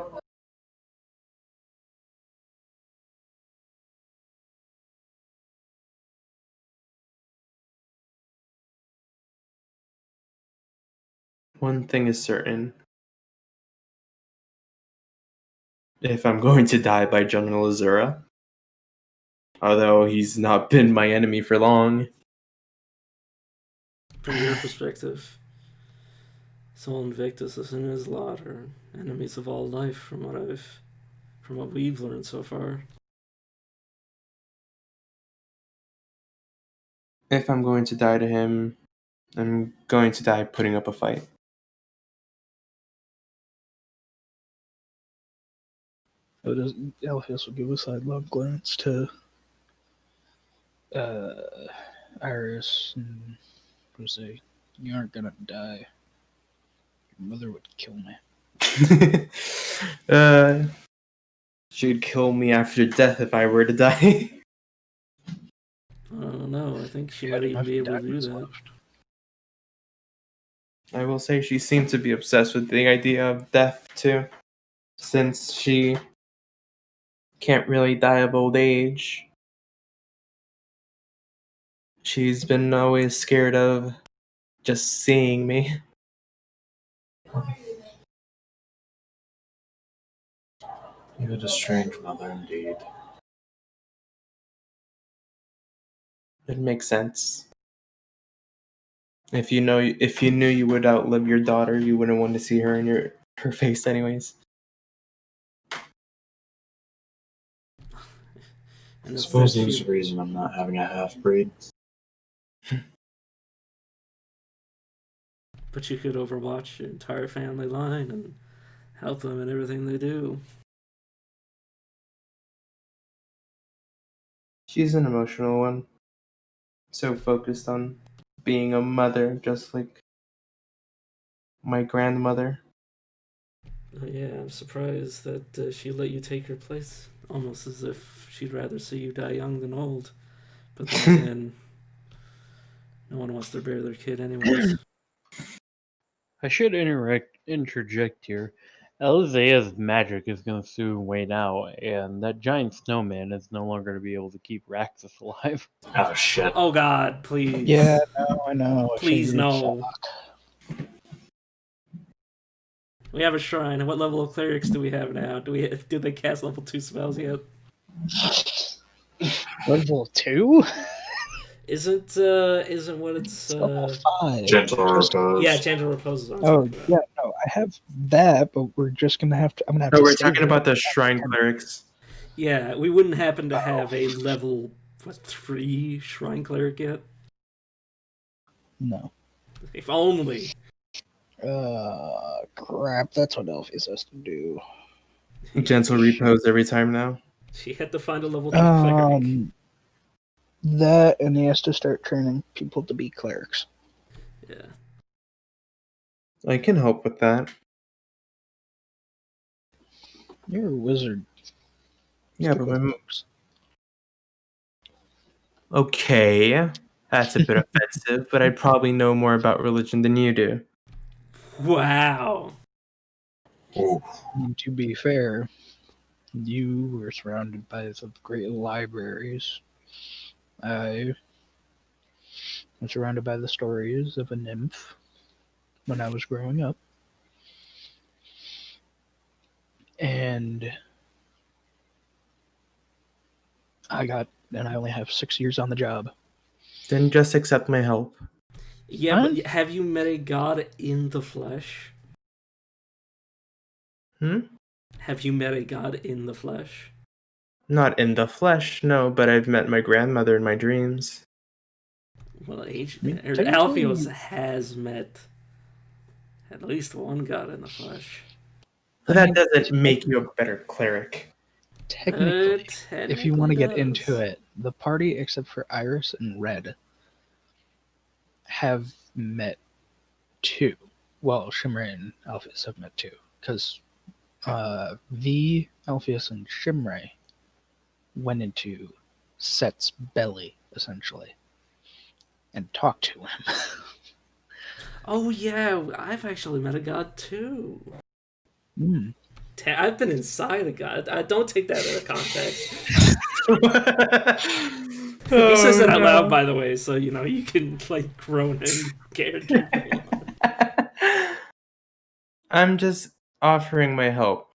One thing is certain. If I'm going to die by General Azura, although he's not been my enemy for long. From your perspective, Soul Invictus and his lot are enemies of all life, from what we've learned so far. If I'm going to die to him, I'm going to die putting up a fight. Alpheus will give a sidelong glance to Iris and will say, "You aren't gonna die. Your mother would kill me." uh, she'd kill me after death if I were to die. I don't know. I think she She might had even enough be able to do diamonds that. left. I will say she seemed to be obsessed with the idea of death too, since she can't really die of old age. She's been always scared of just seeing me. You had a strange mother indeed. It makes sense. If you knew you would outlive your daughter, you wouldn't want to see her in her face anyways. And I it's suppose that there's she, a reason I'm not having a half-breed. but you could overwatch your entire family line and help them in everything they do. She's an emotional one. So focused on being a mother, just like my grandmother. Yeah, I'm surprised that she let you take her place. Almost as if she'd rather see you die young than old. But then again, no one wants to bear their kid anyways. I should interject here. Elizea's magic is going to soon wane out, and that giant snowman is no longer going to be able to keep Raxus alive. Oh shit. Oh God, please. Yeah, no, I know. Please figured. no. We have a shrine. What level of clerics do we have now? Do they cast level 2 spells yet? Level 2? Isn't what it's Level 5. Gentle repose. yeah, Gentle Repose is on Oh, top of that. yeah, no, I have that, but we're just gonna have to. I'm gonna have No, to. we're save talking it. about the shrine clerics. Yeah, we wouldn't happen to have a level 3 shrine cleric yet. No. If only. Crap. That's what Alpheus has to do. Gentle repose every time now. She had to find a level 3 cleric. That, and he has to start training people to be clerics. Yeah. I can help with that. You're a wizard. Yeah, Stick but with my books. okay, that's a bit offensive, but I probably know more about religion than you do. Wow. Ooh. To be fair, you were surrounded by the great libraries. I was surrounded by the stories of a nymph when I was growing up. And I only have 6 years on the job. Then just accept my help. Yeah, Huh? but have you met a god in the flesh? Have you met a god in the flesh? Not in the flesh, no, but I've met my grandmother in my dreams. Well, Technically- Alpheus has met at least one god in the flesh. But that doesn't make you a better cleric. Technically, if you want to get into does. it, the party, except for Iris and Red, have met two. Well, Shimray and Alpheus have met two, because V, Alpheus, and Shimray went into Set's belly, essentially, and talked to him. Oh yeah, I've actually met a god too. Hmm. I've been inside a god. Don't take that out of context. He says it out loud, by the way, so you know you can like groan and character. I'm just offering my help.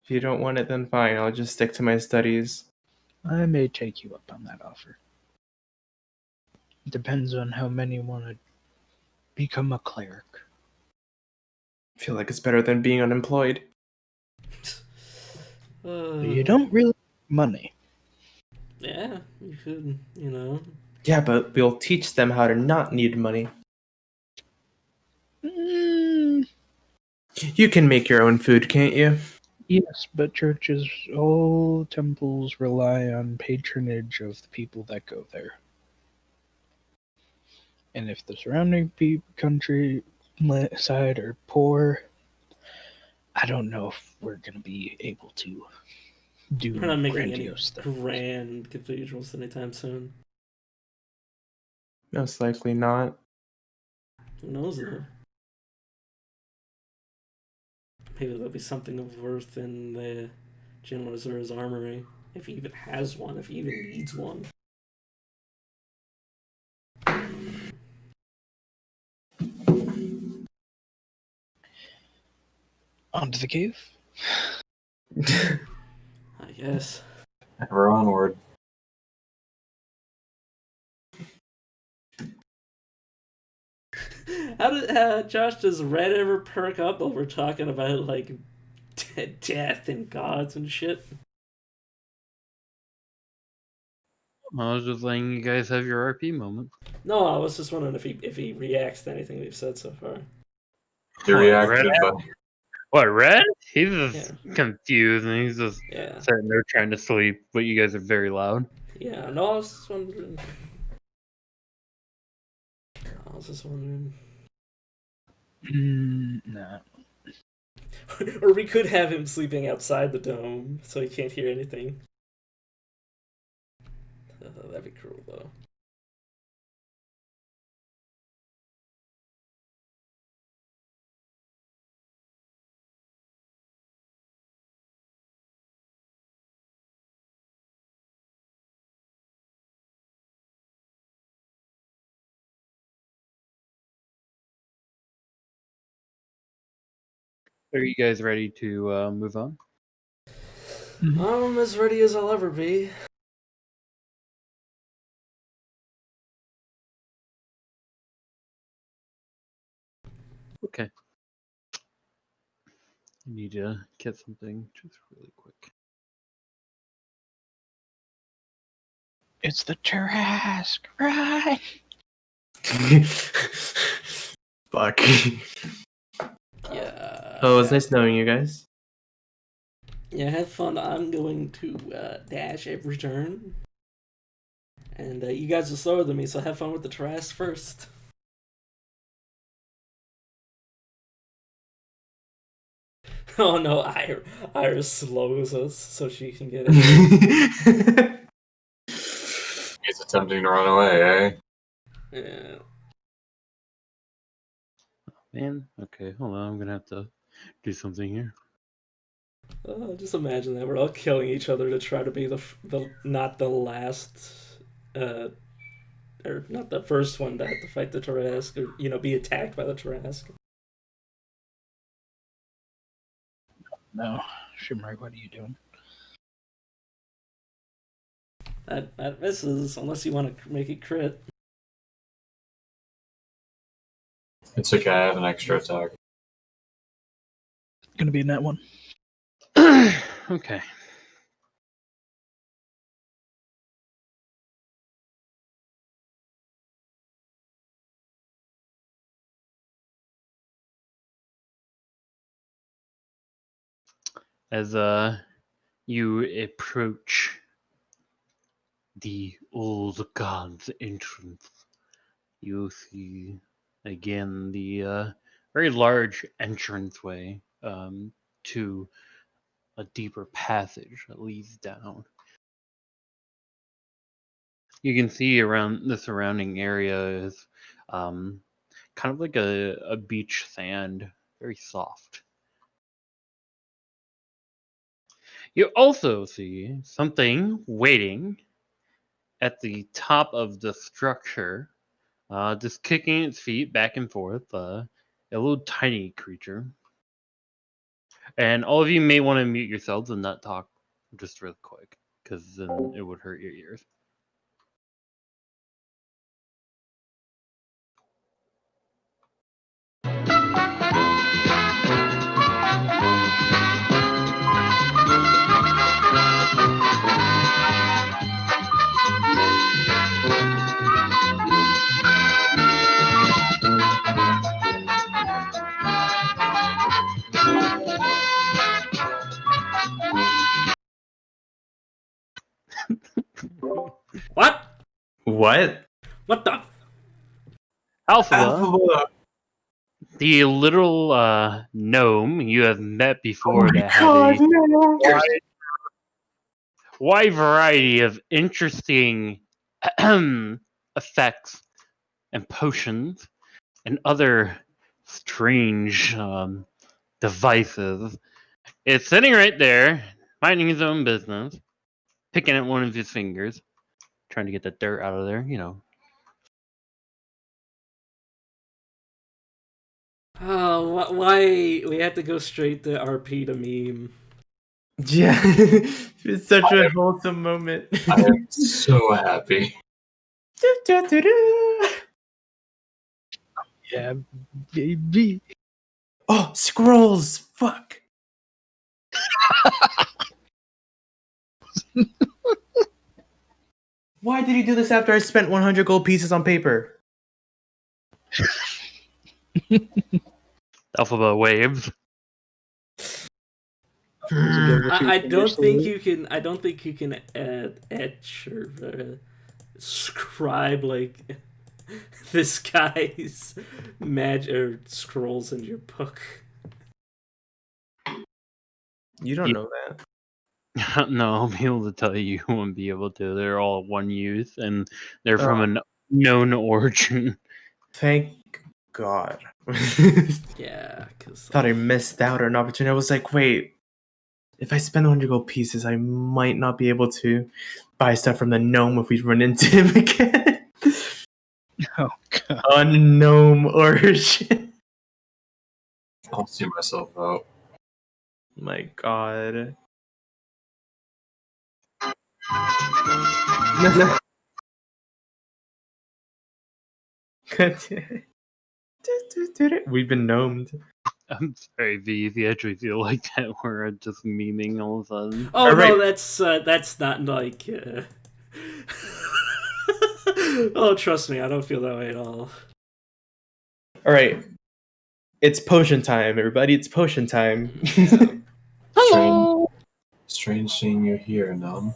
If you don't want it, then fine. I'll just stick to my studies. I may take you up on that offer. Depends on how many want to become a cleric. feel like it's better than being unemployed. You don't really need money. Yeah, you could, you know. Yeah, but we'll teach them how to not need money. Mm, You can make your own food, can't you? yes, but churches, all temples rely on patronage of the people that go there. And if the surrounding country side are poor, I don't know if we're going to be able to do We're not making any grandiose things. grand cathedrals anytime soon. Most likely not. Who knows, though? Maybe there'll be something of worth in the General Reserve's armory. If he even has one, if he even needs one. Onto the cave? I guess. Ever onward. How did Josh, does Red ever perk up over talking about like death and gods and shit? I was just letting you guys have your RP moment. No, I was just wondering if he reacts to anything we've said so far. He What, reacted, Red? but What, Red? He's just Yeah. confused and he's just Yeah, sitting there trying to sleep, but you guys are very loud. yeah. No, I was just wondering. Nah. Or we could have him sleeping outside the dome so he can't hear anything. That'd be cool, though. Are you guys ready to move on? I'm as ready as I'll ever be. Okay. I need to get something just really quick. It's the Tarrasque, right? Fuck. Yeah. Oh, it's nice knowing you guys. Yeah, have fun. I'm going to dash every turn. And you guys are slower than me, so have fun with the Tarrasque first. Oh no, Iris slows us so she can get it. he's attempting to run away, eh? Yeah. Man, okay, hold on, I'm gonna have to do something here. Just imagine that we're all killing each other to try to be the not the last, or not the first one to have to fight the Tarrasque, or be attacked by the Tarrasque. No. Shimmery, what are you doing? That misses unless you want to make it crit. It's okay, I have an extra attack. Gonna be in that one. Okay. As you approach the old god's entrance, you see again the very large entranceway to a deeper passage that leads down. You can see around the surrounding area is kind of like a beach sand, very soft. You also see something waiting at the top of the structure, just kicking its feet back and forth, a little tiny creature. And all of you may want to mute yourselves and not talk just real quick, because then it would hurt your ears. what? What the? Alpha, the little gnome you have met before that had a no. wide variety of interesting effects and potions and other strange devices. It's sitting right there, minding his own business, picking at one of his fingers, trying to get the dirt out of there, Oh, why we had to go straight to RP to meme? Yeah, it's such a wholesome moment. I am so happy. Yeah, baby. Oh, scrolls! Fuck. Why did he do this after I spent 100 gold pieces on paper? Alphabet waves. I don't think you can. I don't think you can add etch or scribe like this guy's magic or scrolls in your book. You don't know that. No, I'll be able to tell you won't be able to. They're all one use, and they're Oh. from a known origin. Thank God. Yeah, because Thought I missed out on an opportunity. I was like, wait, if I spend 100 gold pieces, I might not be able to buy stuff from the gnome if we run into him again. Oh god. Unknown origin. I'll see myself out. My God. We've been gnomed. I'm sorry, V. If you actually feel like that, we're just memeing all of a sudden. oh All no, right. that's not like. Oh, trust me, I don't feel that way at all. All right. It's potion time, everybody. It's potion time. Yeah. Strange seeing you here, Gnome.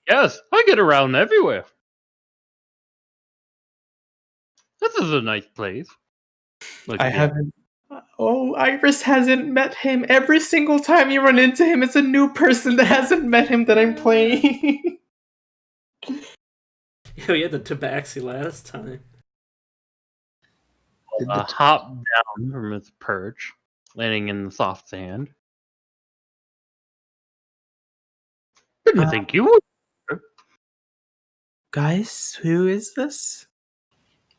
Yes, I get around everywhere. This is a nice place. Look, I yeah. haven't. Oh, Iris hasn't met him. Every single time you run into him, it's a new person that hasn't met him that I'm playing. Yo, you had the tabaxi last time. Hop down from its perch, landing in the soft sand. Didn't think you would. Guys, who is this?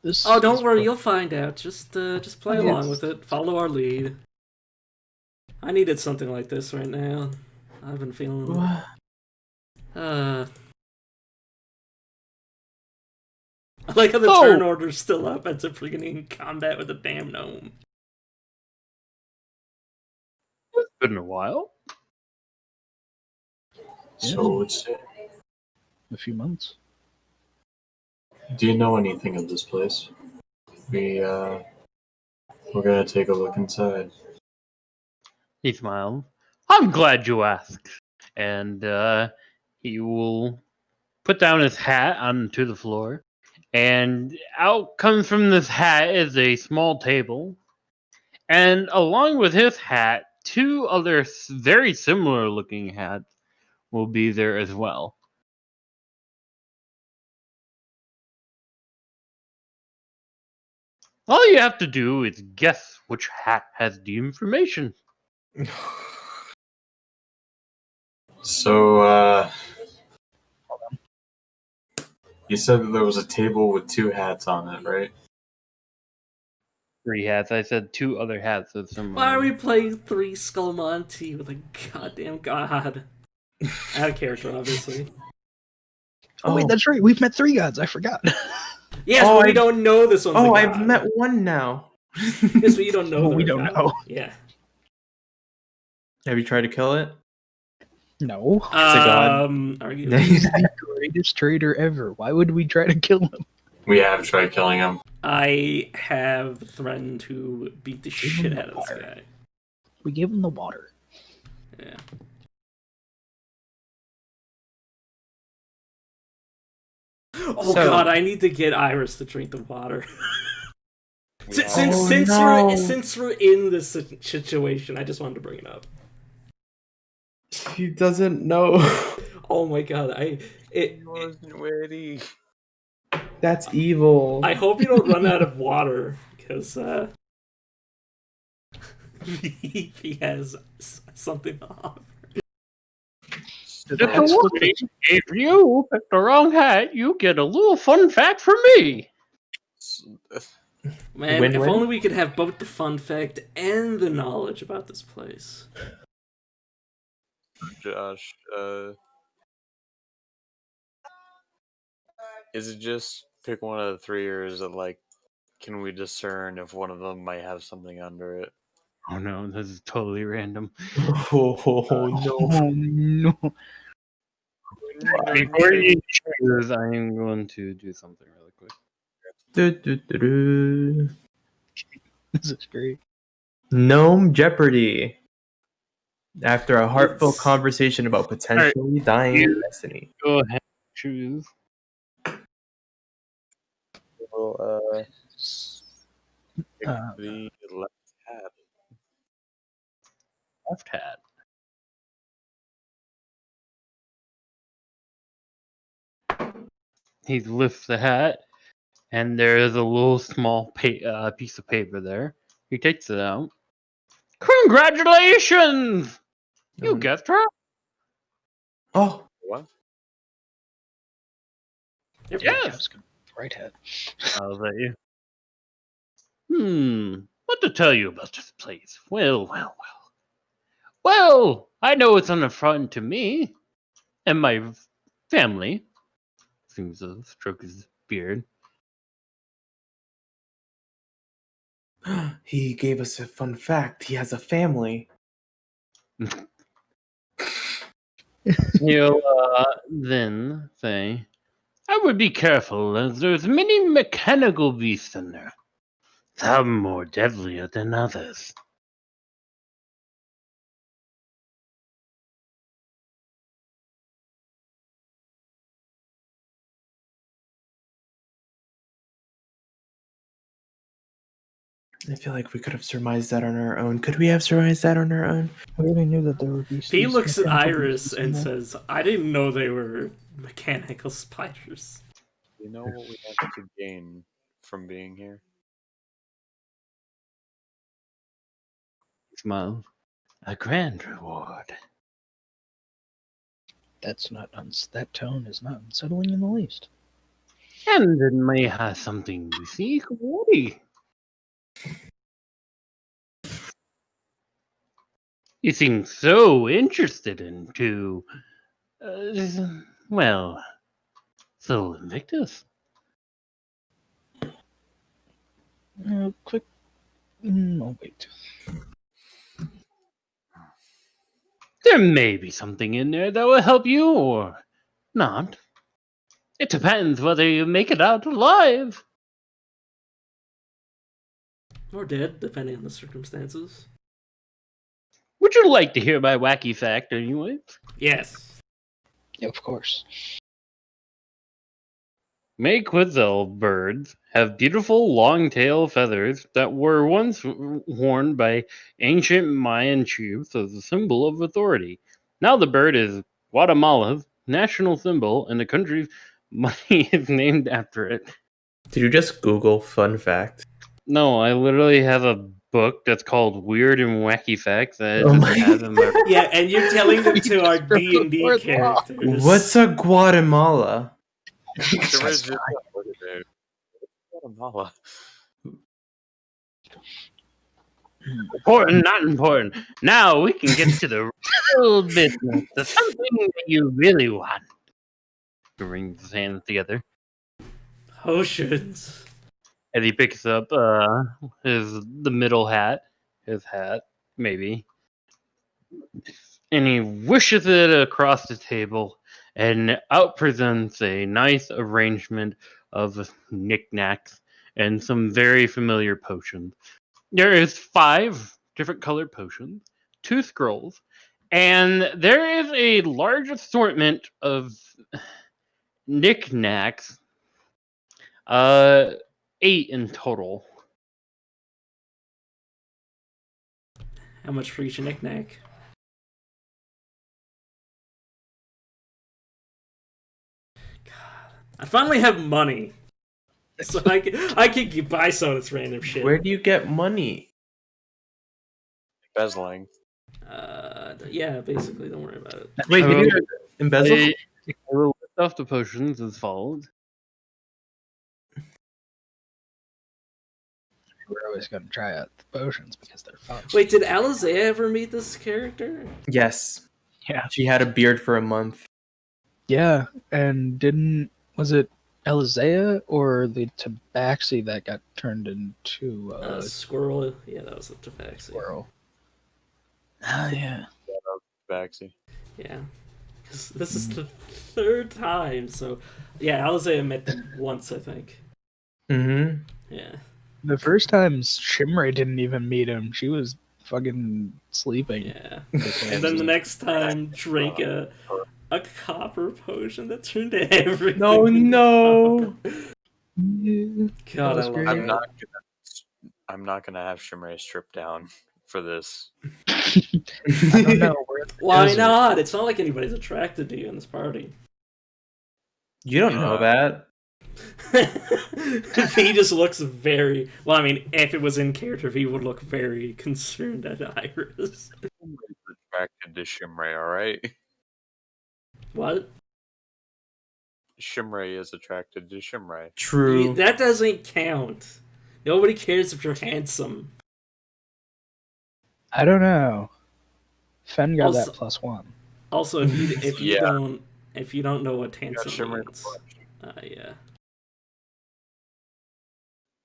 This Oh, don't is worry, pro- you'll find out. Just play Oh, along yes. with it. Follow our lead. I needed something like this right now. I've been feeling. I like how the Oh. turn order's still up as if we're getting in combat with a damn gnome. It's been a while. So it's. a few months. Do you know anything of this place? We're gonna take a look inside. He smiled. I'm glad you asked. And he will put down his hat onto the floor. And out comes from this hat is a small table. And along with his hat, two other very similar looking hats will be there as well. All you have to do is guess which hat has the information. So, you said that there was a table with two hats on it, right? 3 hats. I said 2 other hats of similar. Why are we playing 3 Skullmonty with a goddamn god? Out of character, obviously. Oh, wait, that's right. We've met 3 gods. I forgot. Yes, Oh, but we I- don't know this one's a Oh, god. I've met one now. Yes, but you don't know. Well, we they're a don't god. know. Yeah. Have you tried to kill it? No. It's a god. Arguably. He's the greatest trader ever. Why would we try to kill him? We have tried killing him. I have threatened to beat the Give shit him out the of this water. guy. We gave him the water. Yeah. Oh So- god, I need to get Iris to drink the water. Since no. since we're in this situation, I just wanted to bring it up. He doesn't know. Oh my god, wasn't ready. That's evil. I hope you don't run out of water because he has something off. Don't worry. If you pick the wrong hat, you get a little fun fact from me. Man, Win-win? if only we could have both the fun fact and the knowledge about this place. Josh, is it just pick one of the three, or is it like, can we discern if one of them might have something under it? Oh no, this is totally random. Oh no. Oh no. Before you choose, I am going to do something really quick. Do-do-do-do. This is great. Gnome Jeopardy. After a heartfelt It's- conversation about potentially dying You- destiny. Go ahead, choose. Well, pick Uh, the left hat. Left hat. He lifts the hat, and there is a little small piece of paper there. He takes it out. Congratulations! You guessed her. Oh, What? Yep. I Yes. was gonna right hat. I'll let you. What to tell you about this place? Well. Well, I know it's an affront to me and my family. Seems to stroke his beard. he gave us a fun fact. He has a family. He'll then say, I would be careful, as there's many mechanical beasts in there. Some more deadlier than others. I feel like we could have surmised that on our own. Could we have surmised that on our own? We already knew that there would be. He these looks at mechanical Iris beasts and in there. says, I didn't know they were mechanical spiders. You know what we have to gain from being here? Smile. A grand reward. That's not that tone is not unsettling in the least. And it may have something we seek already. You seem so interested into, well, Soul Invictus. Quick. Oh wait. There may be something in there that will help you or not. It depends whether you make it out alive. Or dead, depending on the circumstances. Would you like to hear my wacky fact anyway? Yes. Of course. Mayquazel birds have beautiful long tail feathers that were once worn by ancient Mayan chiefs as a symbol of authority. Now the bird is Guatemala's national symbol, and the country's money is named after it. Did you just Google fun fact? No, I literally have a book that's called Weird and Wacky Facts that I Oh just my- have in my. Yeah, and you're telling them to our You just D&D wrote the law. characters. What's a Guatemala? There is just Guatemala. Important, not important. Now we can get to the real business, the something that you really want. He rings his hands together Potions. as he picks up the middle hat, his hat, maybe, and he wishes it across the table, and out presents a nice arrangement of knickknacks and some very familiar potions. There is 5 different colored potions, 2 scrolls, and there is a large assortment of knickknacks 8 in total. How much for each knick-knack? God, I finally have money. So I can buy some of this random shit. Where do you get money? Embezzling. Yeah, basically, don't worry about it. Wait, did you embezzle? I will list off the potions as follows. We're always going to try out the potions because they're fun. Wait, did Alizé ever meet this character? Yes. Yeah. She had a beard for a month. Yeah, and was it Elizea or the Tabaxi that got turned into a Squirrel. Yeah, that was the Tabaxi. squirrel? Ah, yeah. Baxi. Yeah. 'Cause this is the third time, so... Yeah, Alizé met them once, I think. Mm-hmm. Yeah. The first time Shimray didn't even meet him. She was fucking sleeping. Yeah. And then the next time, drank a copper potion that turned everything No, into no. copper. Yeah, God, I was love great. that. I'm not gonna have Shimray stripped down for this. I don't know. We're in the Why desert. not? It's not like anybody's attracted to you in this party. You don't know that. V just looks very... Well, I mean, if it was in character, V would look very concerned at Iris. Attracted to Shimray, alright? What? Shimray is attracted to Shimray. True. That doesn't count. Nobody cares if you're handsome. I don't know. Fen got Also- that +1. Also, if you Yeah. don't know what handsome Shimray means, yeah.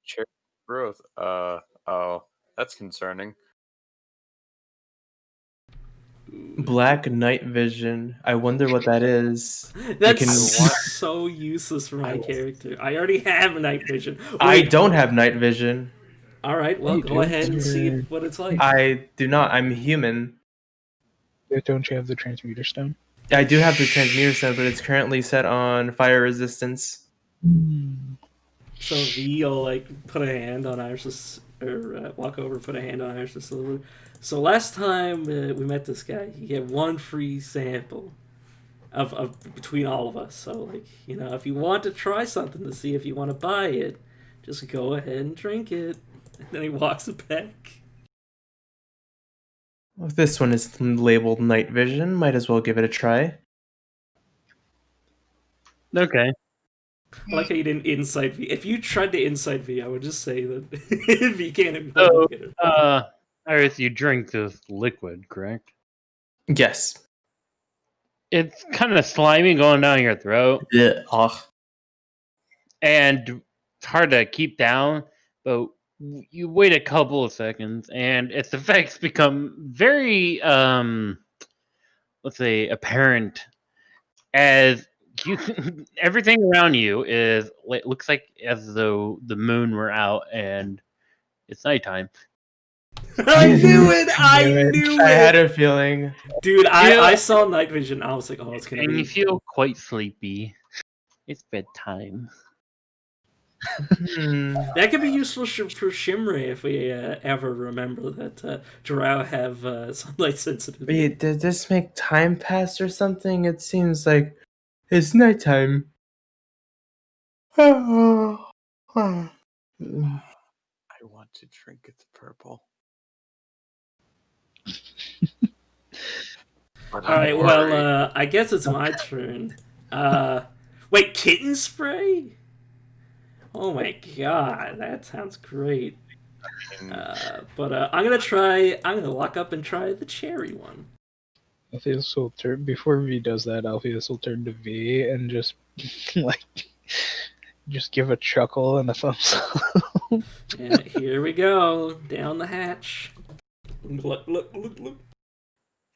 Cherry growth. Oh, that's concerning. Black night vision. I wonder what that is. That's can- so useless for my character. I already have night vision. I Wait, don't have night vision. All right, well, You go do? ahead and see what it's like. I do not. I'm human. Don't you have the transmuter stone? I do have the transmuter stone, but it's currently set on fire resistance. So V will like put a hand on Iris's, or walk over and put a hand on Iris's silver. So last time we met this guy, you get one free sample of between all of us. So like, you know, if you want to try something to see if you want to buy it, just go ahead and drink it. And then he walks it back. Well, if this one is labeled night vision, might as well give it a try. Okay. I like how you didn't insight V. If you tried to insight V, I would just say that V can't So, get it. Iris, you drink this liquid, correct? Yes. It's kind of slimy going down your throat, Yeah. Ugh. and it's hard to keep down, but you wait a couple of seconds, and its effects become very, let's say, apparent as you everything around you looks like as though the moon were out and it's nighttime. I knew it! I knew I had it! a feeling. Dude, Yeah. I saw night vision. I was like, oh, it's gonna And be... you feel quite sleepy. It's bedtime. That could be useful for Shimray if we ever remember that Drow have sunlight sensitivity. Wait, did this make time pass or something? It seems like it's nighttime. I want to drink it purple. Alright, well, I guess it's my turn. Wait, kitten spray? Oh my god, that sounds great. But I'm gonna lock up and try the cherry one. Alpheus will turn before V does that. Alpheus will turn to V and just like just give a chuckle and a thumbs up. And here we go, down the hatch. Look.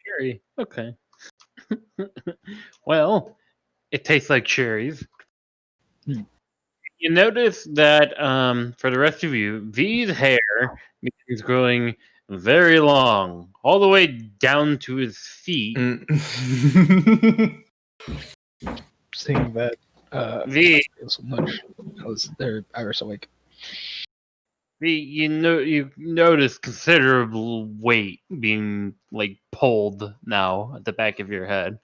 Cherry. Okay. Well, it tastes like cherries. Hmm. You notice that for the rest of you, V's hair is growing very long, all the way down to his feet. Mm. Seeing that V, So much. I was awake. you notice considerable weight being like pulled now at the back of your head.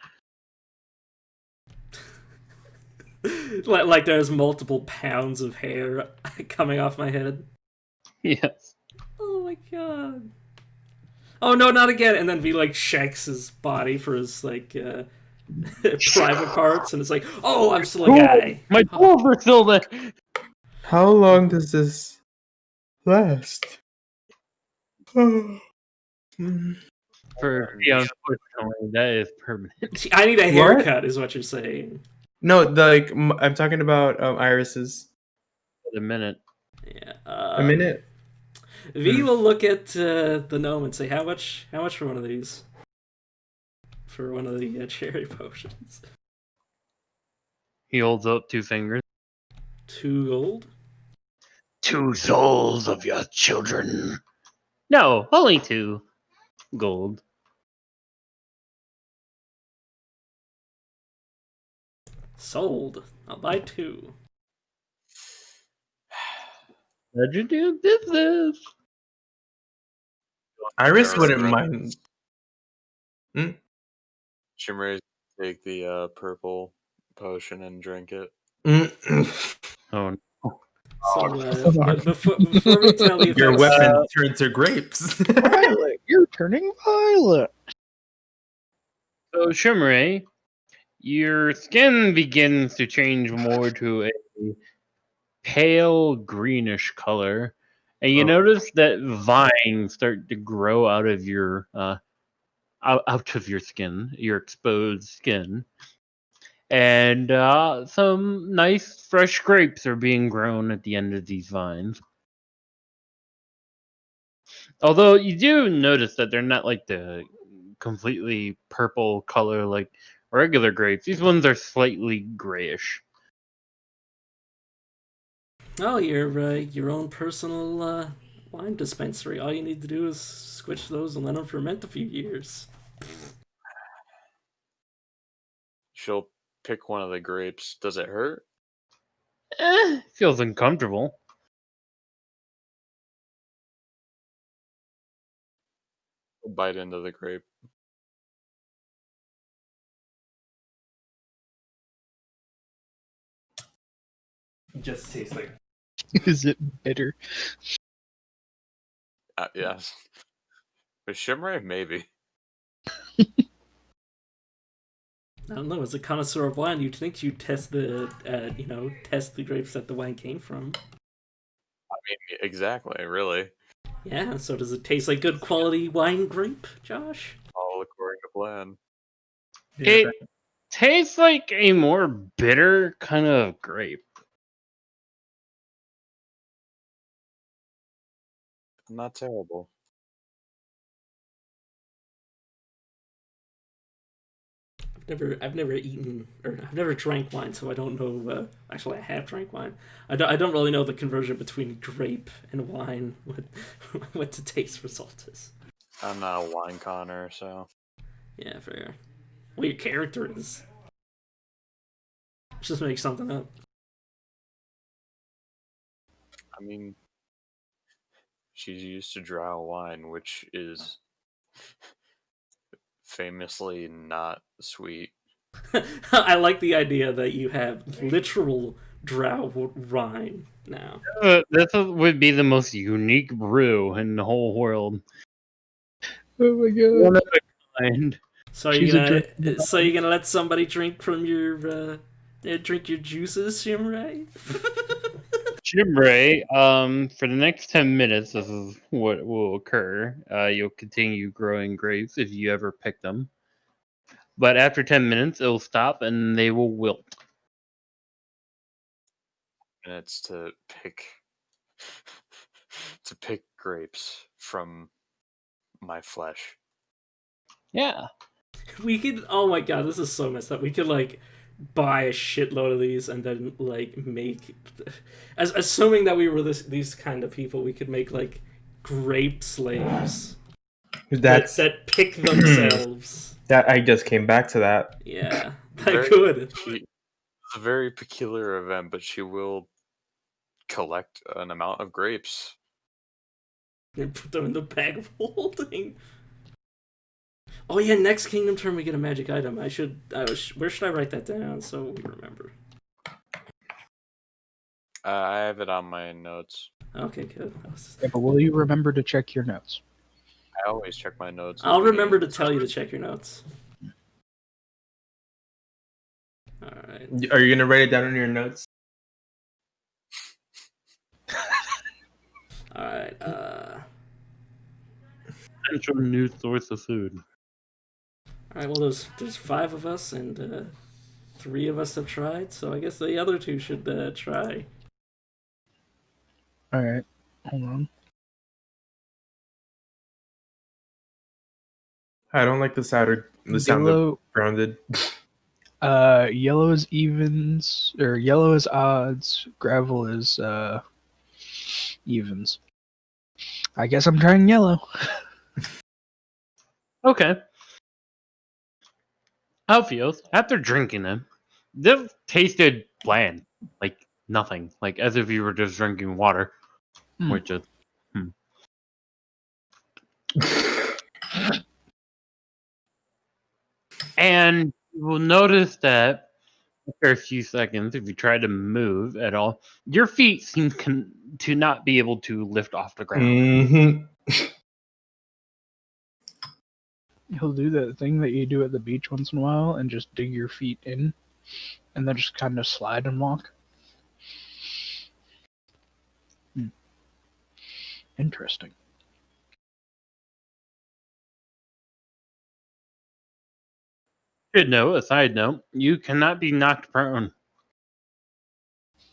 Like there's multiple pounds of hair coming off my head. Yes. Oh my god. Oh no, not again! And then V like shakes his body for his like private parts, and it's like, oh, I'm still a guy. My tools are still there. How long does this last? For unfortunately, that is permanent. I need a What? haircut, is what you're saying. No, like I'm talking about irises. For a minute. Yeah. A minute. V will look at the gnome and say, "How much? How much for one of these? For one of the cherry potions? He holds up 2 fingers. 2 gold. 2 souls of your children. No, only 2 gold. Sold. I'll buy 2. How'd you do business? Iris wouldn't Shimmer's mind. Shimmer's take the purple potion and drink it. Oh, So before we tell you, Your weapon turned to grapes. Violet, you're turning violet. so Shimmeray, your skin begins to change more to a pale greenish color, and you notice that vines start to grow out of your out of your skin, your exposed skin, and some nice fresh grapes are being grown at the end of these vines. Although you do notice that they're not like the completely purple color like regular grapes. These ones are slightly grayish. oh, your own personal wine dispensary. All you need to do is switch those and let them ferment a few years. She'll pick one of the grapes. Does it hurt? Feels uncomfortable. Bite into the grape. Just tastes like. Is it bitter? Yes. With Shimmeray, maybe. I don't know. As a connoisseur of wine, you'd think you'd test the test the grapes that the wine came from. I mean, exactly, really. Yeah. So does it taste like good quality wine grape, Josh? All according to plan. It tastes like a more bitter kind of grape. Not terrible. I've never eaten or I've never drank wine, so I don't know. Actually, I have drank wine. I don't really know the conversion between grape and wine. What the taste result is. I'm not a wine conner, so. Yeah, fair. Well, your character is. Just make something up. I mean, she's used to dry wine, which is famously not sweet. I like the idea that you have literal drow wine now. This would be the most unique brew in the whole world. Oh my god. One of a kind. So She's a you're gonna let somebody drink from your drink your juices, right? Shimray, for the next 10 minutes, this is what will occur. You'll continue growing grapes if you ever pick them. But after 10 minutes, it'll stop and they will wilt. And it's to pick grapes from my flesh. Yeah. We could. Oh my god, this is so messed up. We could like buy a shitload of these and then like make. Assuming that we were these kind of people, we could make like grape slaves that pick themselves. That I just came back to that. Yeah, I could. a very peculiar event, but she will collect an amount of grapes. And put them in the bag of holding. Oh yeah, next kingdom turn we get a magic item. Where should I write that down so we remember? I have it on my notes. Okay, good. Yeah, but will you remember to check your notes? I always check my notes. at I'll the beginning remember to of the tell you to session. check your notes. Alright. Are you gonna write it down in your notes? Alright, Potential new source of food. Alright, well there's 5 of us and 3 of us have tried, so I guess the other 2 should try. Alright, hold on. I don't like the sound of Yellow, grounded. yellow is evens, or yellow is odds, gravel is evens. I guess I'm trying yellow. Okay. Alfios, after drinking them, they tasted bland. Like nothing. Like as if you were just drinking water. Hmm. Which is And you will notice that after a few seconds, if you try to move at all, your feet seem to not be able to lift off the ground. Mm-hmm. He'll do that thing that you do at the beach once in a while and just dig your feet in and then just kind of slide and walk. Interesting. Should note, a side note, you cannot be knocked prone.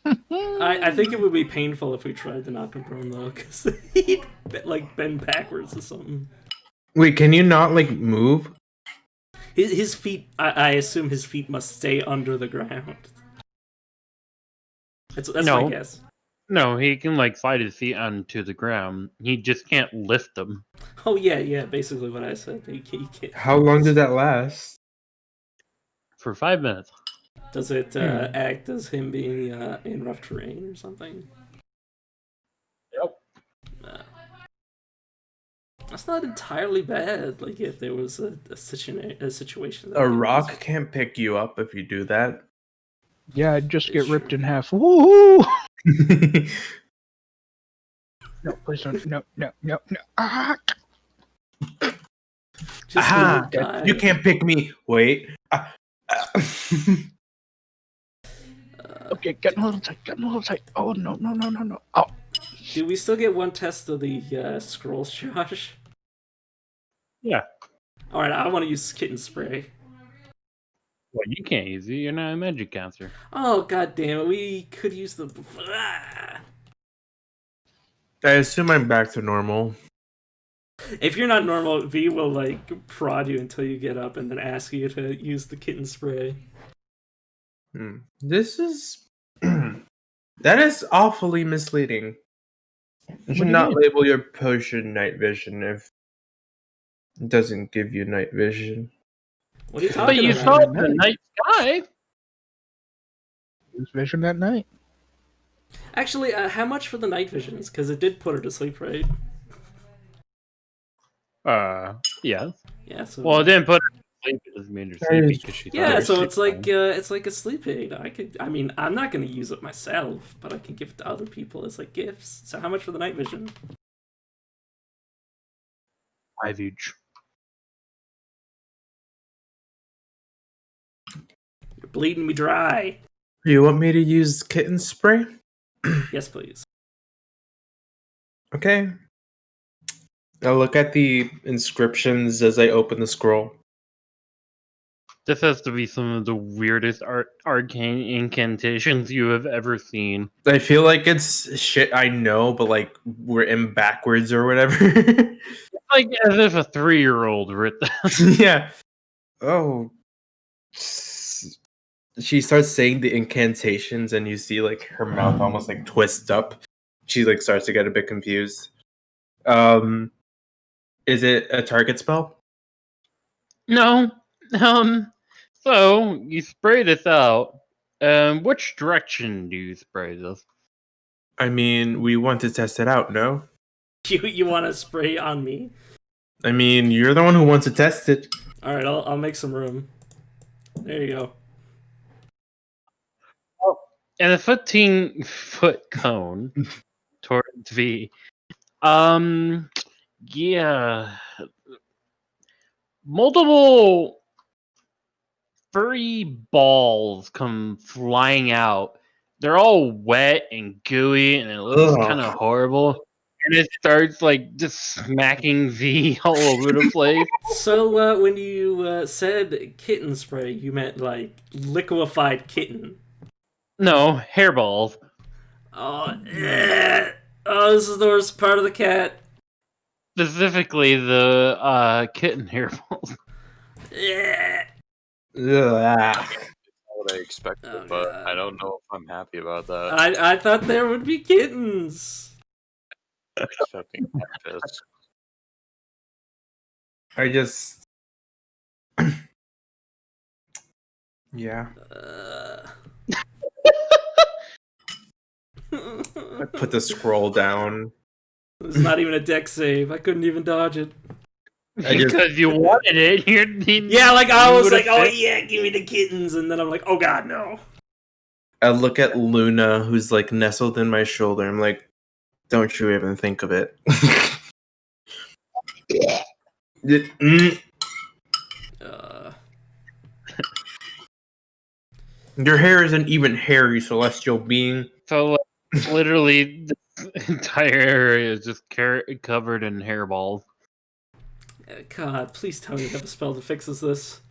I think it would be painful if we tried to knock him prone though, because he'd like bend backwards or something. Wait, can you not like move? His feet, I assume his feet must stay under the ground. That's No. my guess. No, he can like slide his feet onto the ground. He just can't lift them. Oh yeah, basically what I said. He can't. How long does that last? For 5 minutes. Does it act as him being in rough terrain or something? Yep. That's not entirely bad. Like if there was a situation. A rock can't pick you up if you do that. Yeah, I'd just get It's ripped true. in half. Woo! No, please don't. No. Ah! Just Aha! die. You can't pick me. Wait. Okay, getting a little tight. Oh, no. Oh. Do we still get one test of the scrolls, Josh? Yeah. Alright, I want to use kitten spray. Well, you can't use it. You're not a magic caster. Oh, god damn it. We could use the... Ah! I assume I'm back to normal. If you're not normal, V will, like, prod you until you get up and then ask you to use the kitten spray. This is... that is awfully misleading. You should do you not mean? label your potion night vision if it doesn't give you night vision. What are you But talking you about? saw at the night. night sky. Lose vision at night. Actually, how much for the night visions? Because it did put her to sleep, right? Yes. Yeah, so... Well, it didn't put her to sleep. It doesn't mean her sleepy because she's Yeah, not so asleep. it's like a sleep aid. I mean, I'm not gonna use it myself, but I can give it to other people as like gifts. So how much for the night vision? 5 each. You're bleeding me dry. You want me to use kitten spray? Yes, please. Okay. I'll look at the inscriptions as I open the scroll. This has to be some of the weirdest arcane incantations you have ever seen. I feel like it's shit I know, but like we're in backwards or whatever. Like as if a 3-year-old wrote that. Yeah. Oh. She starts saying the incantations, and you see like her mouth almost like twists up. She like starts to get a bit confused. Is it a target spell? No. So you spray this out, Which direction do you spray this? I mean, we want to test it out, no? You want to spray on me? I mean, you're the one who wants to test it. All right, I'll make some room. There you go. And a 15-foot cone towards V. Yeah. Multiple furry balls come flying out. They're all wet and gooey, and it looks Ugh. kind of horrible. And it starts like just smacking V all over the place. So when you said kitten spray, you meant like liquefied kitten. No, hairballs. Oh, oh, this is the worst part of the cat. Specifically the kitten hairballs. Yeah. Ugh. What I expected, Oh, but God. I don't know if I'm happy about that. I thought there would be kittens. I'm expecting catfish. I just. Yeah. I put the scroll down. It's not even a deck save. I couldn't even dodge it. I just- Because you wanted it. Yeah, like I You was would've like, oh picked- yeah, give me the kittens, and then I'm like, oh god, no. I look at Luna, who's like nestled in my shoulder. I'm like, don't you even think of it. Uh, Your hair isn't even hairy, celestial being. So literally, the entire area is just covered in hairballs. God, please tell me you have a spell that fixes this.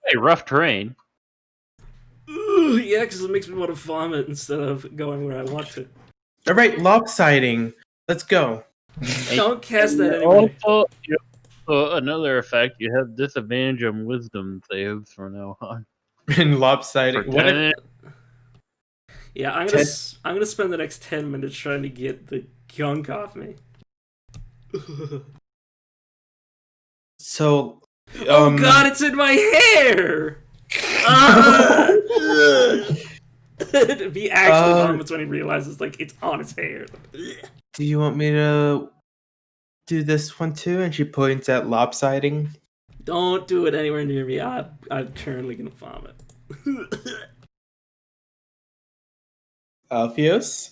Hey, rough terrain. Ooh, yeah, because it makes me want to vomit instead of going where I want to. All right, lopsiding. Let's go. Don't cast that And anyway. also, another effect, you have disadvantage on wisdom saves from now on. And lopsiding. What if, And Yeah, I'm gonna spend the next 10 minutes trying to get the gunk off me. so? Oh god, it's in my hair! Ah! He actually vomits when he realizes like it's on his hair. Do you want me to do this one too? And she points at lopsiding. Don't do it anywhere near me. I'm currently gonna vomit. Alpheus,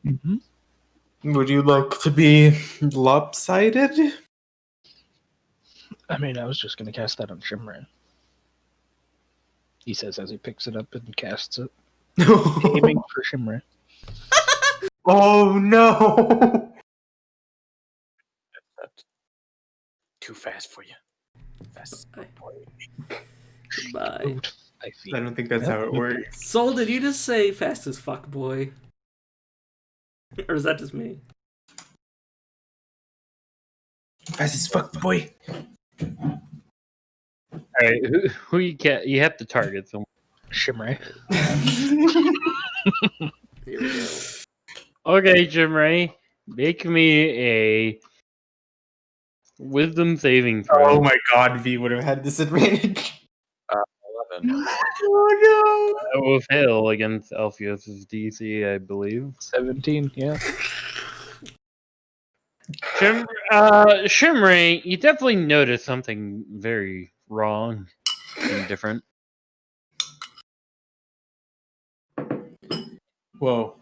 Mm-hmm. would you like to be lopsided? I mean, I was just going to cast that on Shimran. He says as he picks it up and casts it, aiming for Shimran. Oh no! That's too fast for you. Fast. Goodbye. Moved 5 feet. I don't think that's how it works. Soul, did you just say fast as fuck, boy? Or is that just me? Fast as fuck, boy. alright, who you get? You have to target someone. Shimran. Here we go. Okay, Jim Ray, make me a wisdom saving throw. Oh my god, V would have had disadvantage. 11. Oh I will fail against Alpheus's DC, I believe. 17, yeah. Shimray, you definitely noticed something very wrong and different. no!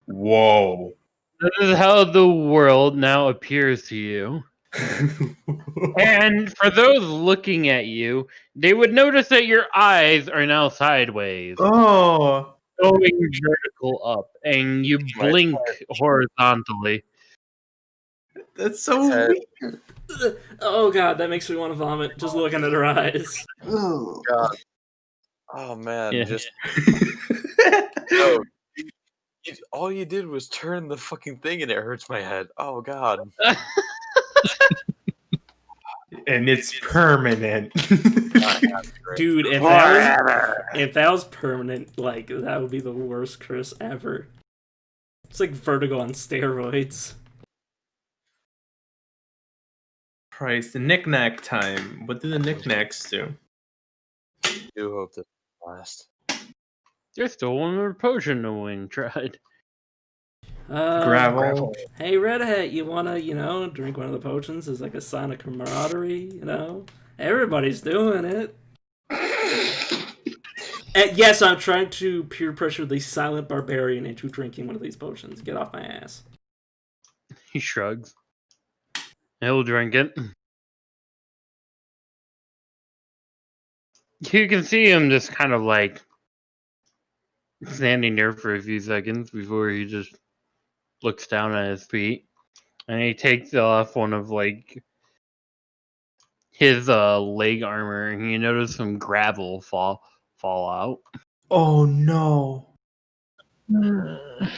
Whoa! This is how the world now appears to you. And for those looking at you, they would notice that your eyes are now sideways, Oh! going vertical up, and you My blink horizontally. That's so Ted. weird. Oh god, that makes me want to vomit just looking at her eyes. Oh. God. Oh man, Yeah. just no. All you did was turn the fucking thing and it hurts my head. Oh god. And it's permanent. Dude, if that was permanent, like that would be the worst curse ever. It's like vertigo on steroids. Christ, the knick-knack time. What do the knickknacks do? I do hope this lasts. There's still one more potion no one tried. Gravel. Gravel. Hey, Red Hat, you wanna, drink one of the potions as like a sign of camaraderie, Everybody's doing it. And yes, I'm trying to peer pressure the silent barbarian into drinking one of these potions. Get off my ass. He shrugs. He'll drink it. You can see him just kind of like standing there for a few seconds before he just looks down at his feet. And he takes off one of like his leg armor, and you notice some gravel fall out. Oh no. Mm.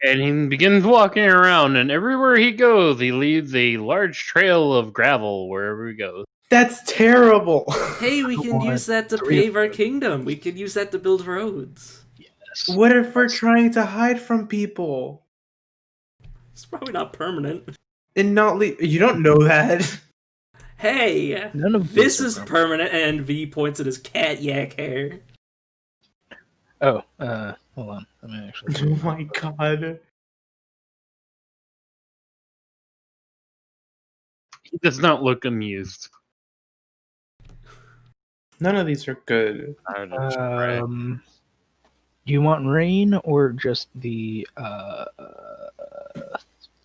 And he begins walking around, and everywhere he goes, he leaves a large trail of gravel wherever he goes. That's terrible. Hey, we can use that to pave our kingdom. We could use that to build roads. Yes. What if we're trying to hide from people? It's probably not permanent. And not you don't know that. Hey, None of this these is are permanent, and V points at his cat yak hair. Oh, hold on. Let me actually. Oh my god. He does not look amused. None of these are good. I just pray. Do you want rain or just the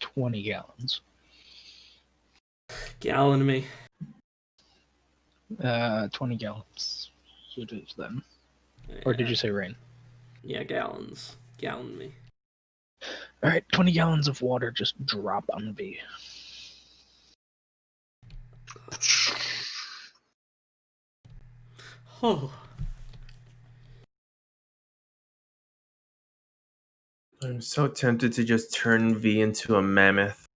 20 gallons? Gallon me. 20 gallons. It is then. Or did you say rain? Yeah, gallons. Gallon me. All right, 20 gallons of water just drop on V. Oh. I'm so tempted to just turn V into a mammoth.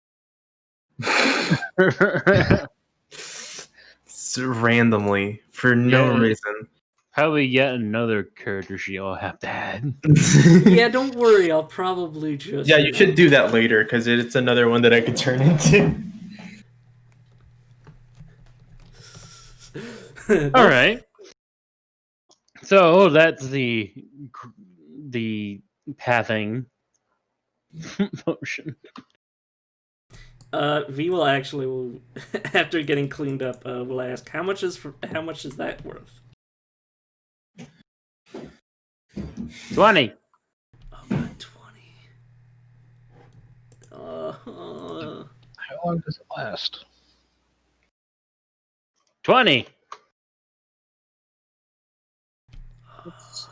Randomly, for no Yeah. reason. Probably yet another character she'll have to add. Yeah, don't worry. I'll probably just. Yeah, you should do that later, because it's another one that I could turn into. All right. So that's the pathing motion. V will actually, after getting cleaned up, will ask how much is that worth? 20. Oh god, 20. How long does it last? 20.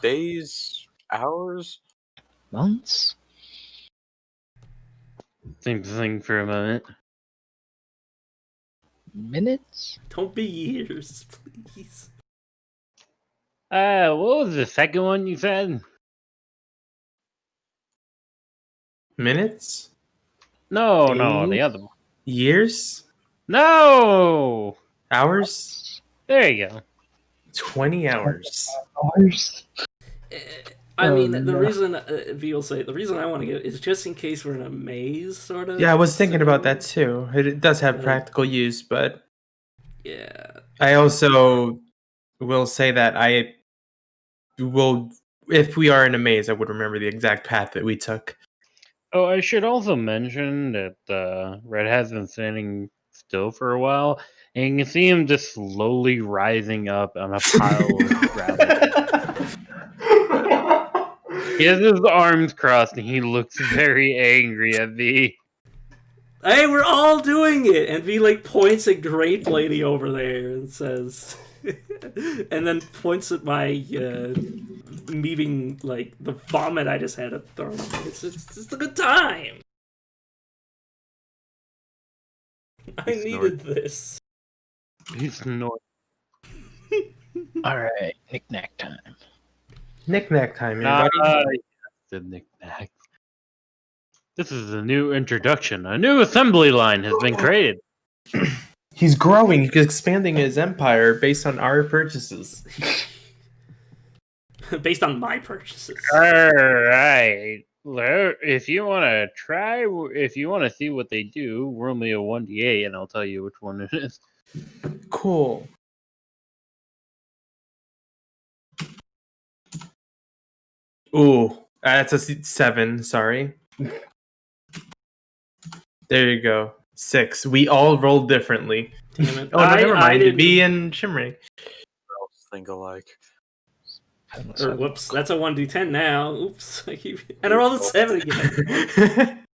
Days, hours. Months? Think for a moment. Minutes? Don't be years, please. What was the second one you said? Minutes? No, the Days? other one. Years? No! Hours? There you go. 20 hours. Hours? I mean, the no. reason V will say the reason I want to get is just in case we're in a maze, sort of. Yeah, I was thinking about that too. It does have Yeah. practical use, but Yeah. I also will say that I will, if we are in a maze, I would remember the exact path that we took. Oh, I should also mention that Red has been standing still for a while, and you can see him just slowly rising up on a pile of gravel. He has his arms crossed, and he looks very angry at V. Hey, we're all doing it, and V points at Grape Lady over there and says, and then points at my meeting the vomit I just had to throw. It's a good time. I needed this. He's not. Alright, knick-knack time. Knick-knack time, everybody. The knick-knack. This is a new introduction. A new assembly line has been created. He's growing. He's expanding his empire based on our purchases. Based on my purchases. Alright. If you want to see what they do, roll me a 1d8 and I'll tell you which one it is. Cool. Ooh, that's a 7. Sorry. There you go. 6. We all rolled differently. Damn it. Oh no, never I mind. didn't. V and Shimmery. Else think alike. Or whoops, that's a 1d10 now. Oops. And I rolled a 7 again.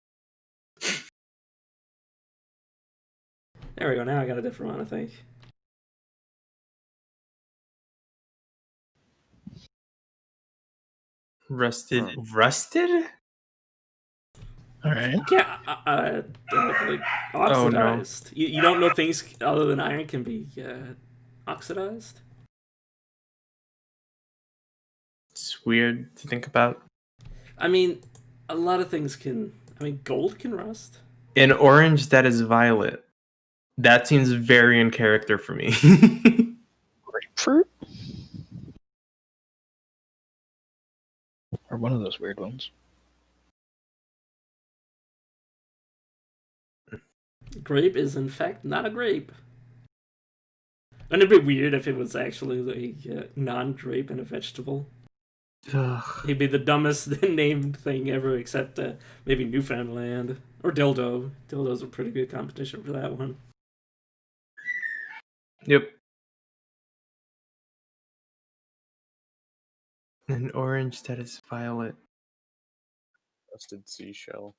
There we go. Now I got a different one, I think. Rusted. All right. Yeah, like oxidized. You don't know things other than iron can be oxidized? It's weird to think about. I mean, a lot of things can. I mean, gold can rust. An orange that is violet. That seems very in character for me. Grapefruit? Or one of those weird ones. Grape is, in fact, not a grape. And it'd be weird if it was actually a non-grape and a vegetable. He'd be the dumbest named thing ever, except maybe Newfoundland. Or dildo. Dildo's a pretty good competition for that one. Yep. An orange that is violet. Rusted seashell.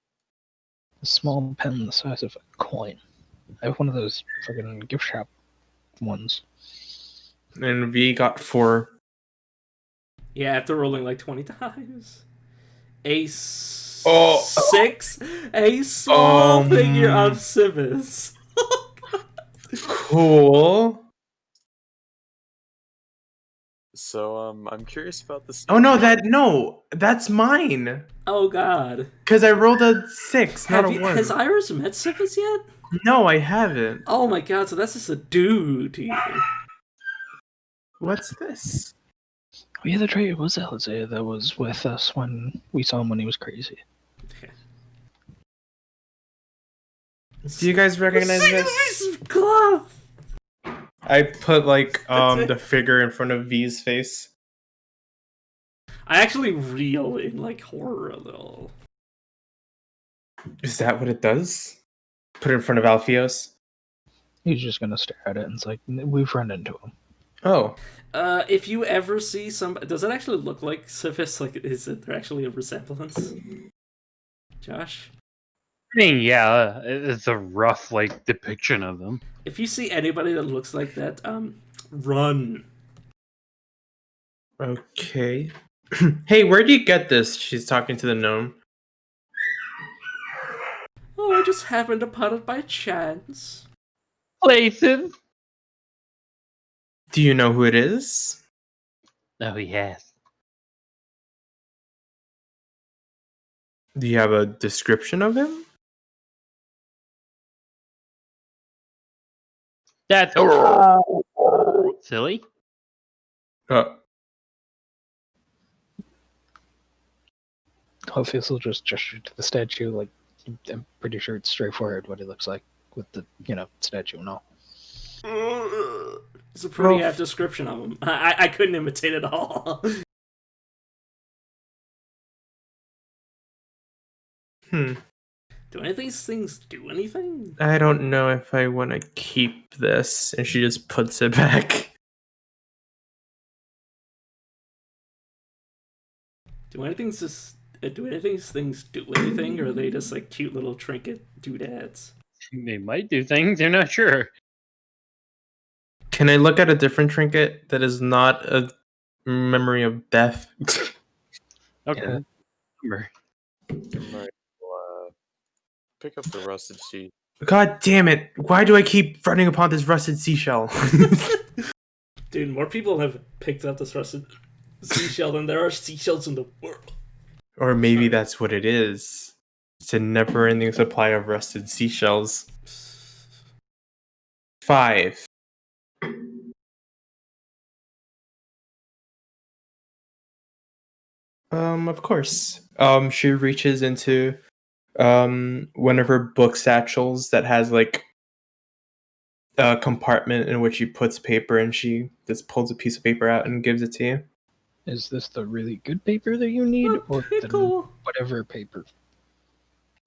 A small pen the size of a coin. I have one of those fucking gift shop ones. And V got 4. Yeah, after rolling like 20 times. A 6? A small figure of Sivis. Cool. So I'm curious about this. Oh no, that's mine. Oh god. Because I rolled a 6, not a 1. Has Iris met Sivis yet? No, I haven't. Oh my god, so that's just a dude to you. What's this? Oh yeah, that's right. It was Elizea that was with us when we saw him when he was crazy. Do you guys recognize this? Glove. I put like That's the figure in front of V's face. I actually reel in like horror a little. Is that what it does? Put it in front of Alfeos? He's just gonna stare at it and it's like, we've run into him. Oh. If you ever see somebody, does it actually look like Sivis? Like, is it there actually a resemblance? Josh? I mean, yeah, it's a rough like depiction of them. If you see anybody that looks like that, run. Okay. Hey, where do you get this? She's talking to the gnome. Oh, I just happened upon it by chance. Places. Do you know who it is? Oh, yes. Do you have a description of him? That's silly. Hopefully will just gesture to the statue, like, I'm pretty sure it's straightforward what he looks like with the, statue and all. It's a pretty apt description of him. I couldn't imitate it all. Do any of these things do anything? I don't know if I want to keep this. And she just puts it back. Do any of these things do anything, or are they just like cute little trinket doodads? They might do things, you're not sure. Can I look at a different trinket that is not a memory of death? Okay. Yeah. Right. We'll, pick up the rusted sea. God damn it. Why do I keep running upon this rusted seashell? Dude, more people have picked up this rusted seashell than there are seashells in the world. Or maybe that's what it is. It's a never-ending supply of rusted seashells. 5. Of course. She reaches into one of her book satchels that has like a compartment in which she puts paper, and she just pulls a piece of paper out and gives it to you. Is this the really good paper that you need, A or the pickle. whatever paper?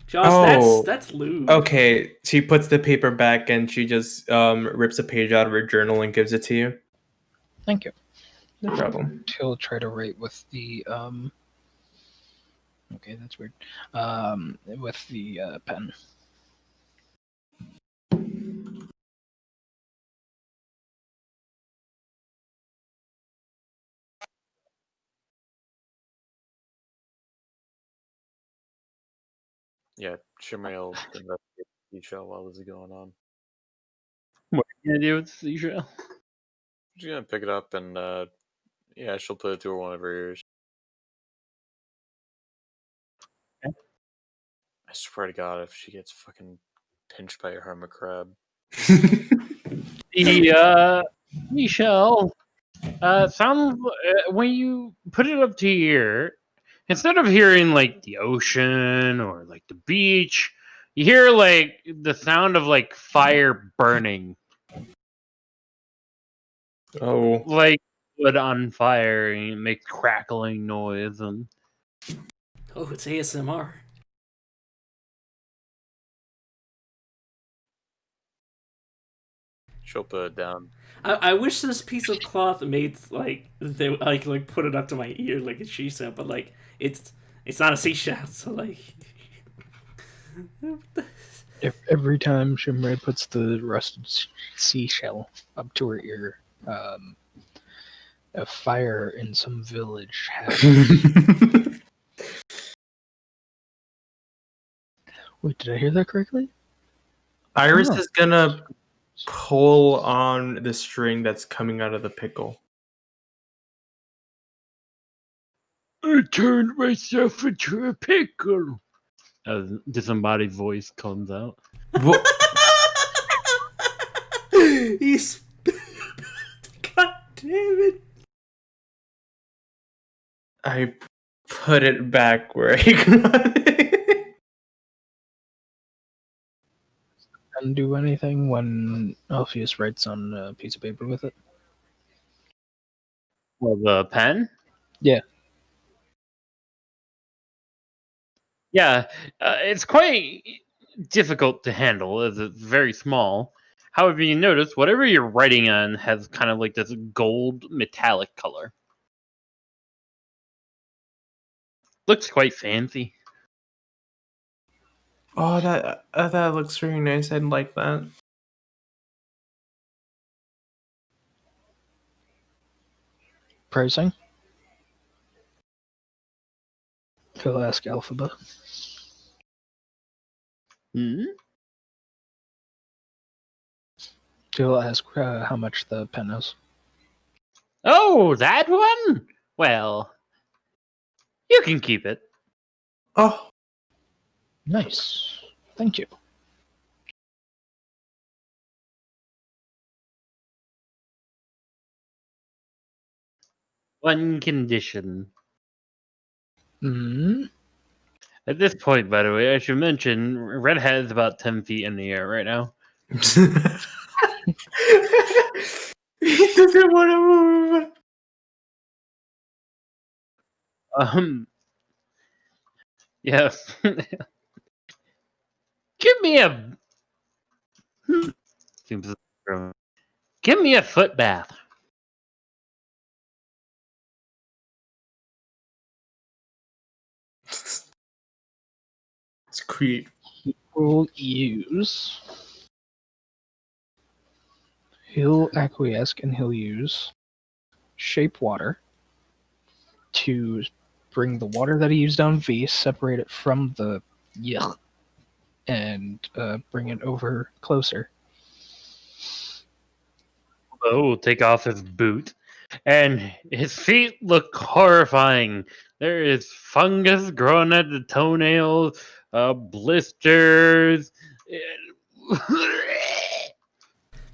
Josh, Oh. that's lewd. Okay, she puts the paper back and she just rips a page out of her journal and gives it to you. Thank you. No problem. He'll try to write with the Okay, that's weird. With the pen. Yeah, Shimei will investigate the show while this is going on. What are you gonna do with the seashell? She's gonna pick it up and yeah, she'll put it through one of her ears. Okay. I swear to God, if she gets fucking pinched by a hermit crab. The seashell sounds when you put it up to your ear, instead of hearing like the ocean or like the beach, you hear like the sound of like fire burning, Oh. like wood on fire, and it makes crackling noise. And Oh, it's ASMR. She'll put it down. I wish this piece of cloth made like they like put it up to my ear like a she said, but like it's not a seashell, so like Every time Shimray puts the rusted seashell up to her ear, a fire in some village happens. Wait, did I hear that correctly? Iris Oh. is gonna pull on the string that's coming out of the pickle. I turned myself into a pickle. A disembodied voice comes out. What? he's God damn it. I put it back where I got it. And do anything when Alpheus writes on a piece of paper with it? Well, the pen? Yeah. Yeah, it's quite difficult to handle as it's very small. However, you notice whatever you're writing on has kind of like this gold metallic color. Looks quite fancy. Oh, that looks very nice. I'd like that. Pricing? He'll ask Alphaba. Hmm? He'll ask how much the pen is. Oh, that one? Well, you can keep it. Oh, Nice. Thank you. One condition. Hmm. At this point, by the way, I should mention Redhead is about 10 feet in the air right now. he doesn't want to move. Yes. Give me a. Seems. Give me a foot bath. It's creep. Will use. He'll acquiesce and he'll use shape water to bring the water that he used on V, separate it from the yuck, and bring it over closer. Oh, take off his boot. And his feet look horrifying. There is fungus growing at the toenails, blisters.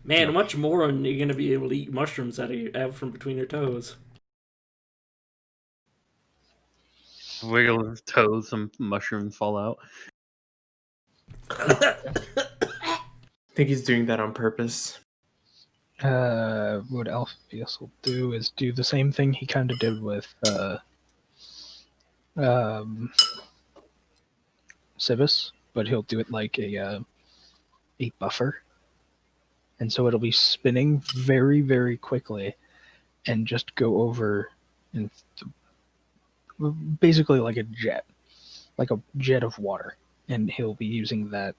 Man, much more and you're gonna be able to eat mushrooms out from between your toes. Wiggle his toes, some mushrooms fall out. I think he's doing that on purpose. What Alpheus will do is do the same thing he kind of did with um, Civis, but he'll do it like a buffer, and so it'll be spinning very, very quickly, and just go over, and basically like a jet of water, and he'll be using that,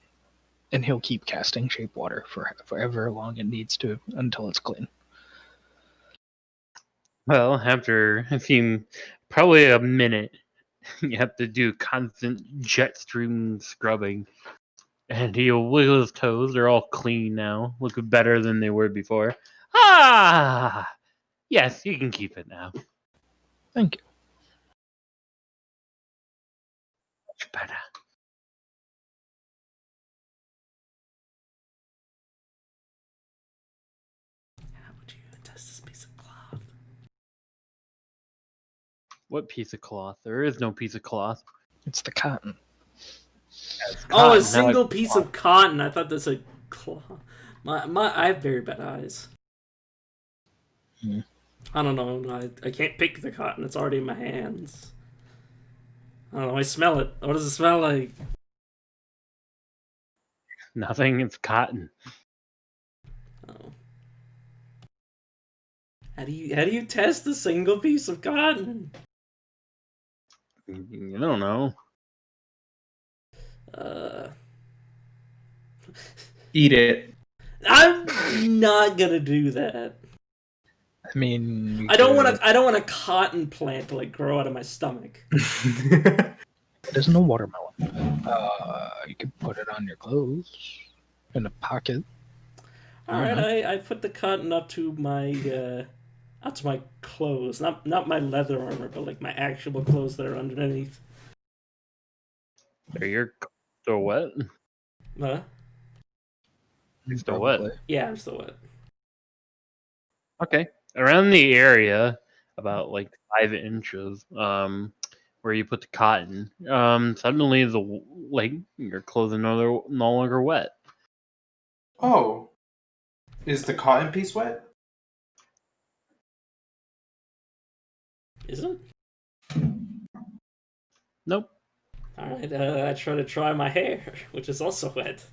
and he'll keep casting shape water for however long it needs to until it's clean. Well, after probably a minute, you have to do constant jet stream scrubbing. And he'll wiggle his toes. They're all clean now, looking better than they were before. Ah! Yes, you can keep it now. Thank you. Much better. How would you test this piece of cloth? What piece of cloth? There is no piece of cloth. It's the cotton. It's Oh, cotton, a not single piece of cotton. I thought that's a cloth. I have very bad eyes. Hmm. I don't know. I can't pick the cotton. It's already in my hands. I don't know. I smell it. What does it smell like? nothing. It's cotton. Oh. How do you test a single piece of cotton? I don't know. Eat it. I'm not gonna do that. I mean, I don't want a cotton plant to like grow out of my stomach. It isn't a watermelon. You could put it on your clothes in a pocket. All right, I put the cotton up to my clothes, not my leather armor, but like my actual clothes that are underneath. Are your still wet? Huh? You're still wet. Yeah, I'm still wet. Okay. Around the area, about like 5 inches, where you put the cotton, suddenly your clothes are no longer wet. Oh. Is the cotton piece wet? Is it? Nope. All right, I try to dry my hair, which is also wet.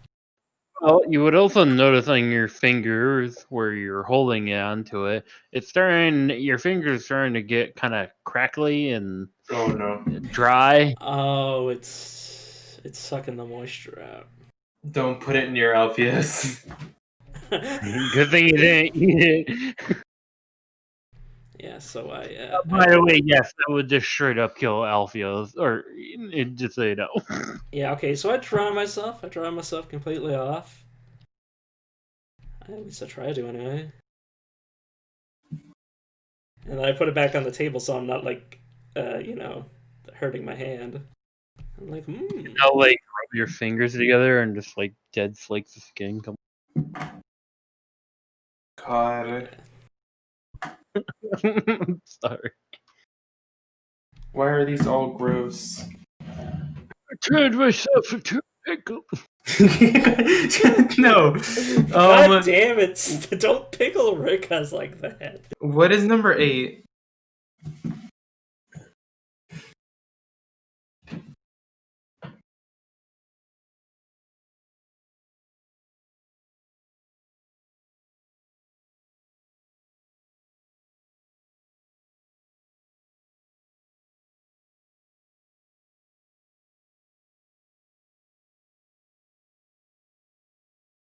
Well, you would also notice on your fingers where you're holding it onto it, your fingers starting to get kind of crackly and Oh no. dry. Oh, it's sucking the moisture out. Don't put it near Alpheus. Good thing you didn't eat it. Yeah, so By the way, yes, that would just straight up kill Alpheus, or just so you know. yeah, okay, so I dry myself. I dry myself completely off. At least I try to anyway. And then I put it back on the table so I'm not like, hurting my hand. I'm like, I'll like rub your fingers together and just like dead flakes of skin come. God. Sorry. Why are these all gross? I turned myself into a pickle. No. God damn it! Don't pickle Rikas like that. What is number 8?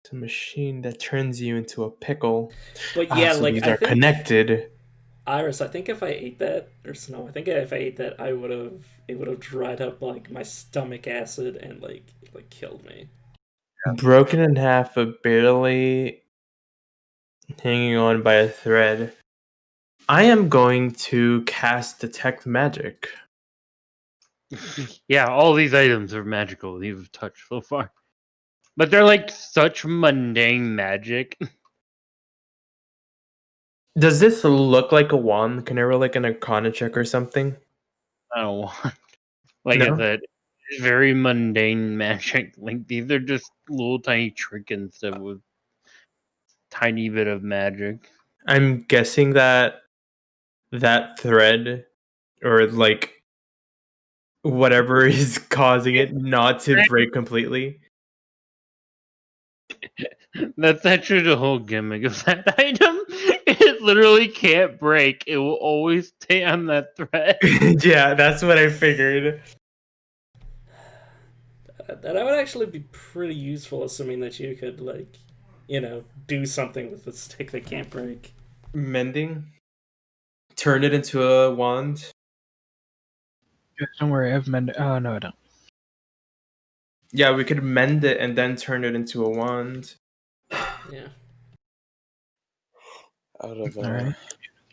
It's a machine that turns you into a pickle. But yeah, so like these I are think connected. Iris, I think if I ate that, or Snow, I think if I ate that, it would have dried up like my stomach acid and like killed me. Broken in half, but barely hanging on by a thread. I am going to cast Detect Magic. Yeah, all these items are magical you've touched so far. But they're like such mundane magic. Does this look like a wand? Can I roll like an Arcana check or something? I don't want. Like No? I said, it's very mundane magic. Like these are just little tiny trinkets that with tiny bit of magic. I'm guessing that thread or like whatever is causing it not to break completely. That's actually the whole gimmick of that item. It literally can't break. It will always stay on that thread. Yeah, that's what I figured. That would actually be pretty useful, assuming that you could, like, do something with the stick that can't break. Mending. Turn it into a wand. Guys, don't worry, I've mended. Oh no, I don't. Yeah, we could mend it and then turn it into a wand. Yeah. Out of All right,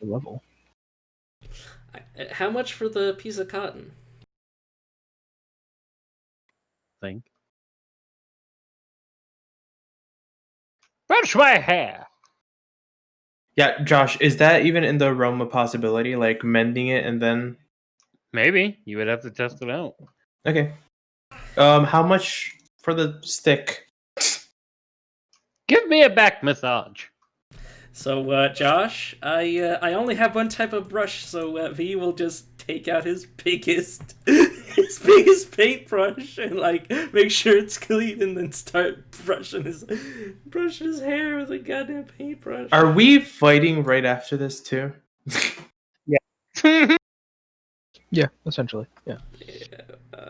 the level. How much for the piece of cotton? Think. Brush my hair. Yeah, Josh, is that even in the realm of possibility? Like mending it and then Maybe you would have to test it out. okay. How much for the stick? Give me a back massage. So, Josh, I only have one type of brush, so V will just take out his biggest paintbrush and like make sure it's clean, and then start brushing his hair with a goddamn paintbrush. Are we fighting right after this too? Yeah, essentially. Yeah.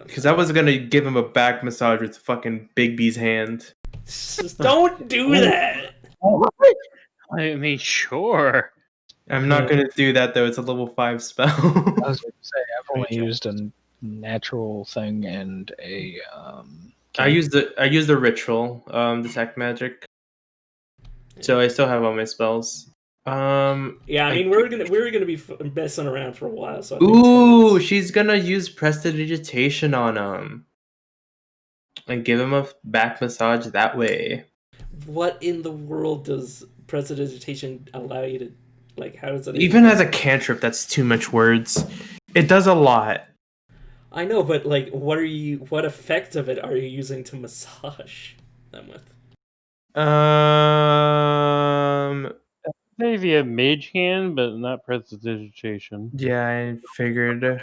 Because I was gonna give him a back massage with fucking Big B's hand. Just don't do that. I mean, sure. I'm not gonna do that though. It's a level 5 spell. I was going to say I've only used a natural thing and a. I used the ritual detect magic, so I still have all my spells. Yeah, I mean we're gonna be messing around for a while. So I think Ooh, she's gonna use prestidigitation on him and give him a back massage that way. What in the world does prestidigitation allow you to, like? How does it Even as a cantrip, that's too much words. It does a lot. I know, but like, what effect of it are you using to massage them with? Maybe a mage hand, but not prestidigitation. Yeah, I figured.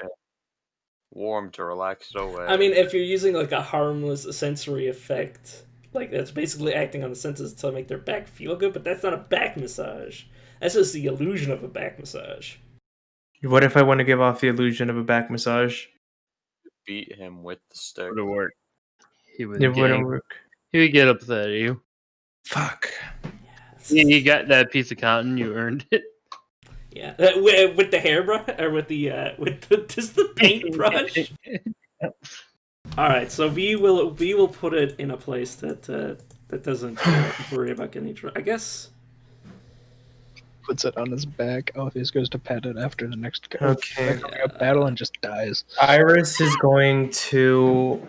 warm to relax it away. I mean, if you're using like a harmless sensory effect, like that's basically acting on the senses to make their back feel good, but that's not a back massage. That's just the illusion of a back massage. What if I want to give off the illusion of a back massage? Beat him with the stick. Would work. He would. It wouldn't work. He would get upset at you. Fuck. You got that piece of cotton. You earned it. Yeah, with the hairbrush or with just the paintbrush. All right, so we will put it in a place that doesn't worry about getting drunk. I guess. Puts it on his back. Alpheus goes to pet it after the next Okay. battle and just dies. Iris is going to.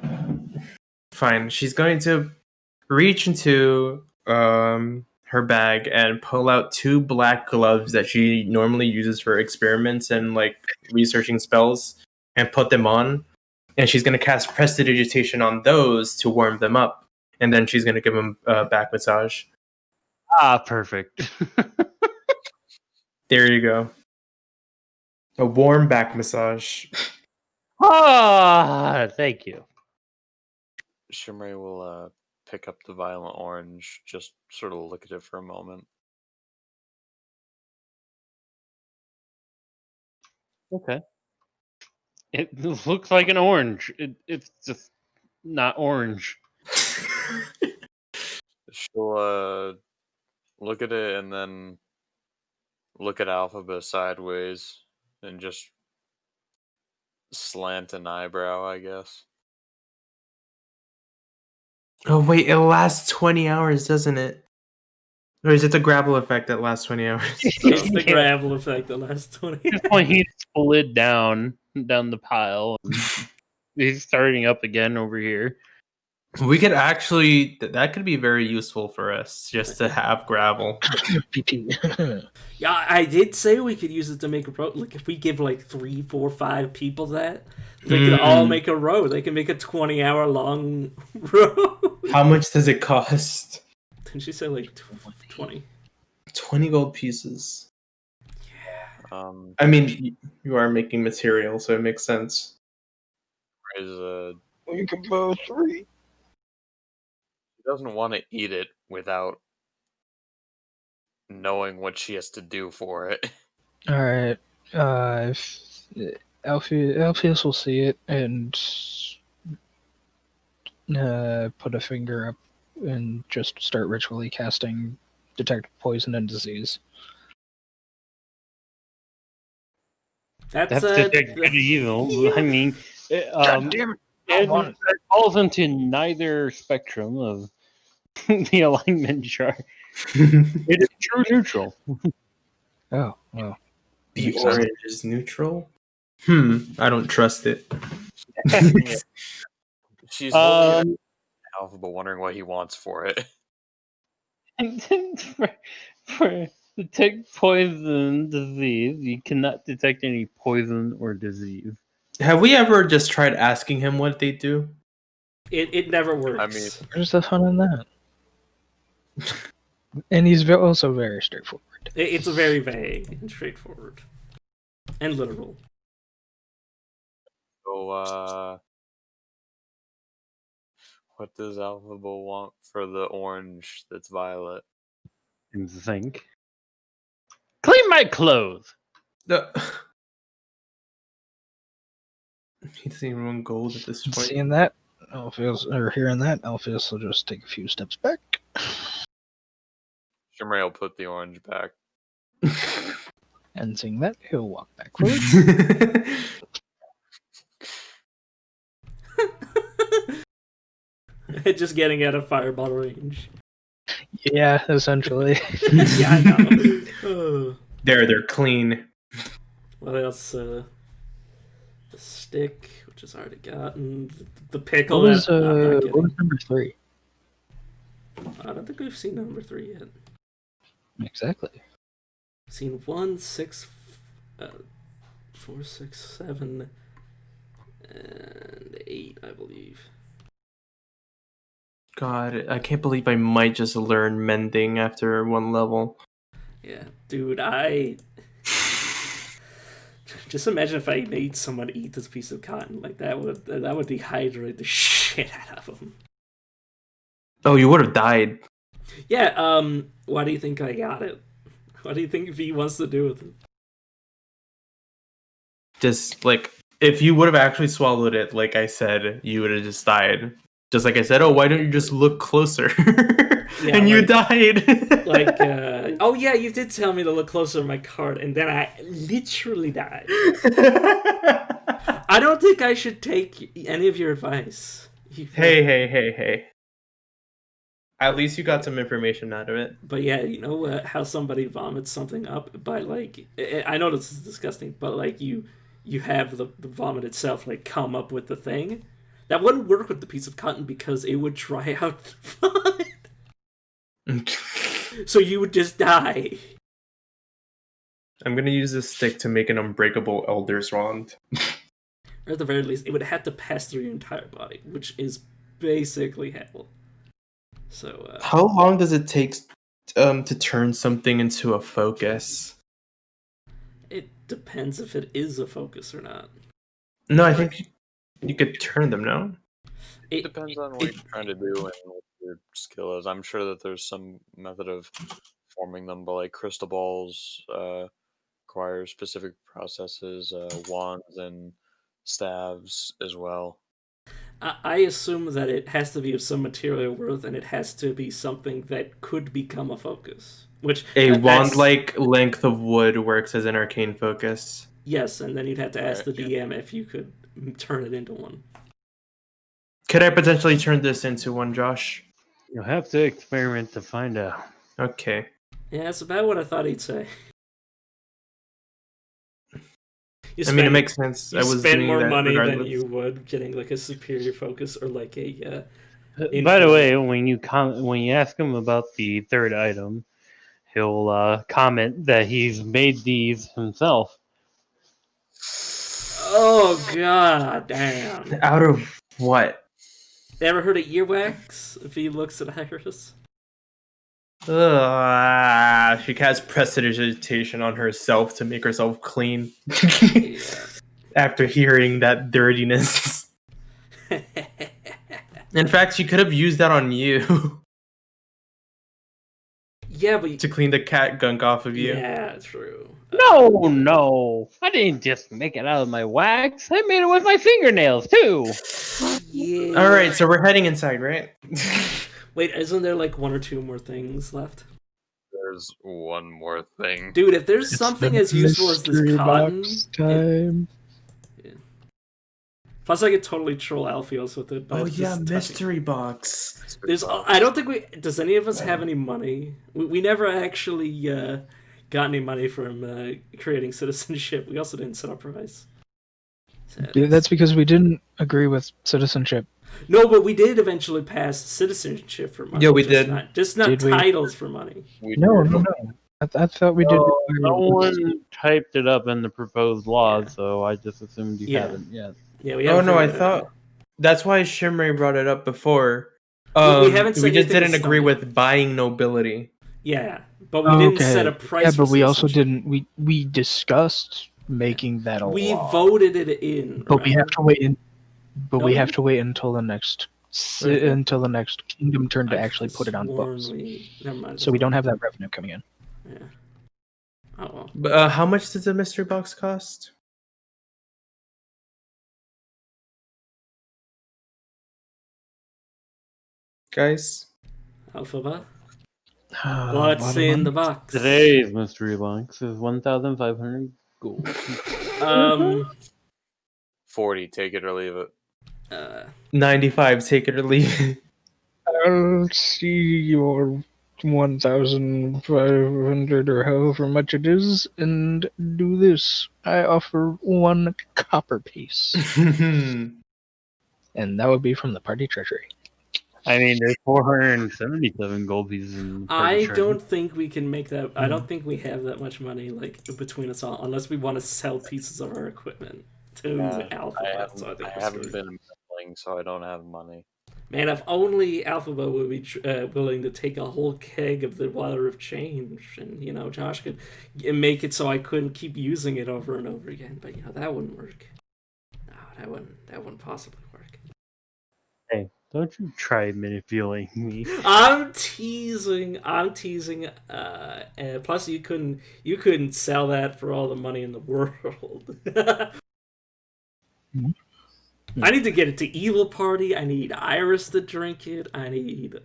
Fine. She's going to reach into her bag and pull out 2 black gloves that she normally uses for experiments and like researching spells and put them on. And she's going to cast prestidigitation on those to warm them up. And then she's going to give them a back massage. Ah, perfect. There you go. A warm back massage. Ah, thank you. Shimray will pick up the violent orange, just sort of look at it for a moment. Okay. It looks like an orange. It's just not orange. She'll look at it and then look at Alphabet sideways and just slant an eyebrow, I guess. Oh, wait, it lasts 20 hours, doesn't it? Or is it the gravel effect that lasts 20 hours? It's the gravel effect that lasts 20. At this point, he's slid down the pile. He's starting up again over here. We could actually, that could be very useful for us, just to have gravel. PT. Yeah, I did say we could use it to make a road. Like, if we give like 3, 4, 5 people that, they could all make a road. They can make a 20-hour long road. How much does it cost? Didn't she say like 20? 20 gold pieces. Yeah. I mean, you are making material, so it makes sense. We can go 3. She doesn't want to eat it without knowing what she has to do for it. All right. Alpheus will see it and put a finger up and just start ritually casting detect poison and disease. That's detect good and evil. I mean, God damn it! it falls into neither spectrum of the alignment chart. It is true neutral. Oh, well. The Makes sense. orange is neutral? I don't trust it. Yeah. She's holding Um, Alpha, but wondering what he wants for it. for detect poison disease, you cannot detect any poison or disease. Have we ever just tried asking him what they do? It never works. I mean, Where's the fun in that? And he's also very straightforward. It's very vague and straightforward. And literal. so, what does Alphaba want for the orange that's violet? And think. Clean my clothes. He doesn't even want gold at this point. Seeing that, Alpheus, or hearing that, Alpheus will just take a few steps back. Shimray will put the orange back. And seeing that, he'll walk backwards. Just getting out of fireball range. Yeah, essentially. Yeah, I know. Oh. They're clean. What else? The stick, which is already gotten. The pickle. What was, I'm not what getting. was number 3? I don't think we've seen number 3 yet. Exactly. We've seen 1, 6, 4, 6, 7, and 8, I believe. God, I can't believe I might just learn mending after 1 level. Yeah, dude, I just imagine if I made someone eat this piece of cotton. Like that would dehydrate the shit out of them. Oh, you would have died. Yeah. Why do you think I got it? What do you think V wants to do with it? Just like if you would have actually swallowed it, like I said, you would have just died. Just like I said, oh, why don't you just look closer? Yeah, and you like- died. Like, oh yeah, you did tell me to look closer at my card, and then I literally died. I don't think I should take any of your advice. Hey. At least you got some information out of it. But yeah, you know how somebody vomits something up by like, I know this is disgusting, but like you have the vomit itself like come up with the thing. That wouldn't work with the piece of cotton because it would dry out the vomit. So you would just die. I'm gonna use this stick to make an unbreakable Elder's Wand. Or at the very least, it would have to pass through your entire body, which is basically hell. So, How long does it take to turn something into a focus? it depends if it is a focus or not. No, I think you could turn them, no? It depends on what you're trying to do and what your skill is. I'm sure that there's some method of forming them, but like crystal balls require specific processes, wands and staves as well. I assume that it has to be of some material worth, and it has to be something that could become a focus. Which A that's- wand-like length of wood works as an arcane focus. Yes, and then you'd have to ask Right, the DM if you could turn it into one. Could I potentially turn this into one, Josh? You'll have to experiment to find out. Okay. Yeah, that's about what I thought he'd say. I mean, it makes sense. I You was spend doing more that money than regardless. you would getting like a superior focus or like a. By the way, when you ask him about the third item, he'll comment that he's made these himself. Oh god damn! Out of what? Ever heard of earwax? If he looks at Iris. She casts prestidigitation on herself to make herself clean. Yeah. After hearing that dirtiness. In fact, she could have used that on you Yeah, but to clean the cat gunk off of you. yeah, true. No. I didn't just make it out of my wax. I made it with my fingernails, too. Yeah. All right, so we're heading inside, right? Wait, isn't there like one or two more things left? There's one more thing. Dude, if there's It's something the as useful as this mystery cotton, box time. plus I could totally troll Alpheos with it. By Oh just yeah, touching- mystery box. There's, I don't think we. Does any of us have any money? We never actually got any money from creating citizenship. We also didn't set up price. Yeah, that's because we didn't agree with citizenship. No, but we did eventually pass citizenship for money. Yeah, we just did. just not Did we? titles for money. No. I thought we did. No one typed it up in the proposed law, Yeah. so I just assumed you Yeah. haven't yet. Yeah, we Oh haven't no, I figured it out. thought that's why Shimray brought it up before. We haven't said we just anything didn't in agree stone. with buying nobility. Yeah, but we didn't set a price. Yeah, for but we also citizenship. didn't. We discussed making that a We law. voted it in. But we have to wait. No, We we have didn't. to wait until the next Okay. until the next kingdom turn to I actually put it on sworn books. Never mind. So we don't have that revenue coming in. Yeah. Oh well. But how much does the mystery box cost? Guys? Alphabet. A What's lot of in the money. box? Today's mystery box is 1,500 gold. 40, take it or leave it. 95, take it or leave it. I'll see your 1,500 or however much it is, and do this. I offer 1 copper piece, and that would be from the party treasury. I mean, there's 477 gold pieces in the party I treasure. don't think we can make that. I don't think we have that much money like between us all, unless we want to sell pieces of our equipment to Alphabet. So I think I we're haven't screwed. been gambling, so I don't have money. Man, if only Alphabet would be willing to take a whole keg of the water of change, and Josh could make it so I couldn't keep using it over and over again. But that wouldn't work. No, that wouldn't possibly work. Hey, don't you try manipulating me. I'm teasing. Plus, you couldn't sell that for all the money in the world. I need to get it to Evil Party. I need Iris to drink it. I need.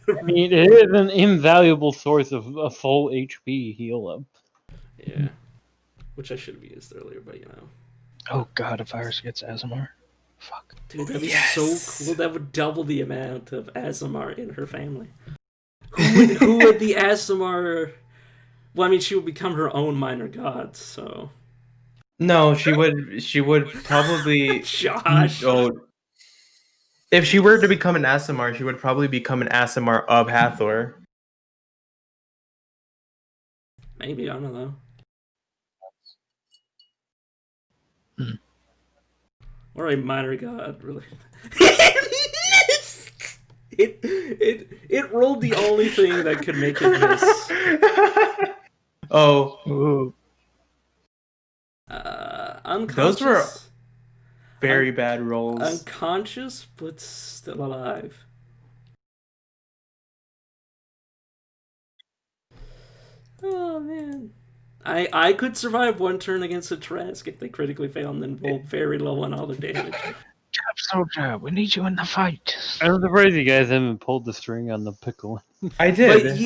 I mean, it is an invaluable source of a full HP heal up. Yeah, which I should have used earlier, but Oh god, if Iris gets Azamar. Fuck. Dude, that'd be Yes! so cool. That would double the amount of Azamar in her family. Who would the Azamar? Well, I mean, she would become her own minor god. So No, she would probably Josh. Oh, if she were to become an Asimar, she would probably become an Asimar of Hathor. Maybe, I don't know. Or a minor god, really. It rolled the only thing that could make it miss. Oh, Ooh. Unconscious. those were very bad rolls. Unconscious, but still alive. Oh man. I could survive one turn against a Trask if they critically fail and then roll very low on all their damage. Soldier, we need you in the fight. I'm surprised you guys haven't pulled the string on the pickle. I But did. and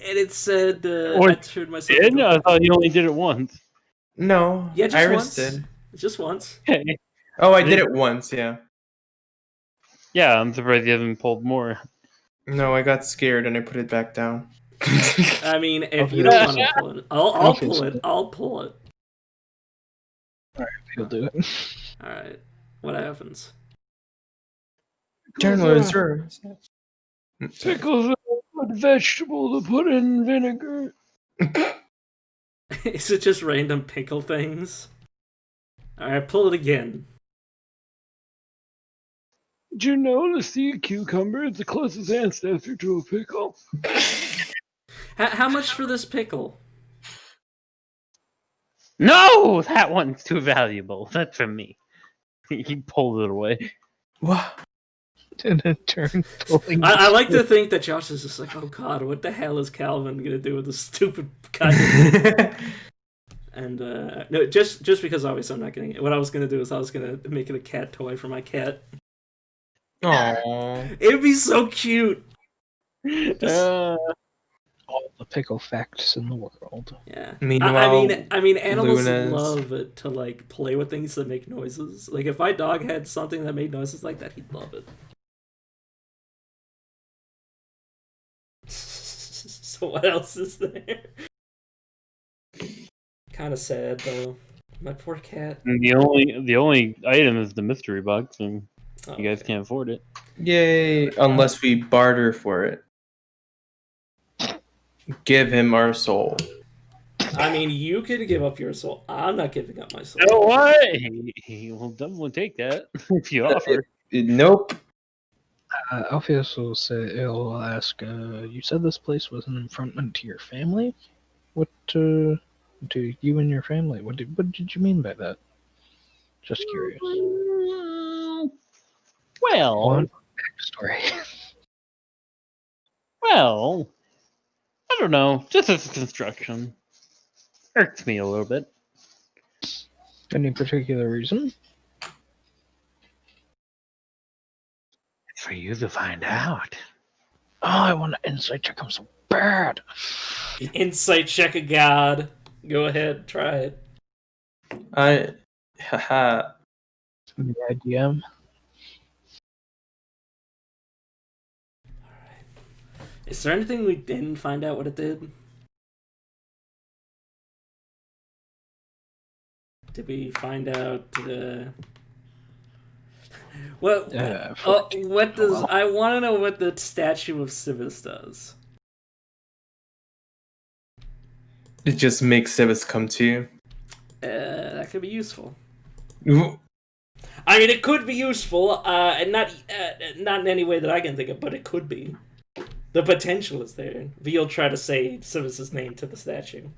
it said Or I turned myself. Did? into- I thought you only did it once. No, Yeah, just Iris once. did. Just once. Okay. Oh, I did it once, yeah. Yeah, I'm surprised you haven't pulled more. No, I got scared and I put it back down. I mean, if Okay. you don't want to pull it, I'll Okay, pull so- it. I'll pull it. He'll do it. All right. What happens? Journal is yours. Pickles are a good vegetable to put in vinegar. Is it just random pickle things? All right, pull it again. Did you know the sea cucumber is the closest ancestor to a pickle? How much for this pickle? No, that one's too valuable. That's for me. He pulled it away. What? In a turn, pulling. I like to think that Josh is just like, oh god, what the hell is Calvin gonna do with this stupid cut? And no, just because obviously I'm not getting it. What I was gonna do is I was gonna make it a cat toy for my cat. Aww. It'd be so cute. All the pickle facts in the world. Yeah. Meanwhile, I mean, animals Luna's- love to like play with things that make noises. Like if my dog had something that made noises like that, he'd love it. So what else is there? Kind of sad though. My poor cat. And the only item is the mystery box, and Oh, you guys okay. can't afford it. Yay! Unless we barter for it. Give him our soul. I mean, you could give up your soul. I'm not giving up my soul. You know what? He will definitely take that if you offer. Nope. Alpheus will say, he'll ask, you said this place was an affrontment to your family? What, to you and your family? What did you mean by that? Just curious. Well, One backstory. well, I don't know. Just as construction irks me a little bit. Any particular reason? It's for you to find out. Oh, I want to insight check him so bad. Insight check a god. Go ahead, try it. Haha. The IDM. Is there anything we didn't find out what it did? Did we find out what? What does? I want to know what the statue of Civis does. It just makes Civis come to you. That could be useful. Ooh. I mean, it could be useful, and not in any way that I can think of, but it could be. The potential is there. Veal try to say Civis's name to the statue.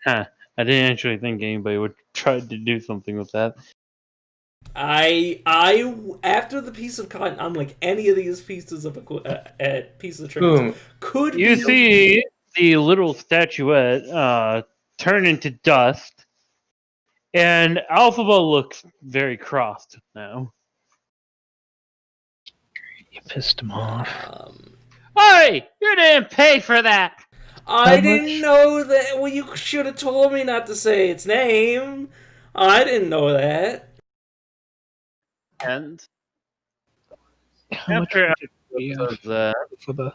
Huh. I didn't actually think anybody would try to do something with that. I after the piece of cotton, I'm like any of these pieces of pieces of trinkets Boom. could You be see the little statuette turn into dust, and Alphaba looks very crossed now. You pissed him off. Hey! You didn't pay for that! I How didn't much? know that. Well, you should have told me not to say its name. I didn't know that. And How much after would it be Alphaba says that, for the...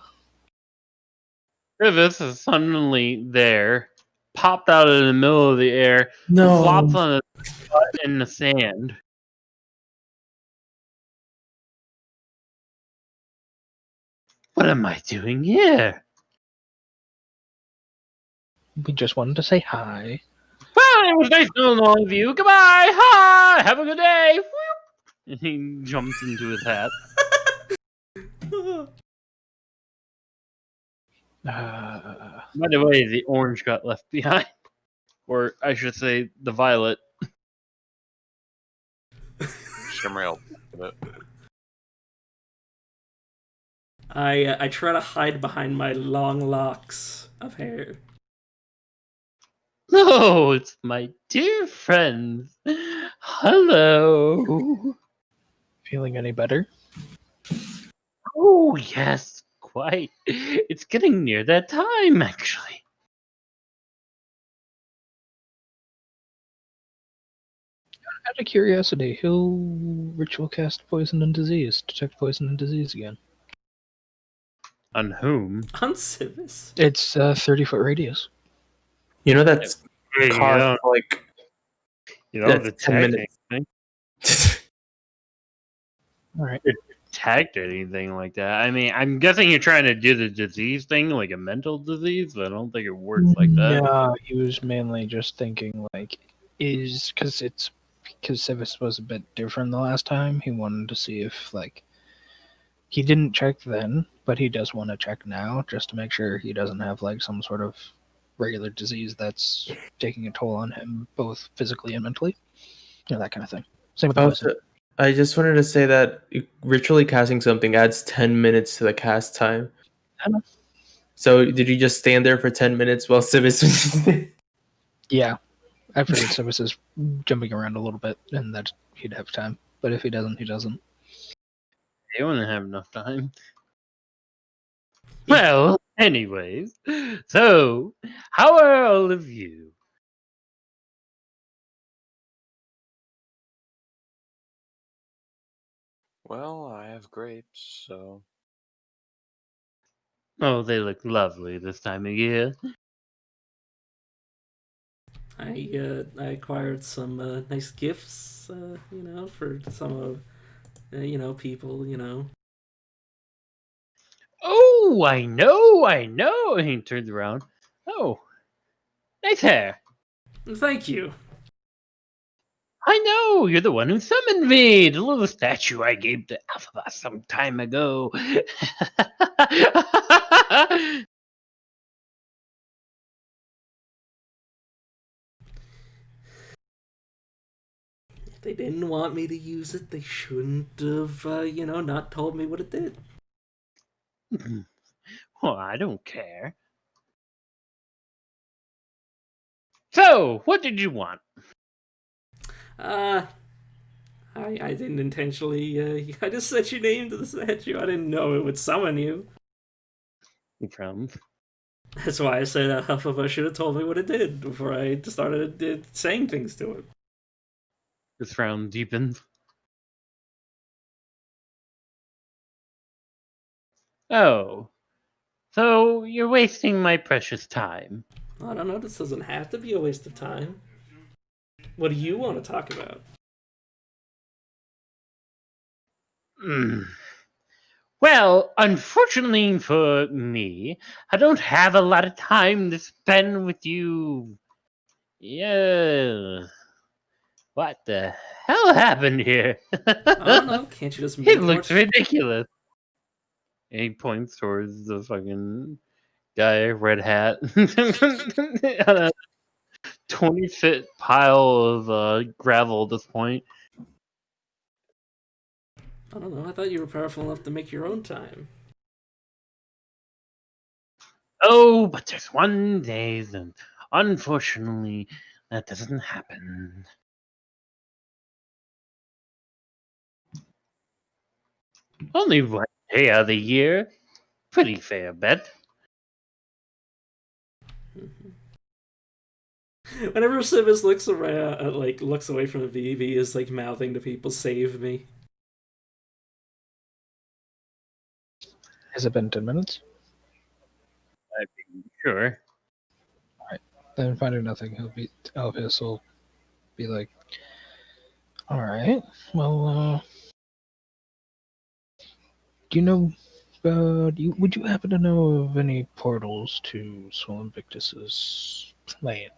Civis is suddenly there, popped out of the middle of the air, No. flops on his butt in the sand. What am I doing here? We just wanted to say hi. Well, it was nice knowing all of you. Goodbye! Hi! Have a good day! Whoop. And he jumps into his hat. By the way, the orange got left behind. Or I should say, the violet. Shimrail. I try to hide behind my long locks of hair. Oh, it's my dear friends. Hello. Feeling any better? Oh, yes, quite. It's getting near that time, actually. Out of curiosity, he'll ritual cast poison and disease, detect poison and disease again. On whom? On Civis. It's 30-foot radius. You know that's Hey, cost like the that's 10 tag minutes. thing. All right. Tagged anything like that. I mean, I'm guessing you're trying to do the disease thing, like a mental disease, but I don't think it works like that. No, he was mainly just thinking like, because Civis was a bit different the last time. He wanted to see if like He didn't check then, but he does want to check now just to make sure he doesn't have like some sort of regular disease that's taking a toll on him, both physically and mentally. That kind of thing. Same with the poison. Also, I just wanted to say that ritually casting something adds 10 minutes to the cast time. I know. So did you just stand there for 10 minutes while Sibis? Yeah, I figured Sibis is jumping around a little bit, and that he'd have time. But if he doesn't, he doesn't. They wouldn't have enough time. Well, anyways, so how are all of you? Well, I have grapes, so Oh, they look lovely this time of year. I acquired some nice gifts, for some of people, Oh, I know. And he turns around. Oh, nice hair. Thank you. I know, you're the one who summoned me, the little statue I gave to Alpha some time ago. If they didn't want me to use it, they shouldn't have, not told me what it did. Well, I don't care. So, what did you want? I didn't intentionally, I just set your name to the statue. I didn't know it would summon you. From That's why I said half of us should have told me what it did before I started saying things to it. his frown deepens. Oh, so you're wasting my precious time. I don't know, this doesn't have to be a waste of time. What do you want to talk about? Well, unfortunately for me, I don't have a lot of time to spend with you. Yeah. What the hell happened here? I don't know, can't you just make It looks ridiculous. And he points towards the fucking guy, red hat, on a 20-foot pile of gravel at this point. I don't know, I thought you were powerful enough to make your own time. Oh, but there's one day that, unfortunately, that doesn't happen. Only one day out of the year. Pretty fair bet. Whenever Simus looks around, looks away from the VV, is like mouthing to people, "Save me." Has it been 10 minutes? I'd be sure. Then finding nothing, Elvis will be like, alright, well, do you know, would you happen to know of any portals to Sol Invictus's plane?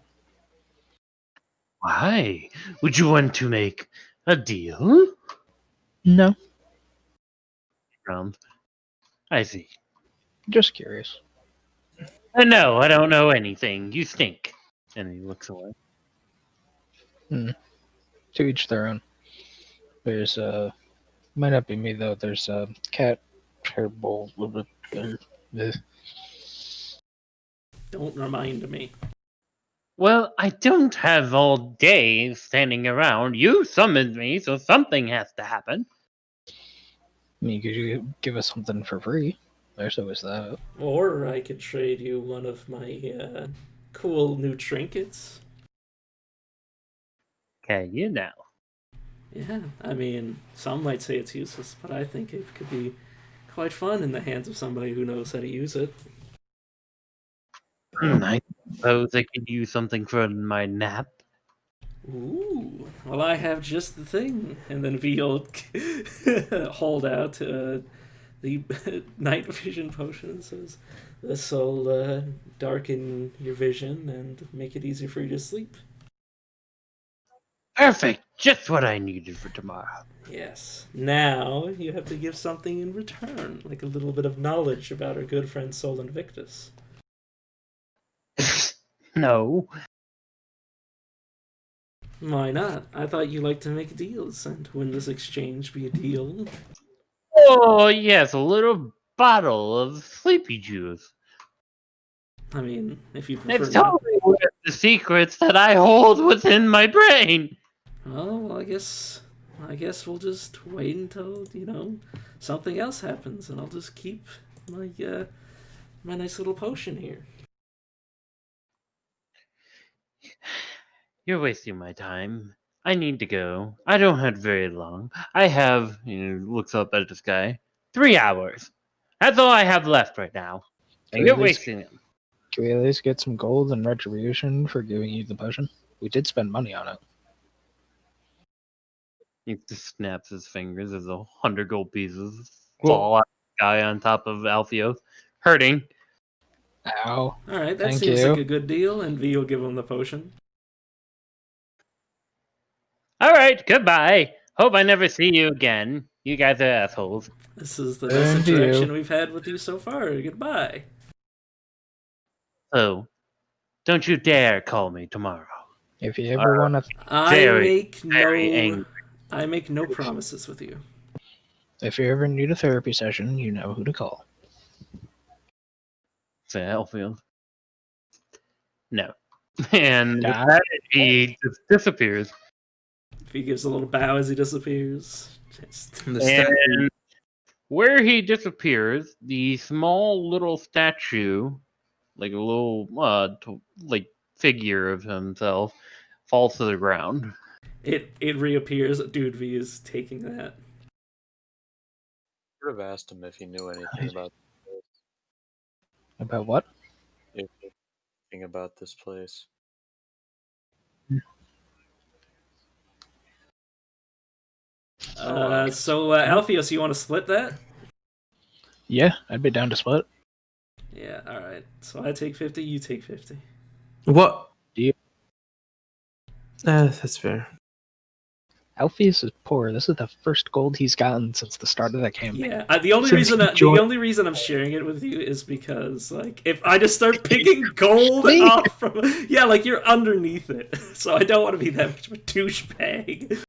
Why? Would you want to make a deal? No, Round. I see. just curious. No, I don't know anything. You stink. And he looks away. To each their own. There's, might not be me though, there's a cat, terrible, Don't remind me. Well, I don't have all day standing around. You summoned me, so something has to happen. I mean, could you give us something for free? There's always that. Or I could trade you one of my cool new trinkets. Okay, you know. Yeah, I mean, some might say it's useless, but I think it could be quite fun in the hands of somebody who knows how to use it. I suppose I could use something for my nap. Ooh, well, I have just the thing. And then V'll hold out the night vision potion and says, "This will darken your vision and make it easier for you to sleep." Perfect. Just what I needed for tomorrow. Yes. Now you have to give something in return, like a little bit of knowledge about our good friend Sol Invictus. No. Why not? I thought you liked to make deals, and wouldn't this exchange be a deal? Oh, yes, a little bottle of sleepy juice. I mean, if you prefer It's not. totally worth the secrets that I hold within my brain. Well, I guess we'll just wait until something else happens, and I'll just keep my my nice little potion here. You're wasting my time. I need to go. I don't have very long. I have, looks up at the sky, 3 hours. That's all I have left right now. And you're wasting them. Can we at least get some gold and retribution for giving you the potion? We did spend money on it. He just snaps his fingers as 100 gold pieces Well- fall out of the sky on top of Alfio, hurting. Ow. All right, that Thank seems you. like a good deal, and V will give him the potion. Alright, goodbye. Hope I never see you again. You guys are assholes. This is the best Thank you. interaction we've had with you so far. Goodbye. So, don't you dare call me tomorrow. If you ever want to, Very, very angry. I make no promises with you. if you ever need a therapy session, you know who to call. Say Alfio. No. And with Nah. that, he just disappears. He gives a little bow as he disappears. Just... The statue. And where he disappears, the small little statue, like a little figure of himself, falls to the ground. It reappears. Dude, V is taking that. I would have asked him if he knew anything about About what? anything about this place. Alpheus, you want to split that? Yeah, I'd be down to split. Yeah, alright. So I take 50, you take 50. What? Deal. That's fair. Alpheus is poor. This is the first gold he's gotten since the start of the campaign. Yeah, the only Since reason he joined- the only reason I'm sharing it with you is because if I just start picking gold Me? off from you're underneath it, so I don't want to be that much of a douchebag.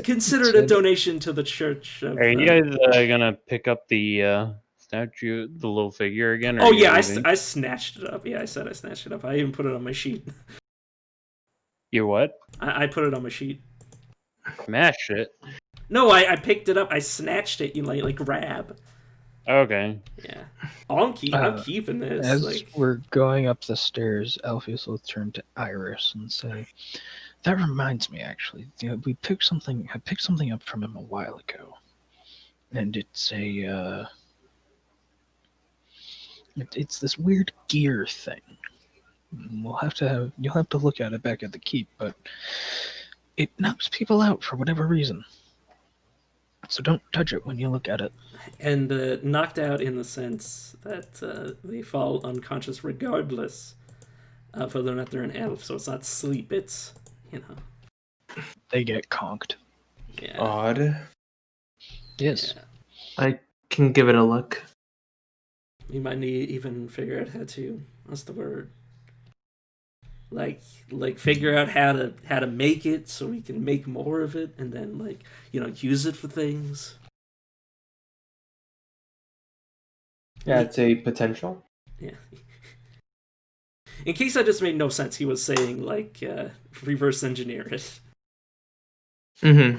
Consider it a donation to the church. Are you guys gonna pick up the statue, the little figure again? Or Oh are you yeah, leaving? I snatched it up. Yeah, I said I snatched it up. I even put it on my sheet. You what? I put it on my sheet. Smash it. No, I picked it up. I snatched it. Like grab. Okay. Yeah. I'm keeping this. As we're going up the stairs, Alpheus will turn to Iris and say, "That reminds me, actually. I picked something up from him a while ago, and it's it's this weird gear thing. You'll have to look at it back at the keep, but it knocks people out for whatever reason. So don't touch it when you look at it." And knocked out in the sense that they fall unconscious regardless of whether or not they're an elf. So it's not sleep. It's They get conked. yeah. Odd. Yes. Yeah. I can give it a look. You might need even figure out how to. What's the word? Like figure out how to make it so we can make more of it, and then use it for things. Yeah, it's a potential. Yeah. In case that just made no sense, he was saying reverse engineer it. Mm-hmm.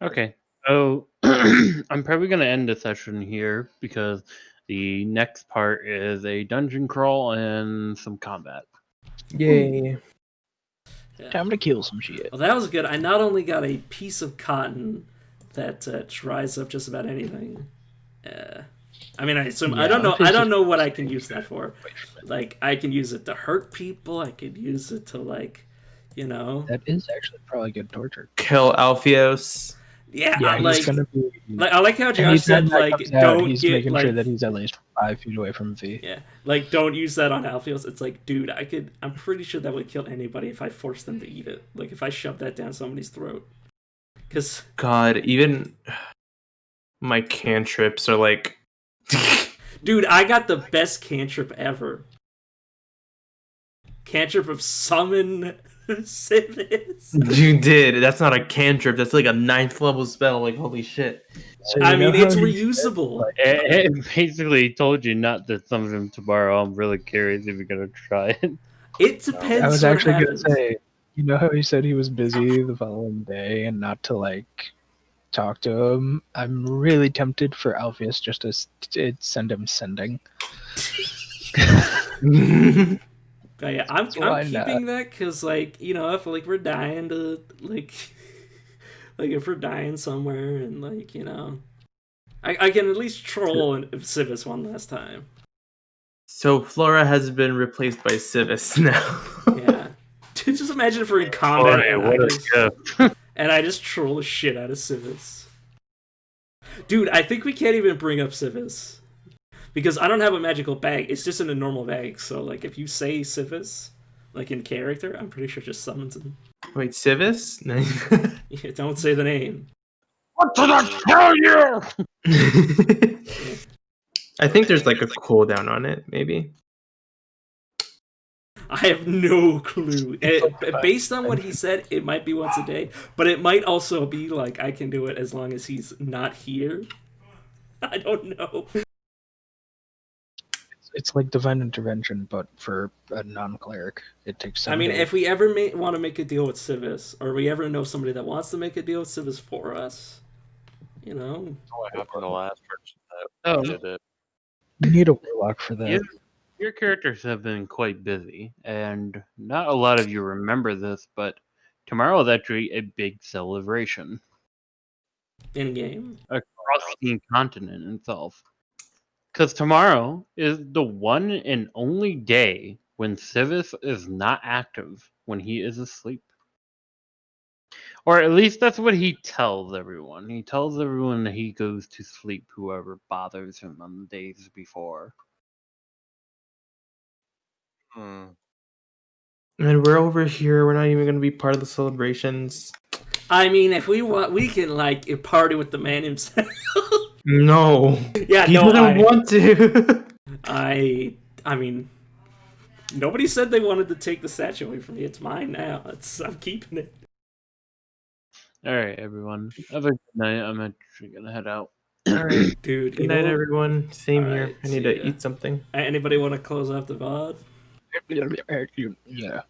Okay. So I'm probably gonna end the session here because the next part is a dungeon crawl and some combat. Yay. Yeah. Time to kill some shit. Well, that was good. I not only got a piece of cotton that dries up just about anything. I mean, I assume I don't know what I can use that for. Like, I can use it to hurt people. I could use it to That is actually probably good torture. Kill Alpheus. Yeah, Yeah, I, he's gonna be. I like how Josh Anytime said that like comes out, don't he's get making like sure that he's at least 5 feet away from V. yeah, like don't use that on Alpheus. It's like, dude, I'm pretty sure that would kill anybody if I forced them to eat it. Like if I shoved that down somebody's throat. Because God, even my cantrips are like. dude, I got the best cantrip ever. Cantrip of summon Civis. You did. That's not a cantrip. That's like a 9th level spell. Like holy shit. So I you know mean, it's how he said, reusable. like, It basically told you not to summon him tomorrow. I'm really curious if you're gonna try it. It depends. I was what actually happens. gonna say, you know how he said he was busy the following day and not to like talk to him. I'm really tempted for Alpheus just to send him sending. But yeah, I'm Why keeping that because like if like we're dying to like like if we're dying somewhere and like I can at least troll Civis one last time. So Flora has been replaced by Civis now. Yeah. Just imagine if we're in combat Boy, and what a gift. I just troll the shit out of Civis. Dude, I think we can't even bring up Civis. Because I don't have a magical bag. It's just in a normal bag. So like if you say Civis, like in character, I'm pretty sure it just summons him. Wait, Civis? Yeah, don't say the name. What did I tell you? I think there's like a cooldown on it, maybe. I have no clue. Based on what he said, it might be once a day, but it might also be like I can do it as long as he's not here. I don't know. It's like divine intervention, but for a non-cleric. It takes 7 I mean, days. if we ever want to make a deal with Civis, or we ever know somebody that wants to make a deal with Civis for us, What happened to last person that Oh. did it? We need a warlock for that. Your characters have been quite busy, and not a lot of you remember this, but tomorrow is actually a big celebration in game. across the continent itself. Because tomorrow is the one and only day when Civis is not active, when he is asleep. Or at least that's what he tells everyone. He tells everyone that he goes to sleep, whoever bothers him on the days before. Hmm. And we're over here. We're not even going to be part of the celebrations. I mean, if we want, we can like party with the man himself. No. Yeah, He no, doesn't want to. I mean, nobody said they wanted to take the statue away from me. It's mine now. I'm keeping it. All right, everyone. Have a good night. I'm actually gonna head out. All right. Dude, Good night, everyone. Same All here. right, I need see to ya. eat something. Anybody want to close off the VOD? Yeah.